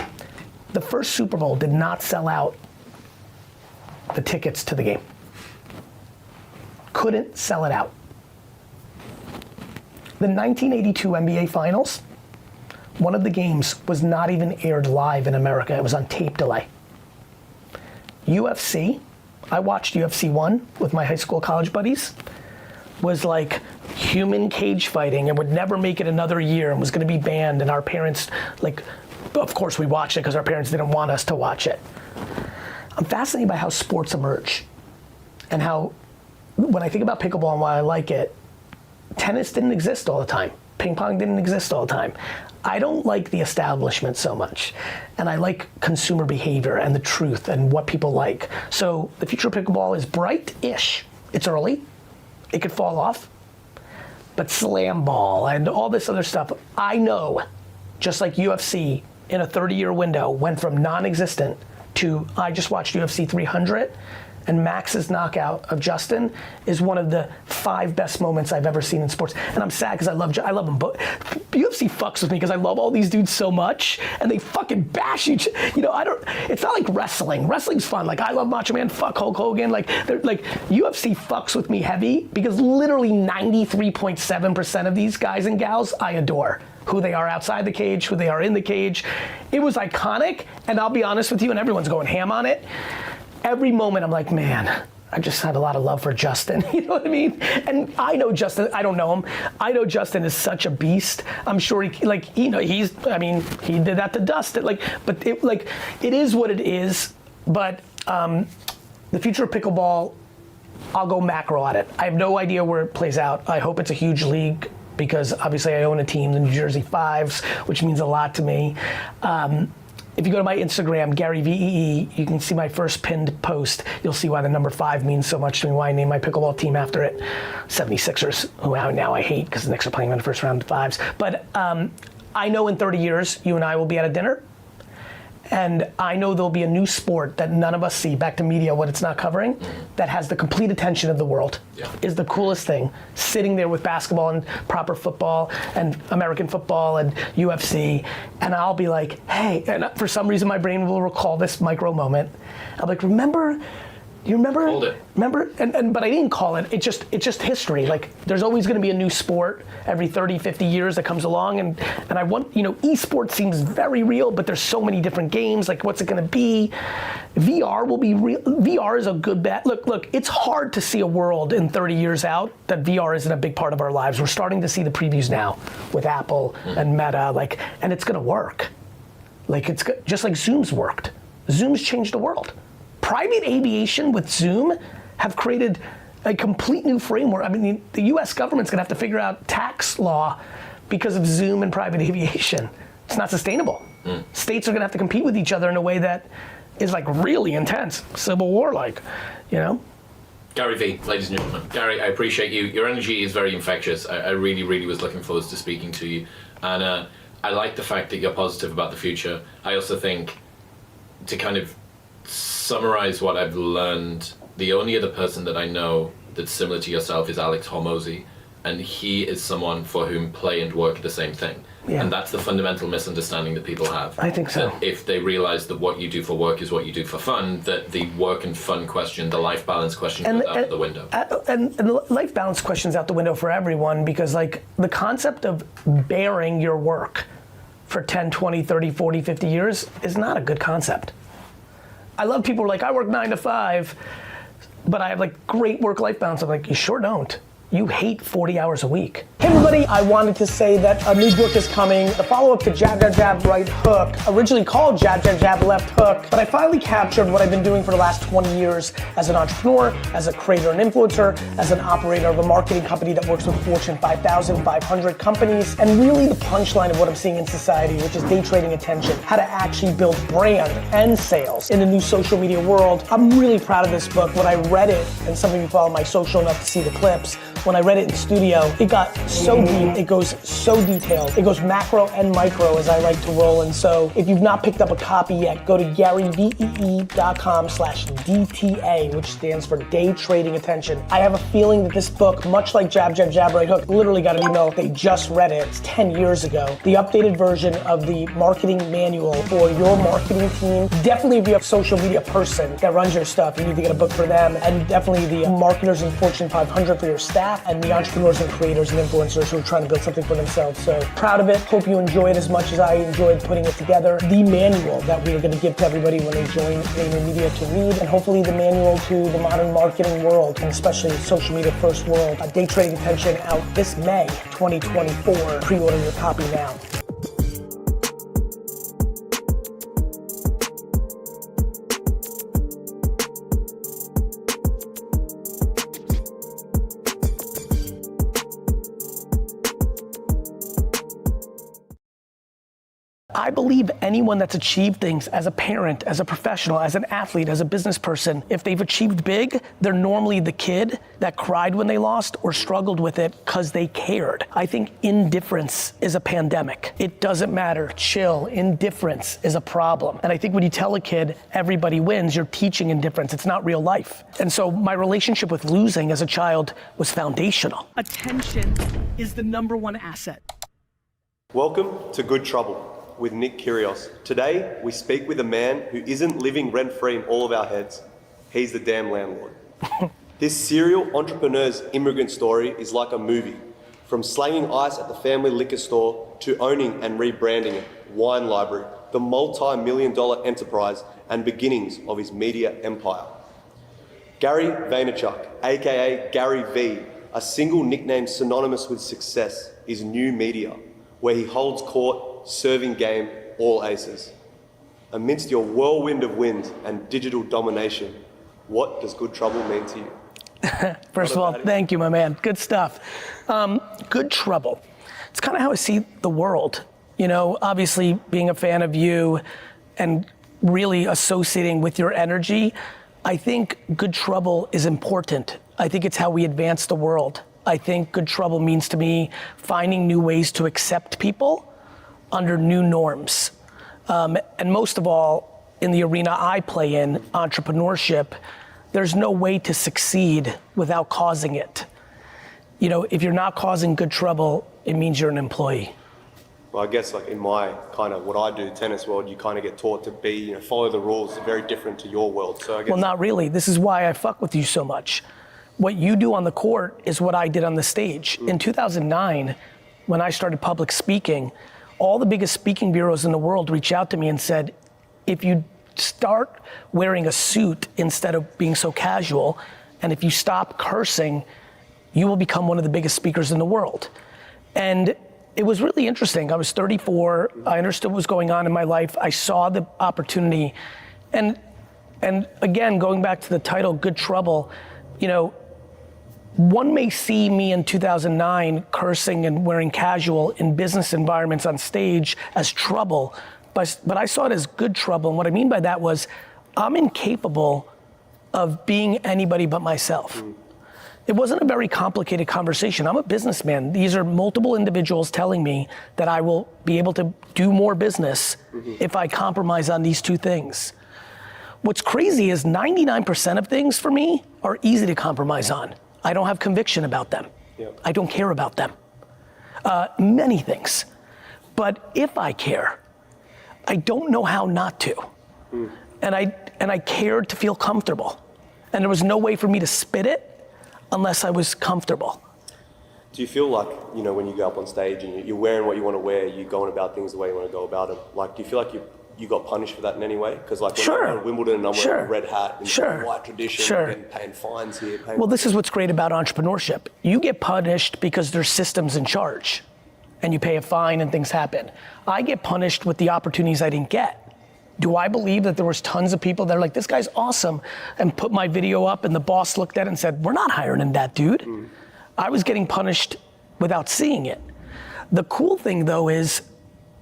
The first Super Bowl did not sell out the tickets to the game. Couldn't sell it out. The 1982 NBA Finals, one of the games was not even aired live in America. It was on tape delay. UFC, I watched UFC 1 with my high school college buddies, was like human cage fighting and would never make it another year and was gonna be banned, and our parents, of course we watched it because our parents didn't want us to watch it. I'm fascinated by how sports emerge and how, when I think about pickleball and why I like it, tennis didn't exist all the time. Ping pong didn't exist all the time. I don't like the establishment so much, and I like consumer behavior and the truth and what people like. So the future of pickleball is bright-ish. It's early, it could fall off, but slam ball and all this other stuff, I know, just like UFC in a 30-year window went from non-existent to, I just watched UFC 300, and Max's knockout of Justin is one of the 5 best moments I've ever seen in sports. And I'm sad because I love them both. UFC fucks with me because I love all these dudes so much, and they fucking bash each. It's not like wrestling. Wrestling's fun. Like, I love Macho Man. Fuck Hulk Hogan. UFC fucks with me heavy because literally 93.7% of these guys and gals I adore. Who they are outside the cage, who they are in the cage. It was iconic, and I'll be honest with you, and everyone's going ham on it. Every moment I'm like, man, I just had a lot of love for Justin, you know what I mean? And I know Justin, I don't know him. I know Justin is such a beast. I'm sure he did that to Dustin. It is what it is, but the future of pickleball, I'll go macro at it. I have no idea where it plays out. I hope it's a huge league, because obviously I own a team, the New Jersey Fives, which means a lot to me. If you go to my Instagram, Garyvee, you can see my first pinned post. You'll see why the number 5 means so much to me, why I named my pickleball team after it. 76ers, who now I hate because the Knicks are playing in the first round of 5s. But I know in 30 years, you and I will be at a dinner, and I know there'll be a new sport that none of us see, back to media, what it's not covering, that has the complete attention of the world. Yeah. Is the coolest thing, sitting there with basketball and proper football and American football and UFC, and I'll be like, hey, and for some reason my brain will recall this micro moment. I'll be like, you remember? Hold it. Remember? But I didn't call it. It's just history. Like, there's always going to be a new sport every 30, 50 years that comes along, and I want, esports seems very real, but there's so many different games. Like, what's it going to be? VR will be real. VR is a good bet. Look, it's hard to see a world in 30 years out that VR isn't a big part of our lives. We're starting to see the previews now with Apple and Meta, and it's going to work. It's just like Zoom's worked. Zoom's changed the world. Private aviation with Zoom have created a complete new framework. I mean, the US government's gonna have to figure out tax law because of Zoom and private aviation. It's not sustainable. States are gonna have to compete with each other in a way that is really intense, Civil War-like, Garyvee, ladies and gentlemen. Gary, I appreciate you. Your energy is very infectious. I really, really was looking forward to speaking to you. And I like the fact that you're positive about the future. I also think, to kind of summarize what I've learned, the only other person that I know that's similar to yourself is Alex Hormozy, and he is someone for whom play and work are the same thing. Yeah. And that's the fundamental misunderstanding that people have. I think so. That if they realize that what you do for work is what you do for fun, that the work and fun question, the life balance question goes out the window. And the life balance question's out the window for everyone, because the concept of bearing your work for 10, 20, 30, 40, 50 years is not a good concept. I love people who are like, I work 9 to 5, but I have great work-life balance. I'm like, you sure don't. You hate 40 hours a week. Hey everybody, I wanted to say that a new book is coming, the follow-up to Jab, Jab, Jab, Right Hook, originally called Jab, Jab, Jab, Left Hook, but I finally captured what I've been doing for the last 20 years as an entrepreneur, as a creator and influencer, as an operator of a marketing company that works with Fortune 5,000, 500 companies, and really the punchline of what I'm seeing in society, which is day trading attention, how to actually build brand and sales in the new social media world. I'm really proud of this book. When I read it, and some of you follow my social enough to see the clips, when I read it in studio, it got so deep, it goes so detailed. It goes macro and micro, as I like to roll. And so if you've not picked up a copy yet, go to garyvee.com/DTA, which stands for Day Trading Attention. I have a feeling that this book, much like Jab, Jab, Jab, Right Hook, literally got an email, they just read it, it's 10 years ago. The updated version of the marketing manual for your marketing team. Definitely if you're a social media person that runs your stuff, you need to get a book for them. And definitely the marketers in Fortune 500 for your staff, and the entrepreneurs and creators and influencers who are trying to build something for themselves. So proud of it. Hope you enjoy it as much as I enjoyed putting it together. The manual that we are going to give to everybody when they join VaynerMedia to read, and hopefully the manual to the modern marketing world, and especially the social media first world. Day Trading Attention out this May 2024. Pre-order your copy now. I believe anyone that's achieved things as a parent, as a professional, as an athlete, as a business person, if they've achieved big, they're normally the kid that cried when they lost or struggled with it because they cared. I think indifference is a pandemic. It doesn't matter, chill, indifference is a problem. And I think when you tell a kid everybody wins, you're teaching indifference, it's not real life. And so my relationship with losing as a child was foundational. Attention is the #1 asset. Welcome to Good Trouble with Nick Kyrgios. Today, we speak with a man who isn't living rent-free in all of our heads. He's the damn landlord. This serial entrepreneur's immigrant story is like a movie. From slanging ice at the family liquor store to owning and rebranding it, Wine Library, the multi-million-dollar enterprise and beginnings of his media empire. Gary Vaynerchuk, aka Garyvee, a single nickname synonymous with success, is New Media, where he holds court serving game all aces. Amidst your whirlwind of wind and digital domination, what does good trouble mean to you? First of all, thank you, my man. Good stuff. Good trouble. It's kind of how I see the world. You know, obviously being a fan of you and really associating with your energy, I think good trouble is important. I think it's how we advance the world. I think good trouble means to me finding new ways to accept people under new norms. And most of all, in the arena I play in, entrepreneurship, there's no way to succeed without causing it. You know, if you're not causing good trouble, it means you're an employee. Well, I guess like in my kind of what I do, tennis world, you kind of get taught to be, you know, follow the rules, very different to your world. So I guess. Well, not really. This is why I fuck with you so much. What you do on the court is what I did on the stage. In 2009, when I started public speaking, all the biggest speaking bureaus in the world reached out to me and said, if you start wearing a suit instead of being so casual, and if you stop cursing, you will become one of the biggest speakers in the world. And it was really interesting. I was 34, I understood what was going on in my life, I saw the opportunity, and again, going back to the title, Good Trouble, you know, one may see me in 2009 cursing and wearing casual in business environments on stage as trouble, but I saw it as good trouble. And what I mean by that was I'm incapable of being anybody but myself. It wasn't a very complicated conversation. I'm a businessman. These are multiple individuals telling me that I will be able to do more business if I compromise on these two things. What's crazy is 99% of things for me are easy to compromise on. I don't have conviction about them. Yep. I don't care about them. Many things. But if I care, I don't know how not to. And I cared to feel comfortable. And there was no way for me to spit it unless I was comfortable. Do you feel like, when you go up on stage and you're wearing what you want to wear, you're going about things the way you want to go about them, like, do you feel like you're you got punished for that in any way? Because like when Sure. I go to Wimbledon and I'm wearing a red hat and Sure. white tradition, Sure. and paying fines here. Well, this is what's great about entrepreneurship. You get punished because there's systems in charge and you pay a fine and things happen. I get punished with the opportunities I didn't get. Do I believe that there was tons of people that are like, this guy's awesome, and put my video up and the boss looked at it and said, we're not hiring that dude. I was getting punished without seeing it. The cool thing though is,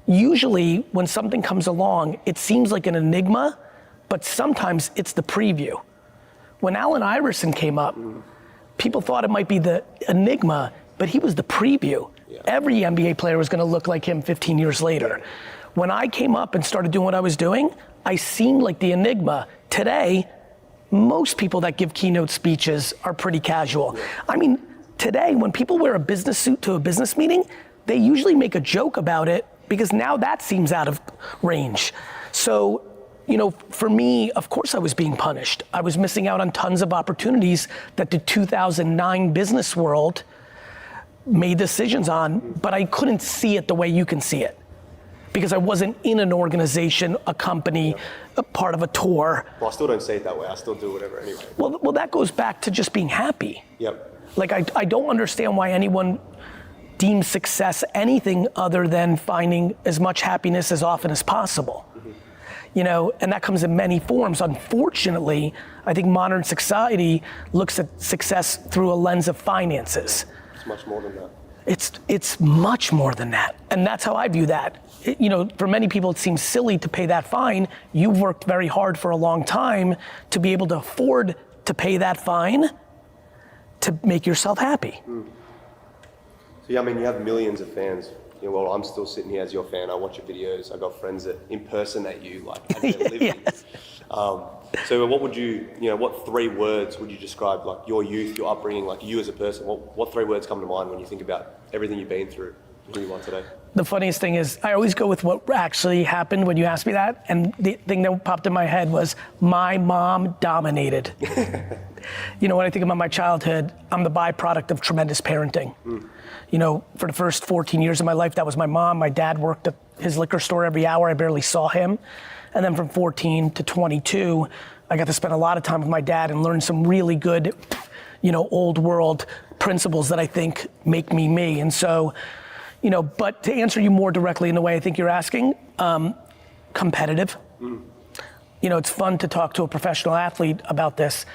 usually when something comes along, it seems like an enigma, but sometimes it's the preview. When Allen Iverson came up, people thought it might be the enigma, but he was the preview. Yeah. Every NBA player was gonna look like him 15 years later. When I came up and started doing what I was doing, I seemed like the enigma. Today, most people that give keynote speeches are pretty casual. I mean, today, when people wear a business suit to a business meeting, they usually make a joke about it because now that seems out of range. So, you know, for me, of course I was being punished. I was missing out on tons of opportunities that the 2009 business world made decisions on, but I couldn't see it the way you can see it. Because I wasn't in an organization, a company, a part of a tour. Well, I still don't say it that way. I still do whatever anyway. Well, that goes back to just being happy. Yep. Like, I don't understand why anyone deems success anything other than finding as much happiness as often as possible. You know, and that comes in many forms. Unfortunately, I think modern society looks at success through a lens of finances. It's much more than that. It's much more than that. And that's how I view that. You know, for many people it seems silly to pay that fine. You've worked very hard for a long time to be able to afford to pay that fine to make yourself happy. So yeah, I mean, you have millions of fans. You know, well, I'm still sitting here as your fan. I watch your videos. I got friends that impersonate you, like, as they're living. Yes. So what would you know, what 3 words would you describe, like, your youth, your upbringing, like you as a person? What 3 words come to mind when you think about everything you've been through, who you are today? The funniest thing is, I always go with what actually happened when you ask me that, and the thing that popped in my head was, my mom dominated. You know, when I think about my childhood, I'm the byproduct of tremendous parenting. You know, for the first 14 years of my life, that was my mom. My dad worked at his liquor store every hour. I barely saw him. And then from 14 to 22, I got to spend a lot of time with my dad and learn some really good, you know, old world principles that I think make me me. And so, you know, but to answer you more directly in the way I think you're asking, competitive. You know, it's fun to talk to a professional athlete about this.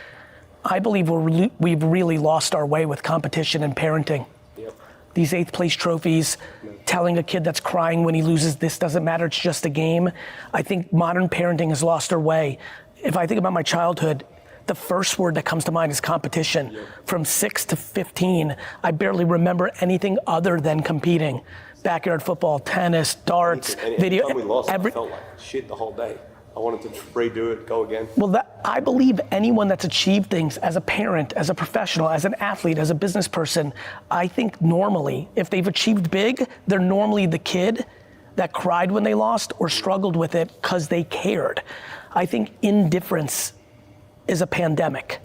I believe we've really lost our way with competition and parenting. Yep. These 8th place trophies, telling a kid that's crying when he loses, this doesn't matter, it's just a game. I think modern parenting has lost our way. If I think about my childhood, the first word that comes to mind is competition. Yep. From 6 to 15, I barely remember anything other than competing. Backyard football, tennis, darts, video. Every time we lost, I felt like shit the whole day. I wanted to redo it, go again. Well, I believe anyone that's achieved things as a parent, as a professional, as an athlete, as a business person, I think normally, if they've achieved big, they're normally the kid that cried when they lost or struggled with it because they cared. I think indifference is a pandemic.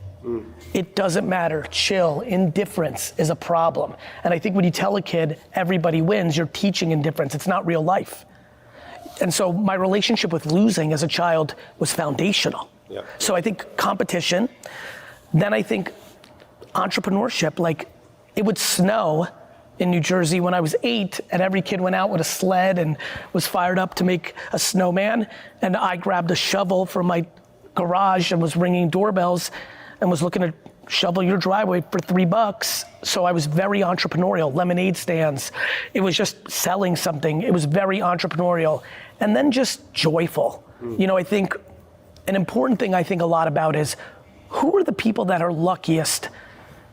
It doesn't matter, chill, indifference is a problem. And I think when you tell a kid everybody wins, you're teaching indifference, it's not real life. And so my relationship with losing as a child was foundational. Yep. So I think competition, then I think entrepreneurship, like it would snow in New Jersey when I was 8 and every kid went out with a sled and was fired up to make a snowman. And I grabbed a shovel from my garage and was ringing doorbells and was looking to shovel your driveway for $3. So I was very entrepreneurial, lemonade stands. It was just selling something. It was very entrepreneurial. And then just joyful. You know, I think an important thing I think a lot about is who are the people that are luckiest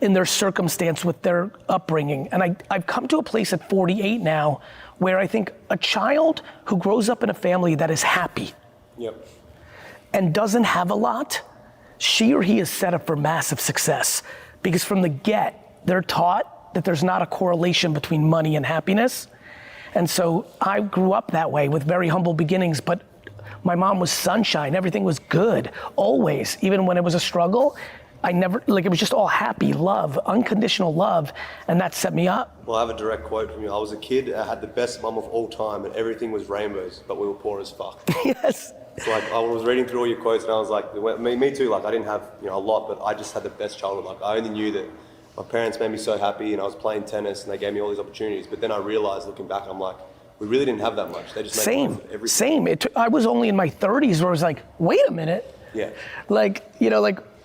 in their circumstance with their upbringing? And I've come to a place at 48 now where I think a child who grows up in a family that is happy Yep. and doesn't have a lot, she or he is set up for massive success. Because from the get, they're taught that there's not a correlation between money and happiness. And so I grew up that way with very humble beginnings, but my mom was sunshine, everything was good, always, even when it was a struggle. I never, like it was just all happy, love, unconditional love, and that set me up. Well, I have a direct quote from you. I was a kid, I had the best mum of all time, and everything was rainbows, but we were poor as fuck. Yes. It's like, I was reading through all your quotes, and I was like, me too, like I didn't have a lot, but I just had the best childhood. Like I only knew that my parents made me so happy, and I was playing tennis, and they gave me all these opportunities, but then I realized, looking back, I'm like, we really didn't have that much. They just made everything. Same. I was only in my 30s where I was like, wait a minute. Yeah. Like,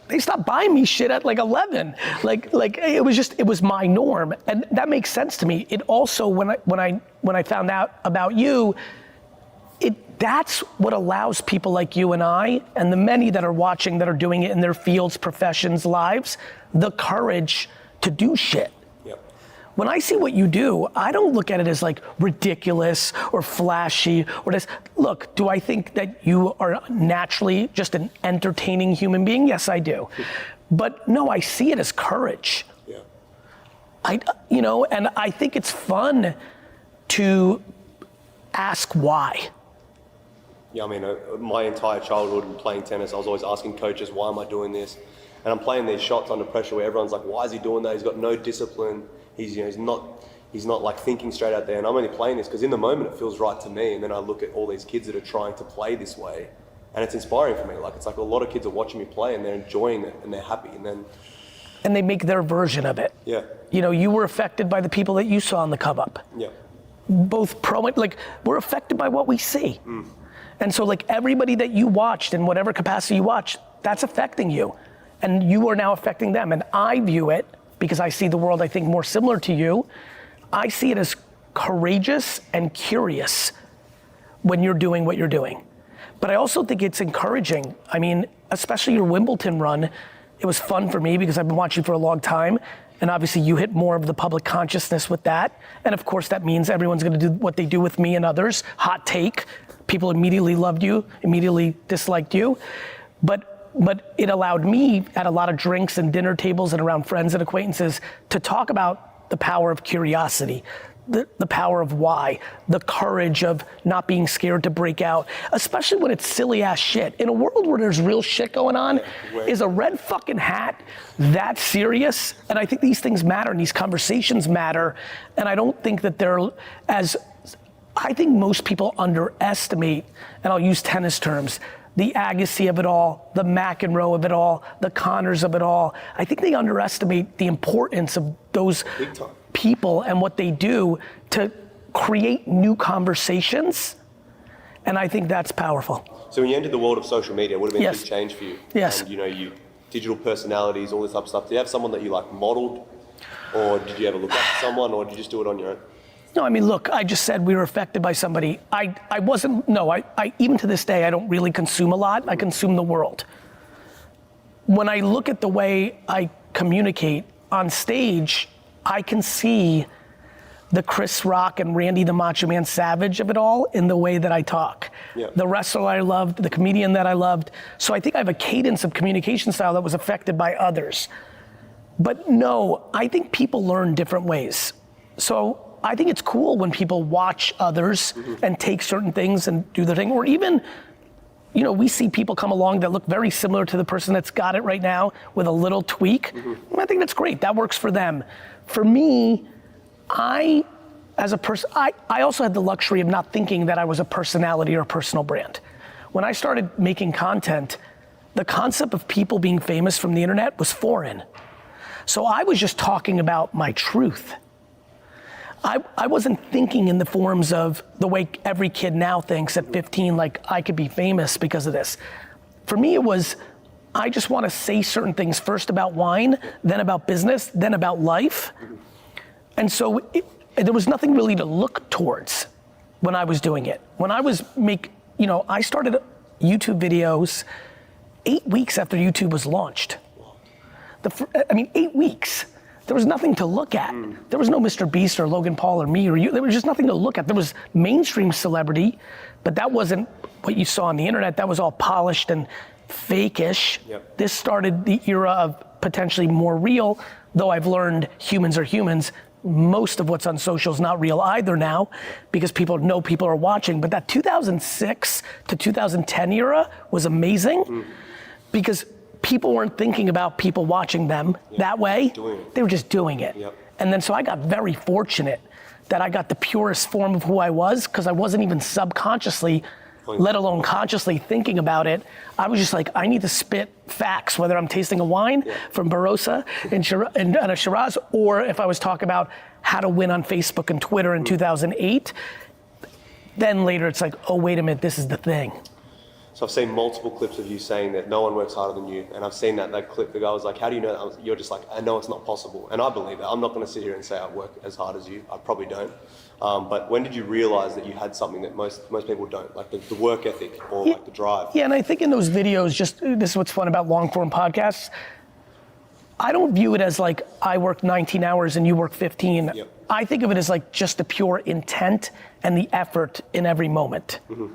they stopped buying me shit at like 11. Like it was my norm, and that makes sense to me. It also, when I found out about you, that's what allows people like you and I, and the many that are watching that are doing it in their fields, professions, lives, the courage to do shit. When I see what you do, I don't look at it as like ridiculous or flashy or this. Look, do I think that you are naturally just an entertaining human being? Yes, I do. But no, I see it as courage. Yeah. And I think it's fun to ask why. Yeah, I mean, my entire childhood playing tennis, I was always asking coaches, why am I doing this? And I'm playing these shots under pressure where everyone's like, why is he doing that? He's got no discipline. He's not like thinking straight out there. And I'm only playing this because in the moment it feels right to me. And then I look at all these kids that are trying to play this way, and it's inspiring for me. Like it's like a lot of kids are watching me play and they're enjoying it and they're happy. And they make their version of it. Yeah. You were affected by the people that you saw on the come up. Yeah. Both we're affected by what we see. And so like everybody that you watched in whatever capacity you watched, that's affecting you. And you are now affecting them. And I view it, because I see the world, I think, more similar to you, I see it as courageous and curious when you're doing what you're doing. But I also think it's encouraging. I mean, especially your Wimbledon run, it was fun for me because I've been watching for a long time. And obviously you hit more of the public consciousness with that. And of course that means everyone's gonna do what they do with me and others. Hot take, people immediately loved you, immediately disliked you. But it allowed me at a lot of drinks and dinner tables and around friends and acquaintances to talk about the power of curiosity, the power of why, the courage of not being scared to break out, especially when it's silly ass shit. In a world where there's real shit going on, is a red fucking hat that serious? And I think these things matter and these conversations matter. And I don't think that I think most people underestimate, and I'll use tennis terms, the Agassi of it all, the McEnroe of it all, the Connors of it all. I think they underestimate the importance of those people and what they do to create new conversations. And I think that's powerful. So when you entered the world of social media, it would have been a big change for you. Yes. And you digital personalities, all this type of stuff. Did you have someone that you like modeled, or did you ever look up to someone, or did you just do it on your own? No, I mean, look, I just said we were affected by somebody. I even to this day, I don't really consume a lot. I consume the world. When I look at the way I communicate on stage, I can see the Chris Rock and Randy the Macho Man Savage of it all in the way that I talk. Yeah. The wrestler I loved, the comedian that I loved. So I think I have a cadence of communication style that was affected by others. But no, I think people learn different ways. So I think it's cool when people watch others and take certain things and do their thing, or even, we see people come along that look very similar to the person that's got it right now with a little tweak. I think that's great, that works for them. For me, as a person, I also had the luxury of not thinking that I was a personality or a personal brand. When I started making content, the concept of people being famous from the internet was foreign. So I was just talking about my truth. I wasn't thinking in the forms of the way every kid now thinks at 15, like I could be famous because of this. For me, it was, I just want to say certain things first about wine, then about business, then about life. And so there was nothing really to look towards when I was doing it. When I was I started YouTube videos 8 weeks after YouTube was launched. 8 weeks. There was nothing to look at. There was no Mr. Beast or Logan Paul or me or you. There was just nothing to look at. There was mainstream celebrity, but that wasn't what you saw on the internet. That was all polished and fake-ish. Yep. This started the era of potentially more real, though I've learned humans are humans. Most of what's on social is not real either now because people know people are watching. But that 2006 to 2010 era was amazing because people weren't thinking about people watching them that way. Doing it. They were just doing it. Yep. And then so I got very fortunate that I got the purest form of who I was, because I wasn't even subconsciously, let alone consciously thinking about it. I was just like, I need to spit facts, whether I'm tasting a wine from Barossa and a Shiraz, or if I was talking about how to win on Facebook and Twitter in 2008. Then later it's like, oh, wait a minute, this is the thing. So I've seen multiple clips of you saying that no one works harder than you, and I've seen that clip. The guy was like, "How do you know that?" You're just like, "I know it's not possible," and I believe that. I'm not going to sit here and say I work as hard as you. I probably don't. But when did you realize that you had something that most people don't, like the work ethic or like the drive? Yeah, and I think in those videos, just this is what's fun about long form podcasts. I don't view it as like I work 19 hours and you work 15. Yep. I think of it as like just the pure intent and the effort in every moment. Mm-hmm.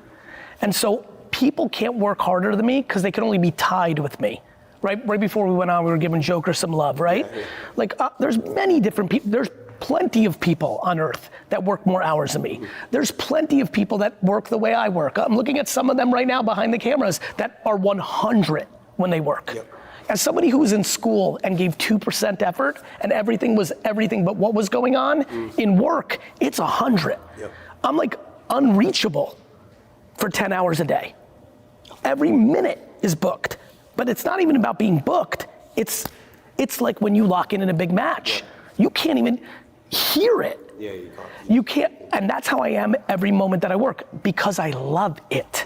And so people can't work harder than me because they can only be tied with me. Right before we went on, we were giving Joker some love, right? Yeah. Like there's many different people. There's plenty of people on earth that work more hours than me. There's plenty of people that work the way I work. I'm looking at some of them right now behind the cameras that are 100 when they work. Yep. As somebody who was in school and gave 2% effort and everything was everything but what was going on, in work, it's 100. Yep. I'm like unreachable for 10 hours a day. Every minute is booked, but it's not even about being booked. It's like when you lock in a big match. You can't even hear it. Yeah, you can't. You can't, and that's how I am every moment that I work, because I love it.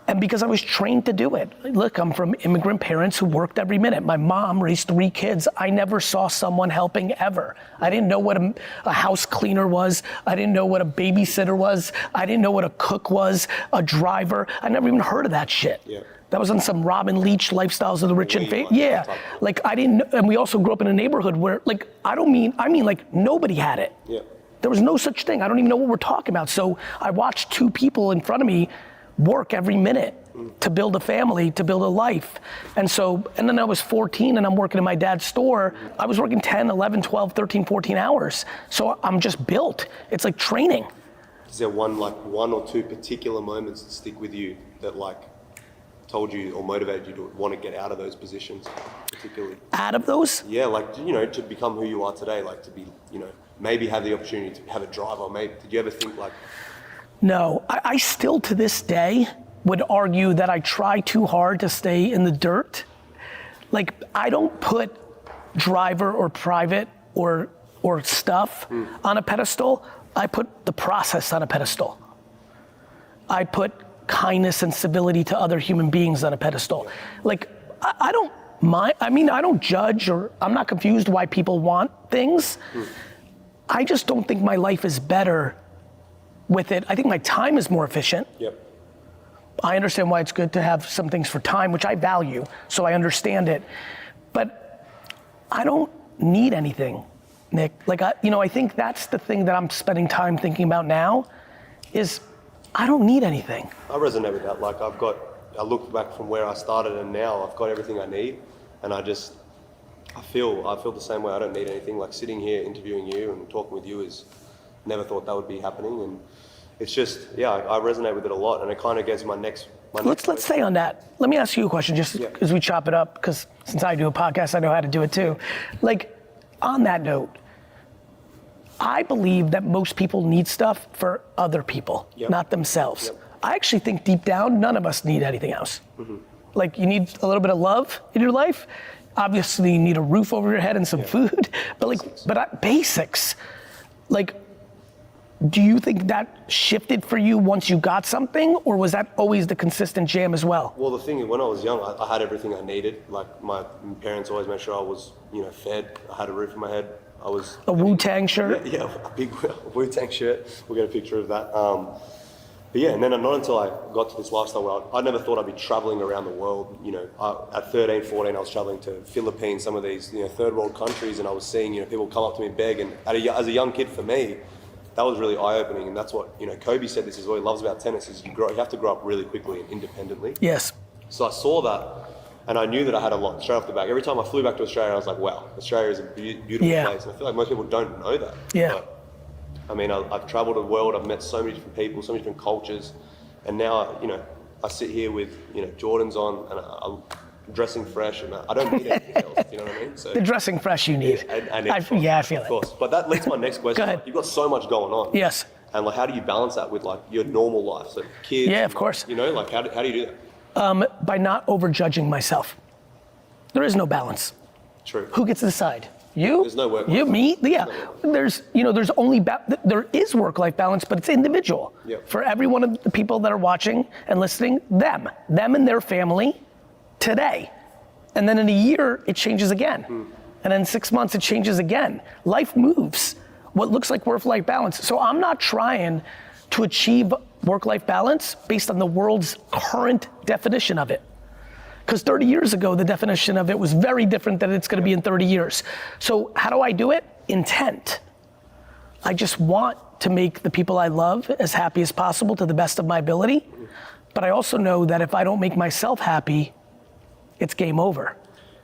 And because I was trained to do it. Look, I'm from immigrant parents who worked every minute. My mom raised 3 kids. I never saw someone helping ever. I didn't know what a house cleaner was. I didn't know what a babysitter was. I didn't know what a cook was, a driver. I never even heard of that shit. Yeah. That was on some Robin Leach Lifestyles of the Rich and Famous. Like Yeah, like I didn't, and we also grew up in a neighborhood where, like, I mean like nobody had it. Yeah. There was no such thing. I don't even know what we're talking about. So I watched 2 people in front of me work every minute to build a family, to build a life. And then I was 14 and I'm working in my dad's store. I was working 10, 11, 12, 13, 14 hours. So I'm just built. It's like training. Is there one or two particular moments that stick with you that like told you or motivated you to want to get out of those positions particularly? Out of those? Yeah, like, you know, to become who you are today, like to be, you know, maybe have the opportunity to have a drive, or maybe, did you ever think like? No, I still to this day would argue that I try too hard to stay in the dirt. Like, I don't put driver or private or stuff on a pedestal. I put the process on a pedestal. I put kindness and civility to other human beings on a pedestal. Like, I don't mind, I mean, I don't judge, or I'm not confused why people want things. I just don't think my life is better with it. I think my time is more efficient. Yep. I understand why it's good to have some things for time, which I value, so I understand it. But I don't need anything, Nick. Like, I think that's the thing that I'm spending time thinking about now, is I don't need anything. I resonate with that. Like, I look back from where I started and now I've got everything I need, and I feel the same way. I don't need anything. Like, sitting here interviewing you and talking with you never thought that would be happening, and it's just, yeah, I resonate with it a lot, and it kind of gets my next. Let's stay on that. Let me ask you a question, just as we chop it up, because since I do a podcast, I know how to do it too. Like, on that note, I believe that most people need stuff for other people, not themselves. Yep. I actually think deep down, none of us need anything else. Like, you need a little bit of love in your life. Obviously, you need a roof over your head and some food, but basics. Like, do you think that shifted for you once you got something, or was that always the consistent jam as well? Well, the thing is, when I was young, I had everything I needed. Like, my parents always made sure I was, fed. I had a roof on my head. I was a Wu-Tang shirt. Yeah, a big Wu-Tang shirt. We'll get a picture of that. But yeah, and then not until I got to this lifestyle where I never thought I'd be traveling around the world. At 13, 14, I was traveling to Philippines, some of these, third world countries, and I was seeing, people come up to me and beg. And as a young kid, for me, that was really eye-opening, and that's what, Kobe said, this is what he loves about tennis, is you have to grow up really quickly and independently. Yes. So I saw that, and I knew that I had a lot straight off the back. Every time I flew back to Australia, I was like, wow, Australia is a beautiful place. And I feel like most people don't know that. Yeah. But, I've traveled the world, I've met so many different people, so many different cultures, and now, I sit here with, you know, Jordans on and I'm dressing fresh and I don't need anything else, you know what I mean? So The dressing fresh you need. I feel of course. But that leads to my next question. Go ahead. You've got so much going on. Yes. And like, how do you balance that with like your normal life? So kids. Yeah, of course. You know, like how do you do that? By not overjudging myself. There is no balance. True. Who gets to decide? You? There's no work-life You, me? Yeah. balance. There is work-life balance, but it's individual. Yep. For every one of the people that are watching and listening, them and their family today. And then in a year, it changes again. And then in 6 months, it changes again. Life moves. What looks like work-life balance. So I'm not trying to achieve work-life balance based on the world's current definition of it. Because 30 years ago, the definition of it was very different than it's gonna be in 30 years. So how do I do it? Intent. I just want to make the people I love as happy as possible to the best of my ability. But I also know that if I don't make myself happy, it's game over.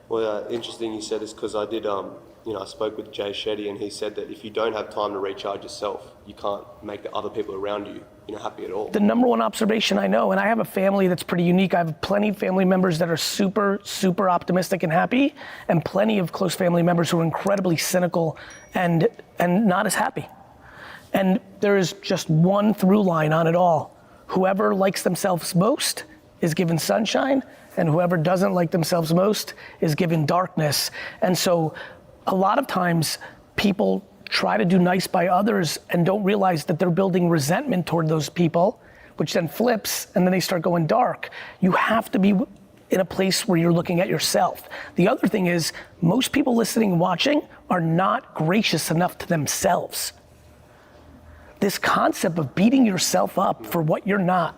Well, interesting you said this because I did, I spoke with Jay Shetty and he said that if you don't have time to recharge yourself, you can't make the other people around you, happy at all. The number one observation I know, and I have a family that's pretty unique. I have plenty of family members that are super, super optimistic and happy, and plenty of close family members who are incredibly cynical and not as happy. And there is just one through line on it all. Whoever likes themselves most is given sunshine, and whoever doesn't like themselves most is given darkness. And so a lot of times people try to do nice by others and don't realize that they're building resentment toward those people, which then flips and then they start going dark. You have to be in a place where you're looking at yourself. The other thing is most people listening and watching are not gracious enough to themselves. This concept of beating yourself up for what you're not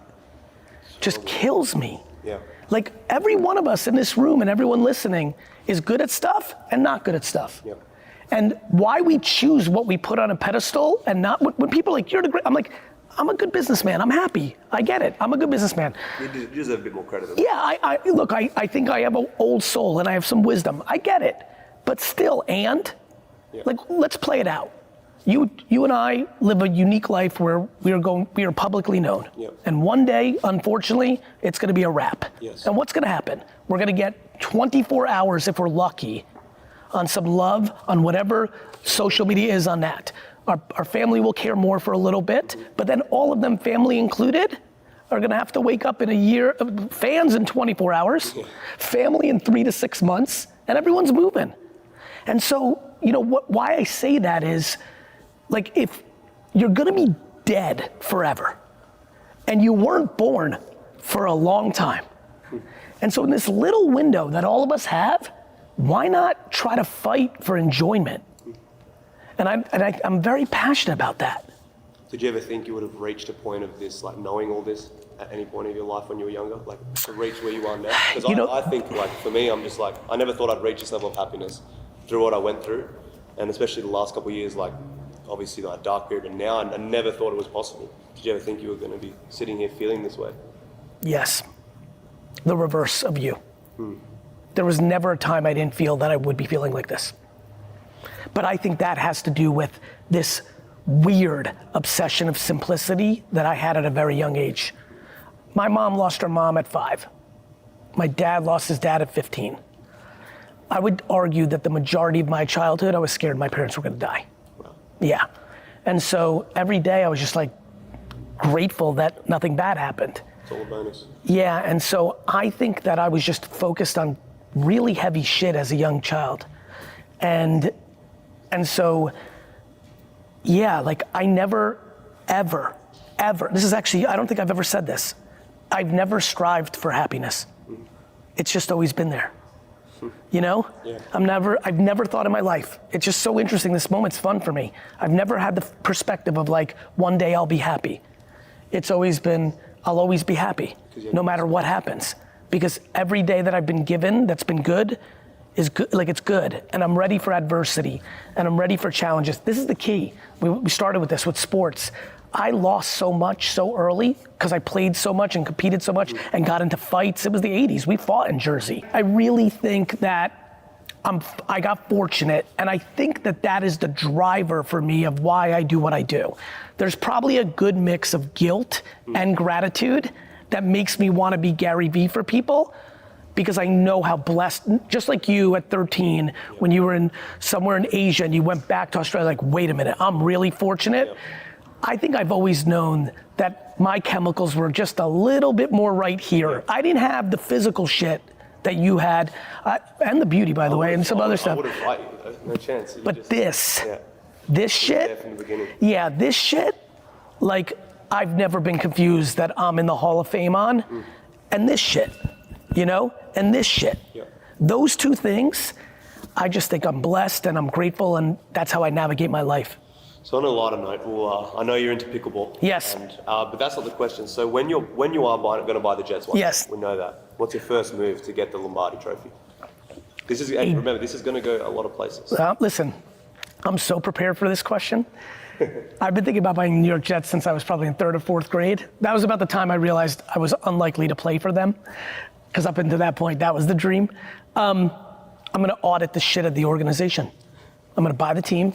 just kills me. Yeah. Like every one of us in this room and everyone listening is good at stuff and not good at stuff. Yeah. And why we choose what we put on a pedestal and not, when people are like, you're the great, I'm like, I'm a good businessman, I'm happy, I get it, I'm a good businessman. You deserve a bit more credit. Yeah, I think I have an old soul and I have some wisdom, I get it. But still, like, let's play it out. You and I live a unique life where we are publicly known. Yep. And one day, unfortunately, it's gonna be a wrap. Yes. And what's gonna happen? We're gonna get 24 hours if we're lucky on some love, on whatever social media is on that. Our family will care more for a little bit, but then all of them, family included, are gonna have to wake up in a year, fans in 24 hours, family in 3 to 6 months, and everyone's moving. And so, why I say that is, like, if you're gonna be dead forever, and you weren't born for a long time, and so in this little window that all of us have, why not try to fight for enjoyment? And I'm very passionate about that. Did you ever think you would have reached a point of this, like knowing all this at any point of your life when you were younger, like to reach where you are now? Because I think, like, for me, I'm just like, I never thought I'd reach this level of happiness through what I went through, and especially the last couple of years, like obviously that dark period, and now I never thought it was possible. Did you ever think you were going to be sitting here feeling this way? Yes, the reverse of you. There was never a time I didn't feel that I would be feeling like this. But I think that has to do with this weird obsession of simplicity that I had at a very young age. My mom lost her mom at 5. My dad lost his dad at 15. I would argue that the majority of my childhood, I was scared my parents were gonna die. Wow. Yeah. And so every day I was just like grateful that nothing bad happened. It's all a bonus. Yeah, and so I think that I was just focused on really heavy shit as a young child. And so, yeah, like I never, ever, this is actually, I don't think I've ever said this. I've never strived for happiness. It's just always been there. Yeah. I've never thought in my life, it's just so interesting, this moment's fun for me. I've never had the perspective of like, one day I'll be happy. It's always been, I'll always be happy, no matter what happens. Because every day that I've been given that's been good is good, like it's good. And I'm ready for adversity and I'm ready for challenges. This is the key. We started with this, with sports. I lost so much so early because I played so much and competed so much and got into fights. It was the 80s, we fought in Jersey. I really think that I got fortunate, and I think that is the driver for me of why I do what I do. There's probably a good mix of guilt and gratitude, that makes me want to be Garyvee for people, because I know how blessed, just like you at 13, when you were somewhere in Asia and you went back to Australia, like, wait a minute, I'm really fortunate. I think I've always known that my chemicals were just a little bit more right here. I didn't have the physical shit that you had, and the beauty, by the way, and some other stuff. I would have fight you, though. No chance. But this shit, this shit, like, I've never been confused that I'm in the Hall of Fame on, and this shit, you know, and this shit. Those two things, I just think I'm blessed and I'm grateful, and that's how I navigate my life. So on a lighter note, well, I know you're into pickleball. Yes. And, but that's not the question. So when you are going to buy the Jets one, yes, we know that. What's your first move to get the Lombardi Trophy? This is, and remember, this is going to go a lot of places. Listen, I'm so prepared for this question. I've been thinking about buying New York Jets since I was probably in 3rd or 4th grade. That was about the time I realized I was unlikely to play for them, because up until that point, that was the dream. I'm going to audit the shit of the organization. I'm going to buy the team.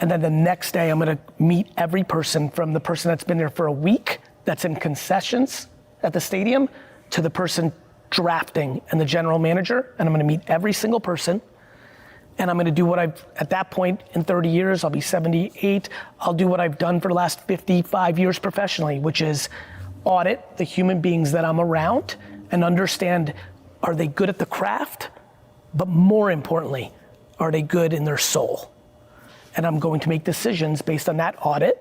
And then the next day, I'm gonna meet every person, from the person that's been there for a week, that's in concessions at the stadium, to the person drafting and the general manager. And I'm gonna meet every single person. And I'm gonna do what at that point in 30 years, I'll be 78, I'll do what I've done for the last 55 years professionally, which is audit the human beings that I'm around and understand, are they good at the craft? But more importantly, are they good in their soul? And I'm going to make decisions based on that audit,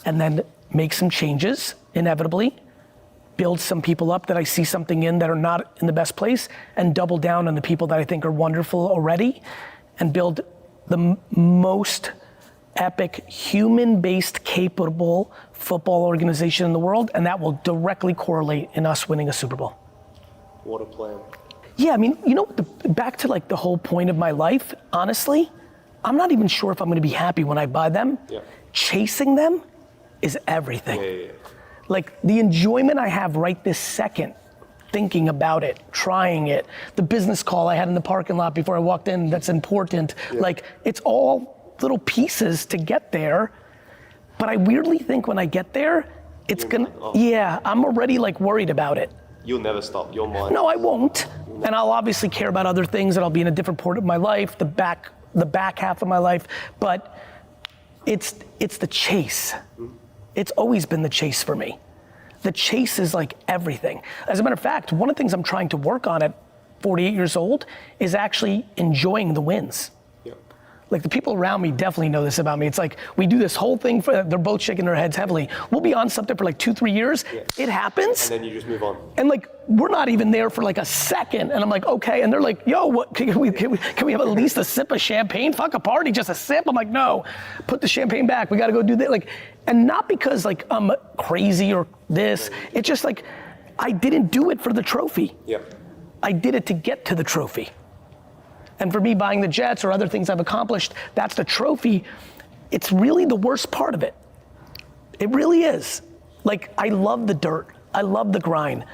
and then make some changes, inevitably, build some people up that I see something in that are not in the best place, and double down on the people that I think are wonderful already, and build the most epic, human-based, capable football organization in the world, and that will directly correlate in us winning a Super Bowl. What a plan. Yeah, I mean, you know, back to like the whole point of my life, honestly, I'm not even sure if I'm gonna be happy when I buy them. Chasing them is everything. Like, the enjoyment I have right this second, thinking about it, trying it, the business call I had in the parking lot before I walked in, that's important. Like, it's all little pieces to get there, but I weirdly think when I get there, it's I'm already like worried about it. You'll never stop, your mind. No, I won't. And I'll obviously care about other things, and I'll be in a different part of my life, the back half of my life, but it's the chase. It's always been the chase for me. The chase is like everything. As a matter of fact, one of the things I'm trying to work on at 48 years old is actually enjoying the wins. Like, the people around me definitely know this about me. It's like, we do this whole thing, they're both shaking their heads heavily. We'll be on something for like 2-3 years. It happens. And then you just move on. And like, we're not even there for like a second. And I'm like, okay. And they're like, yo, what, can we have at least a sip of champagne? Fuck a party, just a sip. I'm like, no, put the champagne back. We gotta go do that. Like, and not because like I'm crazy or this. It's just like, I didn't do it for the trophy. I did it to get to the trophy. And for me, buying the Jets or other things I've accomplished, that's the trophy. It's really the worst part of it. It really is. Like, I love the dirt. I love the grind.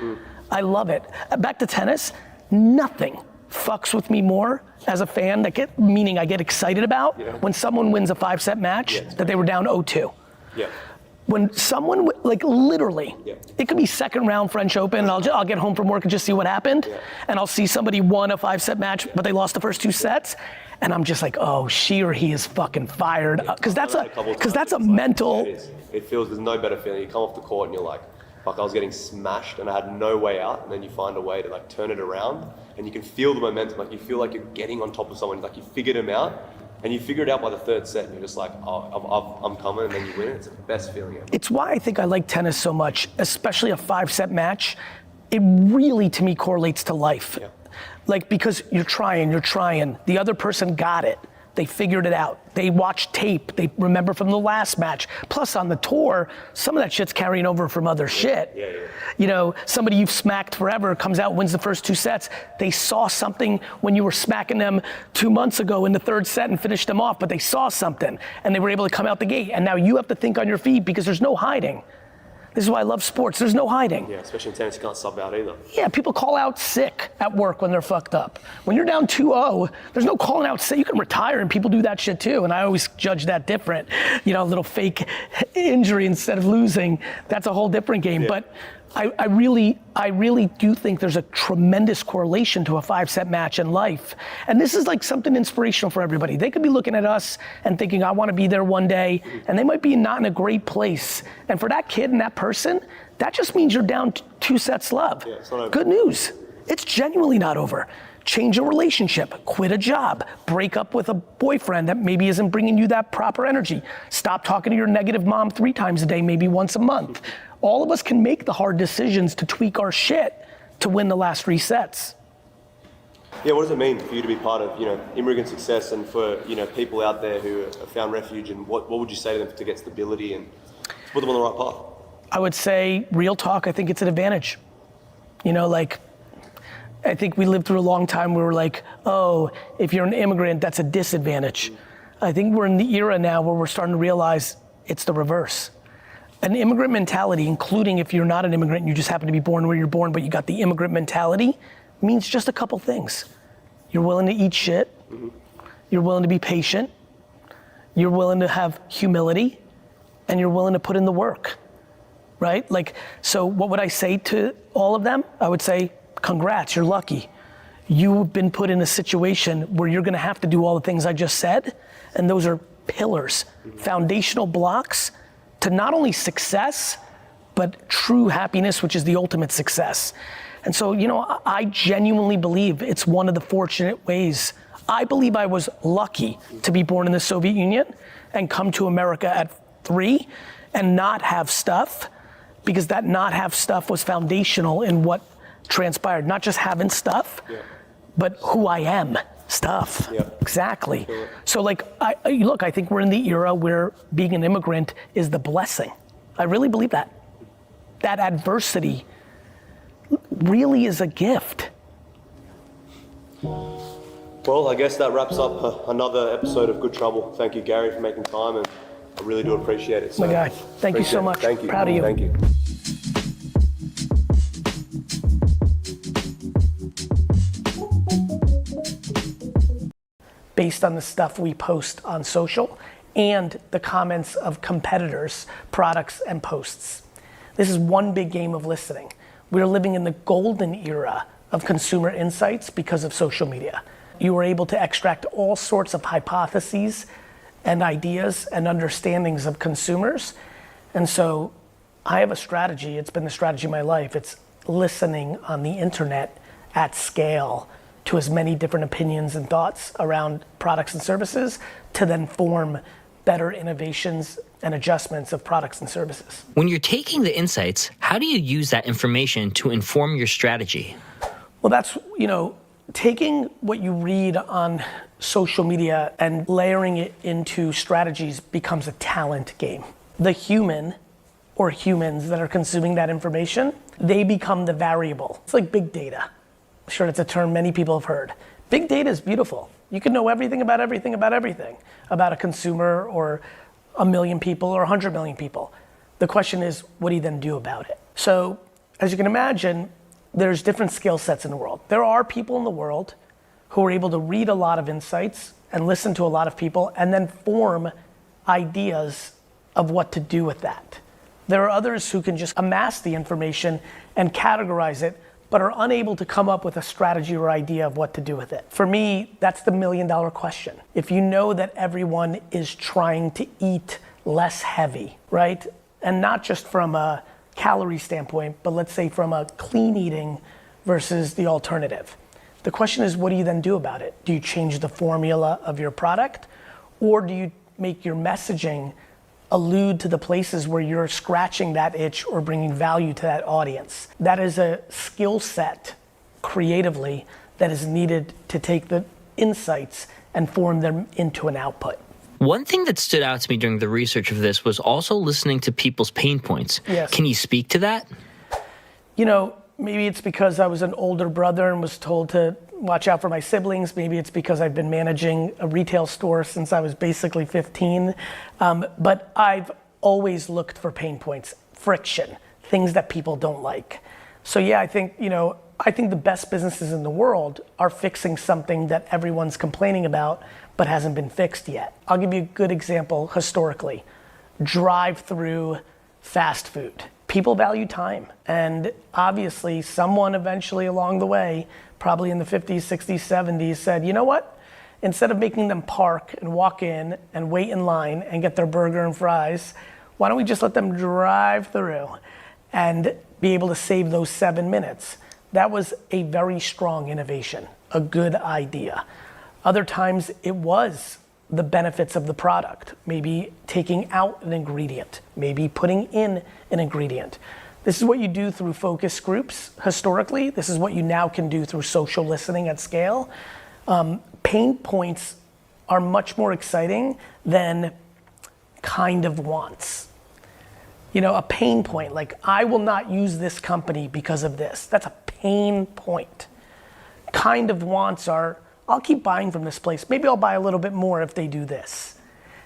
I love it. Back to tennis, nothing fucks with me more as a fan, meaning I get excited about when someone wins a 5-set match that they were down 0-2. When someone, like, literally, it could be 2nd round French Open, and I'll get home from work and just see what happened, and I'll see somebody won a 5-set match, but they lost the first 2 sets, and I'm just like, oh, she or he is fucking fired, because that's a mental. It feels, there's no better feeling. You come off the court and you're like, fuck, I was getting smashed and I had no way out, and then you find a way to like turn it around, and you can feel the momentum, like you feel like you're getting on top of someone, like you figured him out. And you figure it out by the 3rd set, and you're just like, oh, I'm coming, and then you win it. It's the best feeling ever. It's why I think I like tennis so much, especially a 5-set match. It really, to me, correlates to life. Like, because you're trying, the other person got it. They figured it out. They watched tape. They remember from the last match. Plus, on the tour, some of that shit's carrying over from other shit. You know, somebody you've smacked forever comes out, wins the first 2 sets. They saw something when you were smacking them 2 months ago in the 3rd set and finished them off, but they saw something and they were able to come out the gate. And now you have to think on your feet, because there's no hiding. This is why I love sports. There's no hiding. Yeah, especially in tennis, you can't sub out either. Yeah, people call out sick at work when they're fucked up. When you're down 2-0, there's no calling out sick. You can retire, and people do that shit too. And I always judge that different. You know, a little fake injury instead of losing. That's a whole different game. But I really do think there's a tremendous correlation to a 5-set match in life. And this is like something inspirational for everybody. They could be looking at us and thinking, I want to be there one day, and they might be not in a great place. And for that kid and that person, that just means you're down 2 sets love. Yeah, it's not over. Good news. It's genuinely not over. Change a relationship, quit a job, break up with a boyfriend that maybe isn't bringing you that proper energy. Stop talking to your negative mom 3 times a day, maybe once a month. All of us can make the hard decisions to tweak our shit to win the last 3 sets. Yeah, what does it mean for you to be part of, immigrant success, and for, people out there who have found refuge, and what would you say to them to get stability and to put them on the right path? I would say, real talk, I think it's an advantage. I think we lived through a long time where we're like, oh, if you're an immigrant, that's a disadvantage. I think we're in the era now where we're starting to realize it's the reverse. An immigrant mentality, including if you're not an immigrant and you just happen to be born where you're born, but you got the immigrant mentality, means just a couple things. You're willing to eat shit. You're willing to be patient. You're willing to have humility, and you're willing to put in the work, right? So what would I say to all of them? I would say, congrats, you're lucky. You've been put in a situation where you're gonna have to do all the things I just said, and those are pillars, foundational blocks to not only success, but true happiness, which is the ultimate success. And so, I genuinely believe it's one of the fortunate ways. I believe I was lucky to be born in the Soviet Union and come to America at 3 and not have stuff, because that not have stuff was foundational in what transpired, not just having stuff, but who I am, stuff. Yeah. Exactly. So I think we're in the era where being an immigrant is the blessing. I really believe that. That adversity really is a gift. Well, I guess that wraps up another episode of Good Trouble. Thank you, Gary, for making time, and I really do appreciate it. My guy, thank you so much. Thank you. Proud of you. Thank you. Based on the stuff we post on social and the comments of competitors, products, and posts. This is one big game of listening. We're living in the golden era of consumer insights because of social media. You were able to extract all sorts of hypotheses and ideas and understandings of consumers. And so I have a strategy, it's been the strategy of my life. It's listening on the internet at scale to as many different opinions and thoughts around products and services to then form better innovations and adjustments of products and services. When you're taking the insights, how do you use that information to inform your strategy? Well, that's, taking what you read on social media and layering it into strategies becomes a talent game. The human or humans that are consuming that information, they become the variable. It's like big data. I'm sure it's a term many people have heard. Big data is beautiful. You can know everything about a consumer or 1 million people or 100 million people. The question is, what do you then do about it? So, as you can imagine, there's different skill sets in the world. There are people in the world who are able to read a lot of insights and listen to a lot of people and then form ideas of what to do with that. There are others who can just amass the information and categorize it, but are unable to come up with a strategy or idea of what to do with it. For me, that's the $1 million question. If you know that everyone is trying to eat less heavy, right? And not just from a calorie standpoint, but let's say from a clean eating versus the alternative. The question is, what do you then do about it? Do you change the formula of your product? Or do you make your messaging allude to the places where you're scratching that itch or bringing value to that audience? That is a skill set creatively that is needed to take the insights and form them into an output. One thing that stood out to me during the research of this was also listening to people's pain points. Yes. Can you speak to that? Maybe it's because I was an older brother and was told to watch out for my siblings. Maybe it's because I've been managing a retail store since I was basically 15. But I've always looked for pain points, friction, things that people don't like. So yeah, I think the best businesses in the world are fixing something that everyone's complaining about but hasn't been fixed yet. I'll give you a good example historically. Drive-through fast food. people value time. And obviously someone eventually along the way, probably in the 50s, 60s, 70s, said, you know what? Instead of making them park and walk in and wait in line and get their burger and fries, why don't we just let them drive through and be able to save those 7 minutes? That was a very strong innovation, a good idea. Other times it was the benefits of the product, maybe taking out an ingredient, maybe putting in an ingredient. This is what you do through focus groups historically. This is what you now can do through social listening at scale. Pain points are much more exciting than kind of wants. You know, a pain point, like I will not use this company because of this. That's a pain point. Kind of wants are, I'll keep buying from this place. Maybe I'll buy a little bit more if they do this.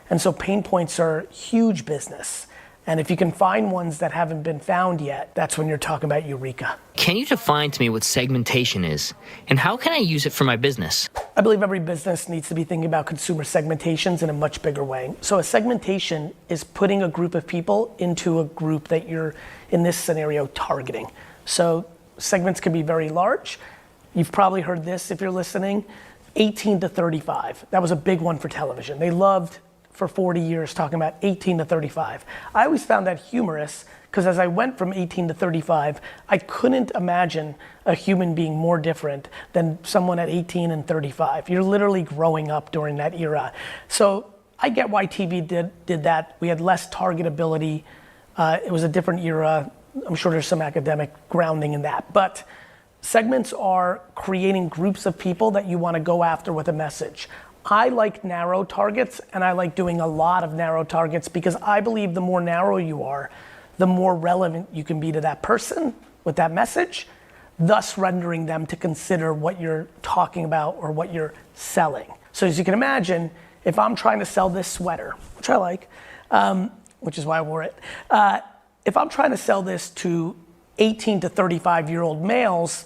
And so pain points are huge business. And if you can find ones that haven't been found yet, that's when you're talking about eureka. Can you define to me what segmentation is? And how can I use it for my business? I believe every business needs to be thinking about consumer segmentations in a much bigger way. So a segmentation is putting a group of people into a group that you're, in this scenario, targeting. So segments can be very large. You've probably heard this if you're listening, 18 to 35. That was a big one for television. They loved for 40 years talking about 18 to 35. I always found that humorous because as I went from 18 to 35, I couldn't imagine a human being more different than someone at 18 and 35. You're literally growing up during that era. So I get why TV did that. We had less targetability. It was a different era. I'm sure there's some academic grounding in that. But segments are creating groups of people that you want to go after with a message. I like narrow targets, and I like doing a lot of narrow targets because I believe the more narrow you are, the more relevant you can be to that person with that message, thus rendering them to consider what you're talking about or what you're selling. So as you can imagine, if I'm trying to sell this sweater, which I like, which is why I wore it, if I'm trying to sell this to 18 to 35-year-old males,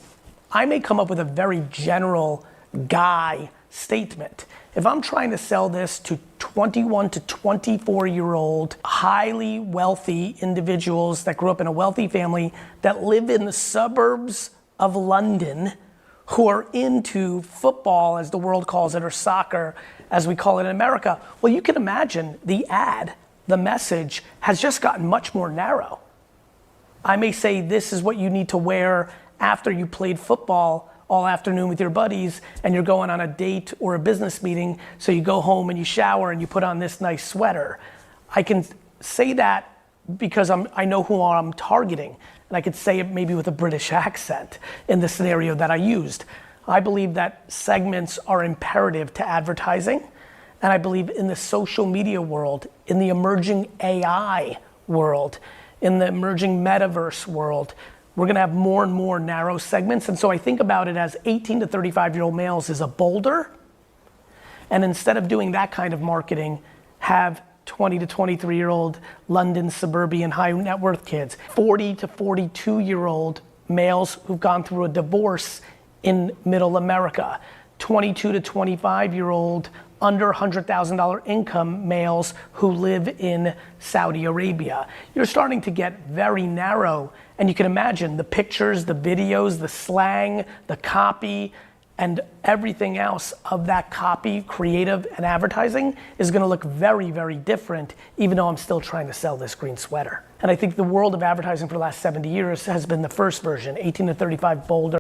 I may come up with a very general guy statement. If I'm trying to sell this to 21 to 24-year-old, highly wealthy individuals that grew up in a wealthy family that live in the suburbs of London, who are into football, as the world calls it, or soccer, as we call it in America, well, you can imagine the ad, the message, has just gotten much more narrow. I may say this is what you need to wear after you played football all afternoon with your buddies and you're going on a date or a business meeting, so you go home and you shower and you put on this nice sweater. I can say that because I know who I'm targeting, and I could say it maybe with a British accent in the scenario that I used. I believe that segments are imperative to advertising, and I believe in the social media world, in the emerging AI world, in the emerging metaverse world, we're gonna have more and more narrow segments. And so I think about it as 18 to 35-year-old males is a boulder. And instead of doing that kind of marketing, have 20 to 23-year-old London suburban high net worth kids, 40 to 42-year-old males who've gone through a divorce in middle America, 22 to 25-year-old under $100,000 income males who live in Saudi Arabia. You're starting to get very narrow, and you can imagine the pictures, the videos, the slang, the copy, and everything else of that copy, creative and advertising is gonna look very, very different, even though I'm still trying to sell this green sweater. And I think the world of advertising for the last 70 years has been the first version, 18 to 35 boulder.